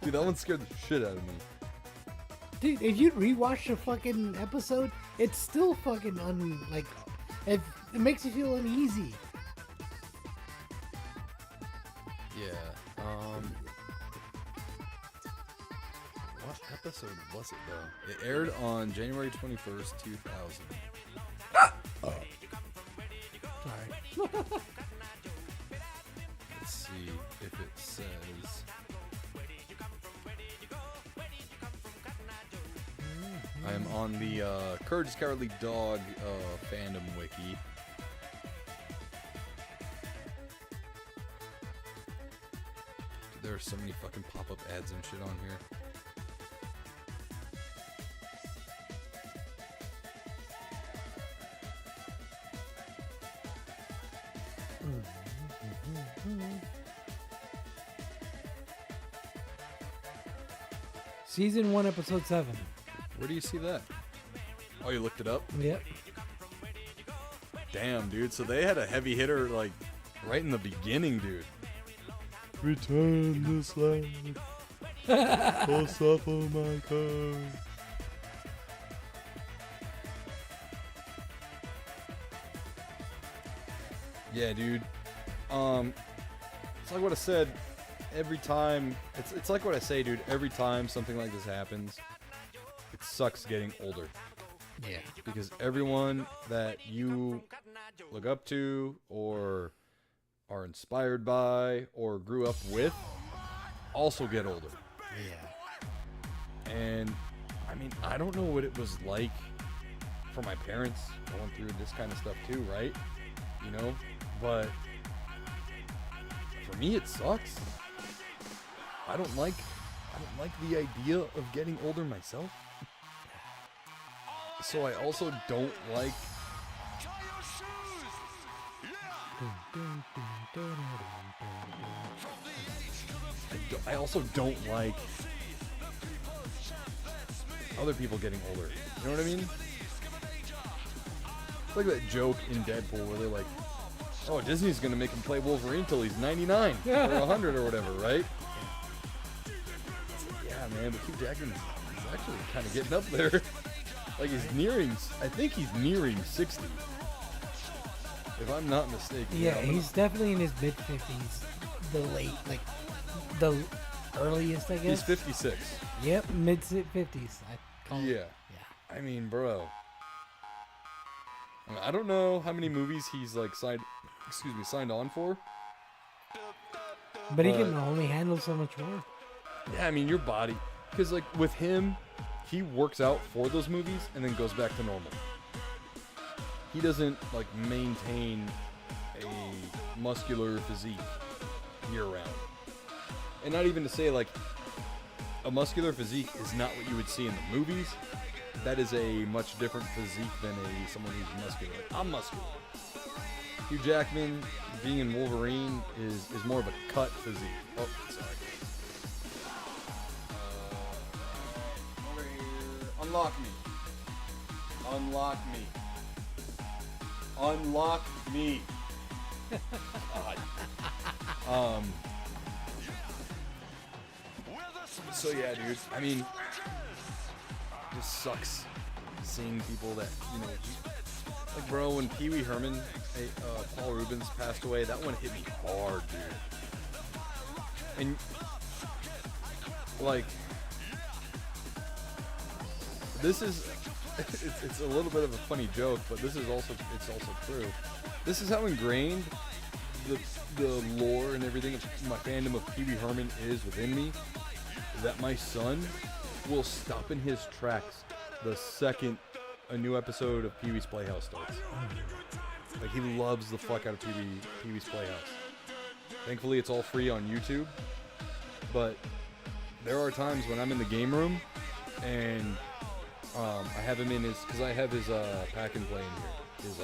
Dude, that one scared the shit out of me. Dude, if you rewatch the fucking episode, it's still fucking it makes you feel uneasy. Yeah. What episode was it though? It aired on January 21st, 2000. Sorry. Let's see if it says. I am on the Courage's Cowardly Dog fandom wiki. There are so many fucking pop-up ads and shit on here. Season 1, episode 7. Where do you see that? Oh, you looked it up? Yep. Damn, dude. So they had a heavy hitter, like, right in the beginning, dude. Return the slab. Oh, suffer my cuz. Yeah, dude. It's like what I said. Every time, it's like what I say, dude. Every time something like this happens, it sucks getting older. Yeah. Because everyone that you look up to or are inspired by or grew up with also get older. Yeah. And I mean, I don't know what it was like for my parents going through this kind of stuff too, right? You know? But for me it sucks. I don't like the idea of getting older myself. So I also don't like I also don't like other people getting older. You know what I mean? It's like that joke in Deadpool where they're like, oh, Disney's gonna make him play Wolverine till he's 99 or 100 or whatever, right? Yeah, man, but Hugh Jackman's actually kind of getting up there. Like I think he's nearing 60. If I'm not mistaken. Yeah, he's definitely in his mid-50s. The earliest, I guess. He's 56. Yep, mid-50s. Yeah. I mean, bro. I don't know how many movies he's like signed on for. But he can only handle so much more. Yeah, I mean, your body. Because, like, with him, he works out for those movies and then goes back to normal. He doesn't, like, maintain a muscular physique year-round. And not even to say, like, a muscular physique is not what you would see in the movies. That is a much different physique than someone who's muscular. Like, I'm muscular. Hugh Jackman, being in Wolverine, is more of a cut physique. Oh, sorry. Over here. Unlock me. Unlock me. Unlock me. God. So yeah, dude. I mean, it just sucks seeing people that, you know, like, bro, when Pee Wee Herman, Paul Rubens passed away, that one hit me hard, dude. And like, this is, it's a little bit of a funny joke, but this is also, it's also true. This is how ingrained the lore and everything of my fandom of Pee Wee Herman is within me, that my son will stop in his tracks the second a new episode of Pee Wee's Playhouse starts. Like, he loves the fuck out of Pee Wee's Playhouse. Thankfully, it's all free on YouTube, but there are times when I'm in the game room and I have him in his, because I have his pack and play in here, his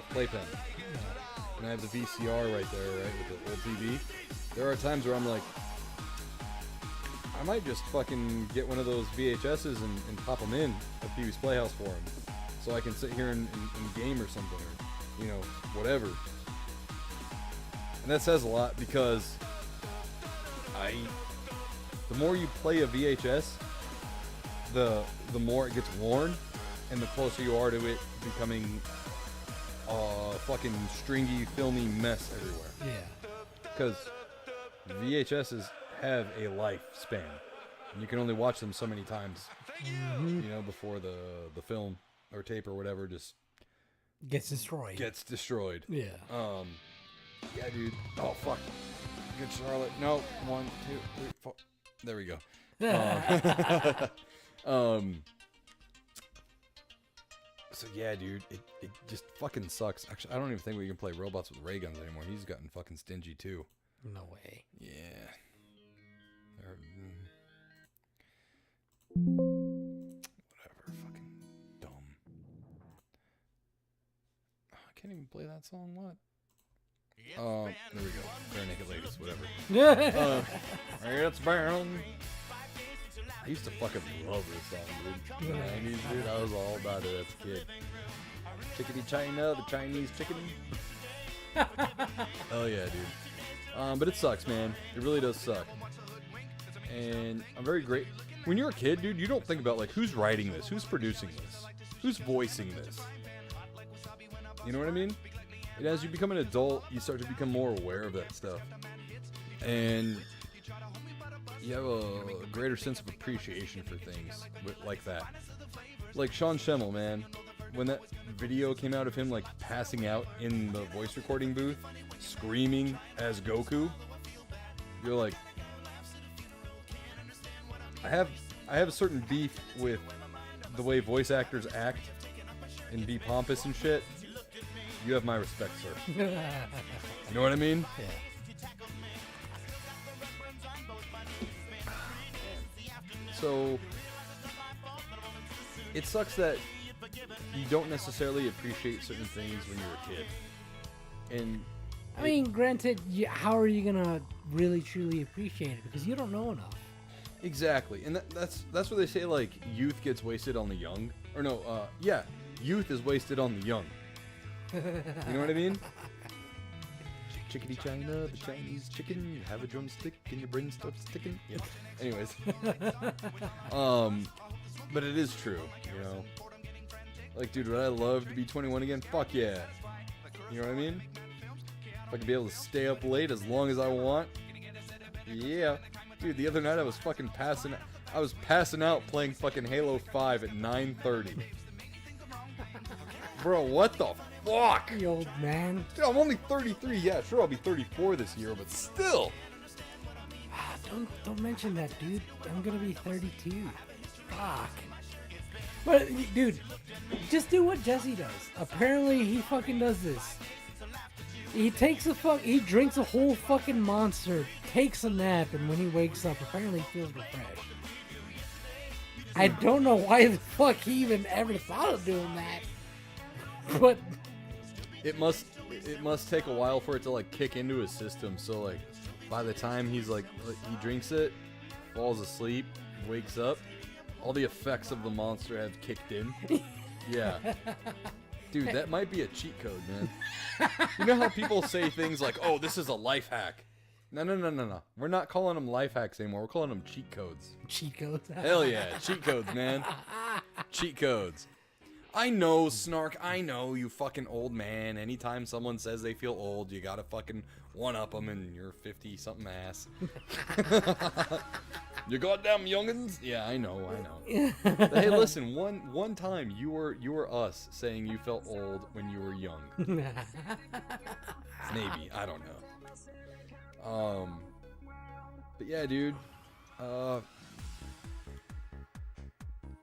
playpen, and I have the VCR right there, right, with the old TV. There are times where I'm like, I might just fucking get one of those VHSs and pop them in at Pee Wee's Playhouse for him, so I can sit here and game or something, or, you know, whatever. And that says a lot, because the more you play a VHS, the more it gets worn, and the closer you are to it becoming a fucking stringy, filmy mess everywhere. Yeah. Because VHSs have a lifespan, and you can only watch them so many times, you know, before the film or tape or whatever just gets destroyed. Yeah. Yeah, dude. Oh, fuck. Good Charlotte. No. 1, 2, 3, 4. There we go. So yeah, dude, it just fucking sucks. Actually, I don't even think we can play robots with ray guns anymore. He's gotten fucking stingy too. No way. Yeah. Whatever. Fucking dumb. Oh, I can't even play that song. What? There we go. Bare Naked Ladies. Whatever. It's bound. I used to fucking love this song, dude. In the 90s, dude, I was all about it as a kid. Chickadee China, the Chinese chicken. Oh yeah, dude. But it sucks, man. It really does suck. And I'm very great. When you're a kid, dude, you don't think about, like, who's writing this, who's producing this, who's voicing this. You know what I mean? And as you become an adult, you start to become more aware of that stuff. And you have a greater sense of appreciation for things like that. Like Sean Schemmel, man. When that video came out of him, like, passing out in the voice recording booth, screaming as Goku, you're like, I have a certain beef with the way voice actors act and be pompous and shit. You have my respect, sir. You know what I mean? Yeah. So it sucks that you don't necessarily appreciate certain things when you're a kid. And I mean, granted, how are you gonna really truly appreciate it, because you don't know enough? Exactly, and that's where they say, like, youth gets wasted on the young, or no, youth is wasted on the young. You know what I mean? Chickadee China, the Chinese chicken. You have a drumstick and your brain starts ticking. Yeah. Anyways, but it is true, you know. Like, dude, would I love to be 21 again? Fuck yeah. You know what I mean? If I could be able to stay up late as long as I want. Yeah. Dude, the other night I was fucking passing out playing fucking Halo 5 at 9:30. Bro, what the fuck? You old man. Dude, I'm only 33. Yeah, sure, I'll be 34 this year, but still. Don't mention that, dude. I'm gonna be 32. Fuck. But, dude, just do what Jesse does. Apparently, he fucking does this. He he drinks a whole fucking monster, takes a nap, and when he wakes up, apparently he feels refreshed. I don't know why the fuck he even ever thought of doing that. But it must take a while for it to, like, kick into his system. So, like, by the time he's like he drinks it, falls asleep, wakes up, All the effects of the monster have kicked in. Yeah. Dude, that might be a cheat code, man. You know how people say things like, oh, this is a life hack? No. We're not calling them life hacks anymore. We're calling them cheat codes. Cheat codes. Hell yeah, cheat codes, man. Cheat codes. I know, Snark, I know, you fucking old man. Anytime someone says they feel old, you gotta fucking one-up them and you're 50-something ass. You goddamn youngins? Yeah, I know. But hey, listen, one time you were us saying you felt old when you were young. Maybe, I don't know. But yeah, dude.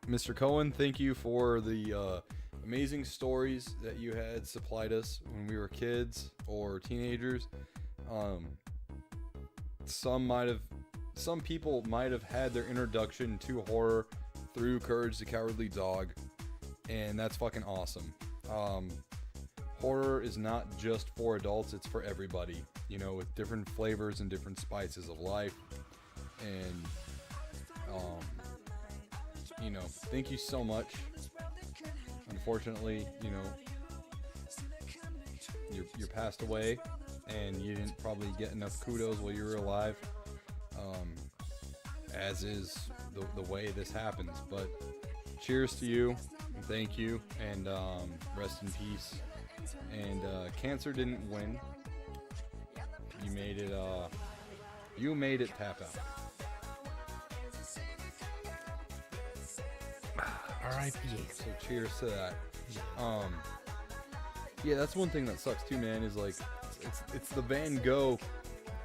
Mr. Cohen, thank you for the amazing stories that you had supplied us when we were kids or teenagers. Some people might have had their introduction to horror through Courage the Cowardly Dog, and that's fucking awesome. Horror is not just for adults, it's for everybody, you know, with different flavors and different spices of life. And you know, thank you so much. Unfortunately, you know, you passed away, and you didn't probably get enough kudos while you were alive, as is the way this happens. But cheers to you, and thank you, and rest in peace. And cancer didn't win. You made it tap out. R.I.P. So cheers to that. Yeah, that's one thing that sucks too, man, is like it's the Van Gogh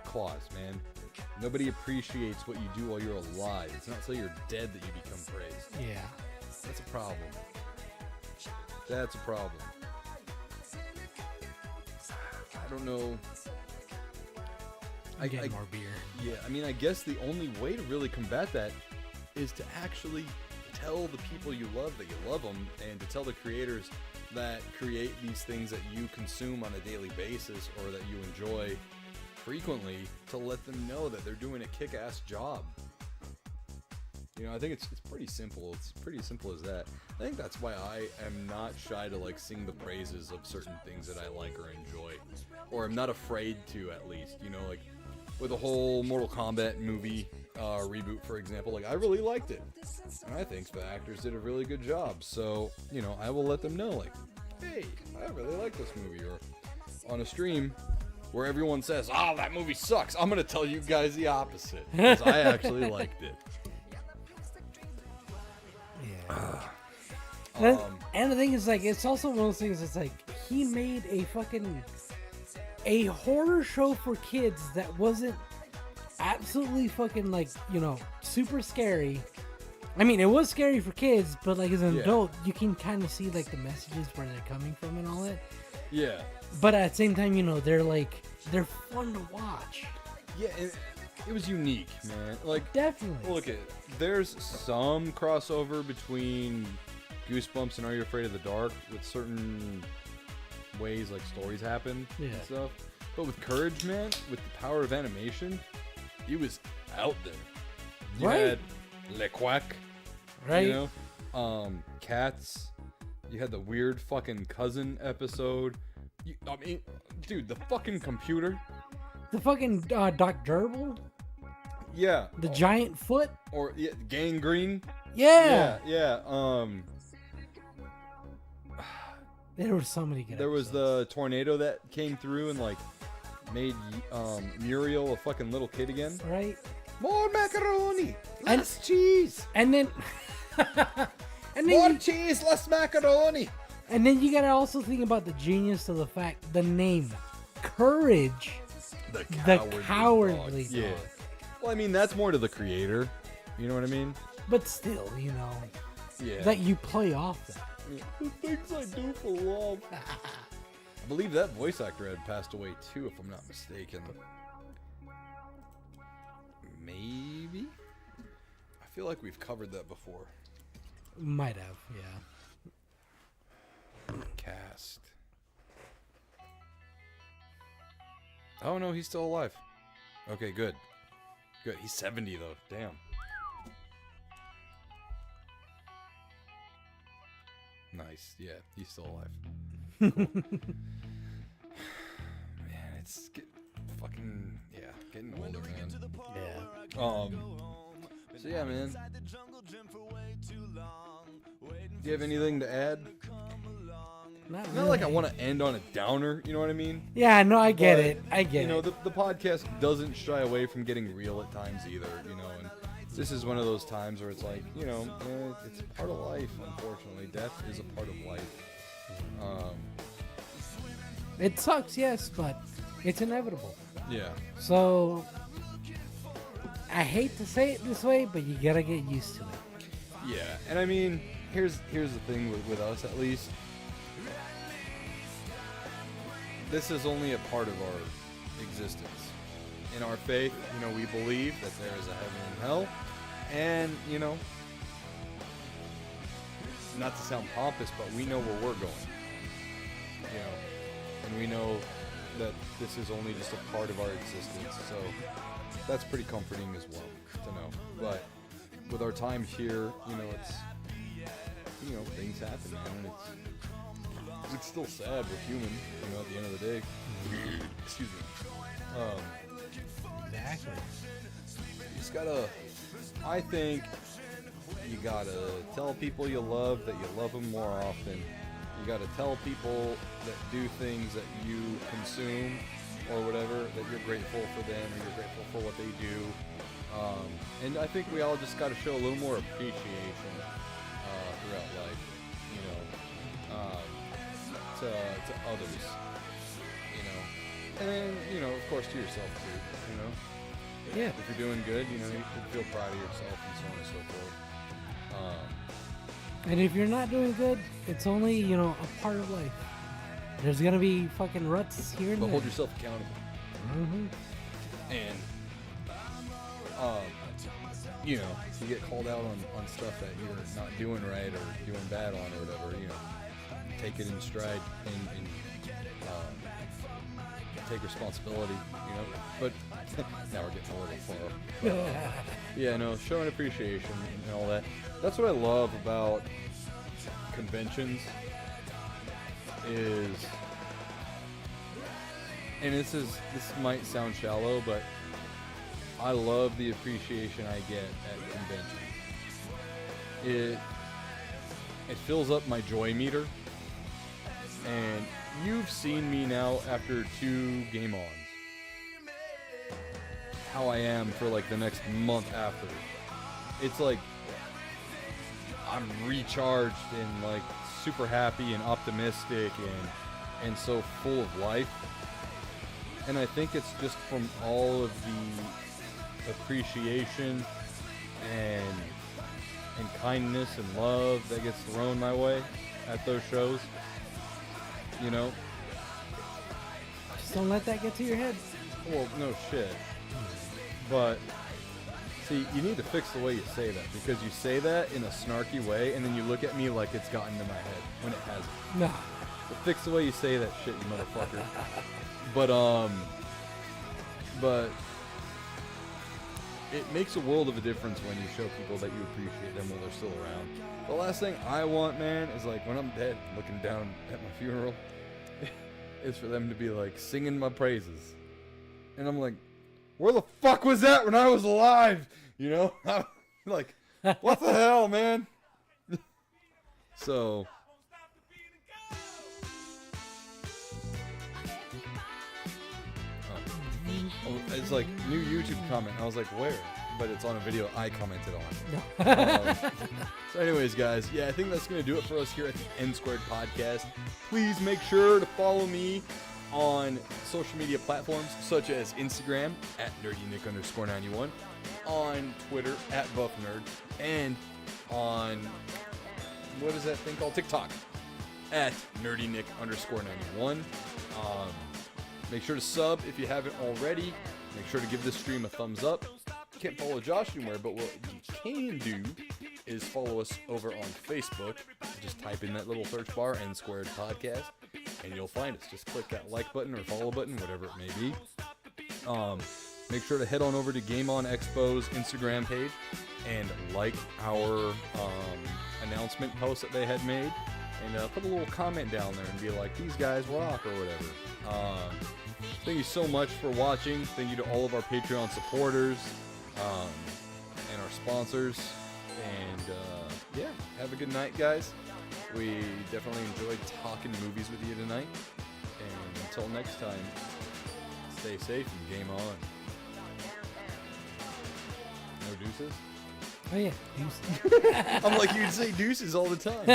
clause, man. Nobody appreciates what you do while you're alive. It's not till you're dead that you become praised. Yeah. That's a problem. That's a problem. I don't know. I get more beer. Yeah, I mean, I guess the only way to really combat that is to actually tell the people you love that you love them, and to tell the creators that create these things that you consume on a daily basis or that you enjoy frequently, to let them know that they're doing a kick-ass job. You know, I think it's pretty simple. It's pretty simple as that. I think that's why I am not shy to like sing the praises of certain things that I like or enjoy, or I'm not afraid to, at least. You know, like with the whole Mortal Kombat movie reboot, for example, like I really liked it, and I think the actors did a really good job. So, you know, I will let them know, like, hey, I really like this movie. Or on a stream where everyone says, "Oh, that movie sucks," I'm gonna tell you guys the opposite, because I actually liked it. Yeah. And the thing is, like, it's also one of those things. It's like he made a horror show for kids that wasn't absolutely fucking, like, you know, super scary. I mean, it was scary for kids, but like as an adult, you can kind of see like the messages where they're coming from and all that. Yeah. But at the same time, you know, they're fun to watch. Yeah, it was unique, man. Like, definitely. Look at, there's some crossover between Goosebumps and Are You Afraid of the Dark with certain ways like stories happen and stuff. But with Courage, man, with the power of animation, it was out there. You had Le Quack, right? You know, Cats. You had the weird fucking cousin episode. I mean, dude, the fucking computer. The fucking Doc Gerbil. Yeah. The giant foot. Or Gangrene. Yeah. Yeah. There were so many good There episodes. was the tornado that came through and like made Muriel a fucking little kid again. Right. More macaroni, less cheese. And then more cheese, less macaroni. And then you gotta also think about the genius of the name Courage. The cowardly dog. Yeah. Well, I mean, that's more to the creator. You know what I mean? But still, you know. Yeah. That you play off that. The things I do for love. I believe that voice actor had passed away too, if I'm not mistaken. Maybe? I feel like we've covered that before. Might have, yeah. Cast. Oh no, he's still alive. Okay, good. Good. He's 70 though. Damn. Nice. Yeah, he's still alive. Cool. Man, it's getting older, man. Yeah. So yeah, man. Do you have anything to add? Not Not like I want to end on a downer, you know what I mean? Yeah, no, I get But, it. I get you know, it. the podcast doesn't shy away from getting real at times either, you know, and this is one of those times where it's like, you know, it's part of life, unfortunately. Death is a part of life. It sucks, yes, but it's inevitable. Yeah. So, I hate to say it this way, but you gotta get used to it. Yeah, and I mean, here's the thing with us, at least. This is only a part of our existence. In our faith, you know, we believe that there is a heaven and hell, and, you know, not to sound pompous, but we know where we're going, you know, and we know that this is only just a part of our existence, so that's pretty comforting as well to know. But with our time here, you know, it's, you know, things happen, man, and it's still sad. We're human, you know, at the end of the day. Excuse me. Exactly. You just gotta, I think you gotta tell people you love that you love them more often. You gotta tell people that do things that you consume or whatever, that you're grateful for them or you're grateful for what they do. And I think we all just gotta show a little more appreciation throughout life, you know, to others, you know. And then, you know, of course to yourself too, you know. Yeah. If you're doing good, you know, you should feel proud of yourself and so on and so forth. And if you're not doing good, it's only, you know, a part of life. There's gonna be fucking ruts here and But there. hold yourself accountable. Mm-hmm. And, you know, if you get called out on stuff that you're not doing right or doing bad on or whatever, you know, take it in stride and take responsibility, you know. But now we're getting a little far. Yeah, no, showing appreciation and all that. That's what I love about conventions is, and this might sound shallow, but I love the appreciation I get at conventions. It fills up my joy meter, and you've seen me now after 2 game ons. How I am for like the next month after. It's like I'm recharged and like super happy and optimistic and so full of life. And I think it's just from all of the appreciation and kindness and love that gets thrown my way at those shows. You know? Just don't let that get to your head. Well, no shit. But, see, you need to fix the way you say that, because you say that in a snarky way, and then you look at me like it's gotten to my head, when it hasn't. Nah. So fix the way you say that shit, you motherfucker. But it makes a world of a difference when you show people that you appreciate them while they're still around. The last thing I want, man, is like when I'm dead, looking down at my funeral, is for them to be like singing my praises. And I'm like, where the fuck was that when I was alive? You know? I'm like, what the hell, man? So, it's like new YouTube comment. I was like, where? But it's on a video I commented on. So anyways, guys, yeah, I think that's going to do it for us here at the Nsquared podcast. Please make sure to follow me on social media platforms such as Instagram at nerdynick_91, on Twitter at buffnerd, and on, what is that thing called? TikTok at nerdynick_91. Make sure to sub if you haven't already. Make sure to give this stream a thumbs up. You can't follow Josh anywhere, but what you can do is follow us over on Facebook. Just type in that little search bar, Nsquared Podcast, and you'll find us. Just click that like button or follow button, whatever it may be. Make sure to head on over to Game On Expo's Instagram page and like our announcement post that they had made. and put a little comment down there and be like, these guys rock or whatever. Thank you so much for watching. Thank you to all of our Patreon supporters and our sponsors. And yeah, have a good night, guys. We definitely enjoyed talking movies with you tonight. And until next time, stay safe and game on. No deuces? Oh yeah, deuces. I'm like, you'd say deuces all the time.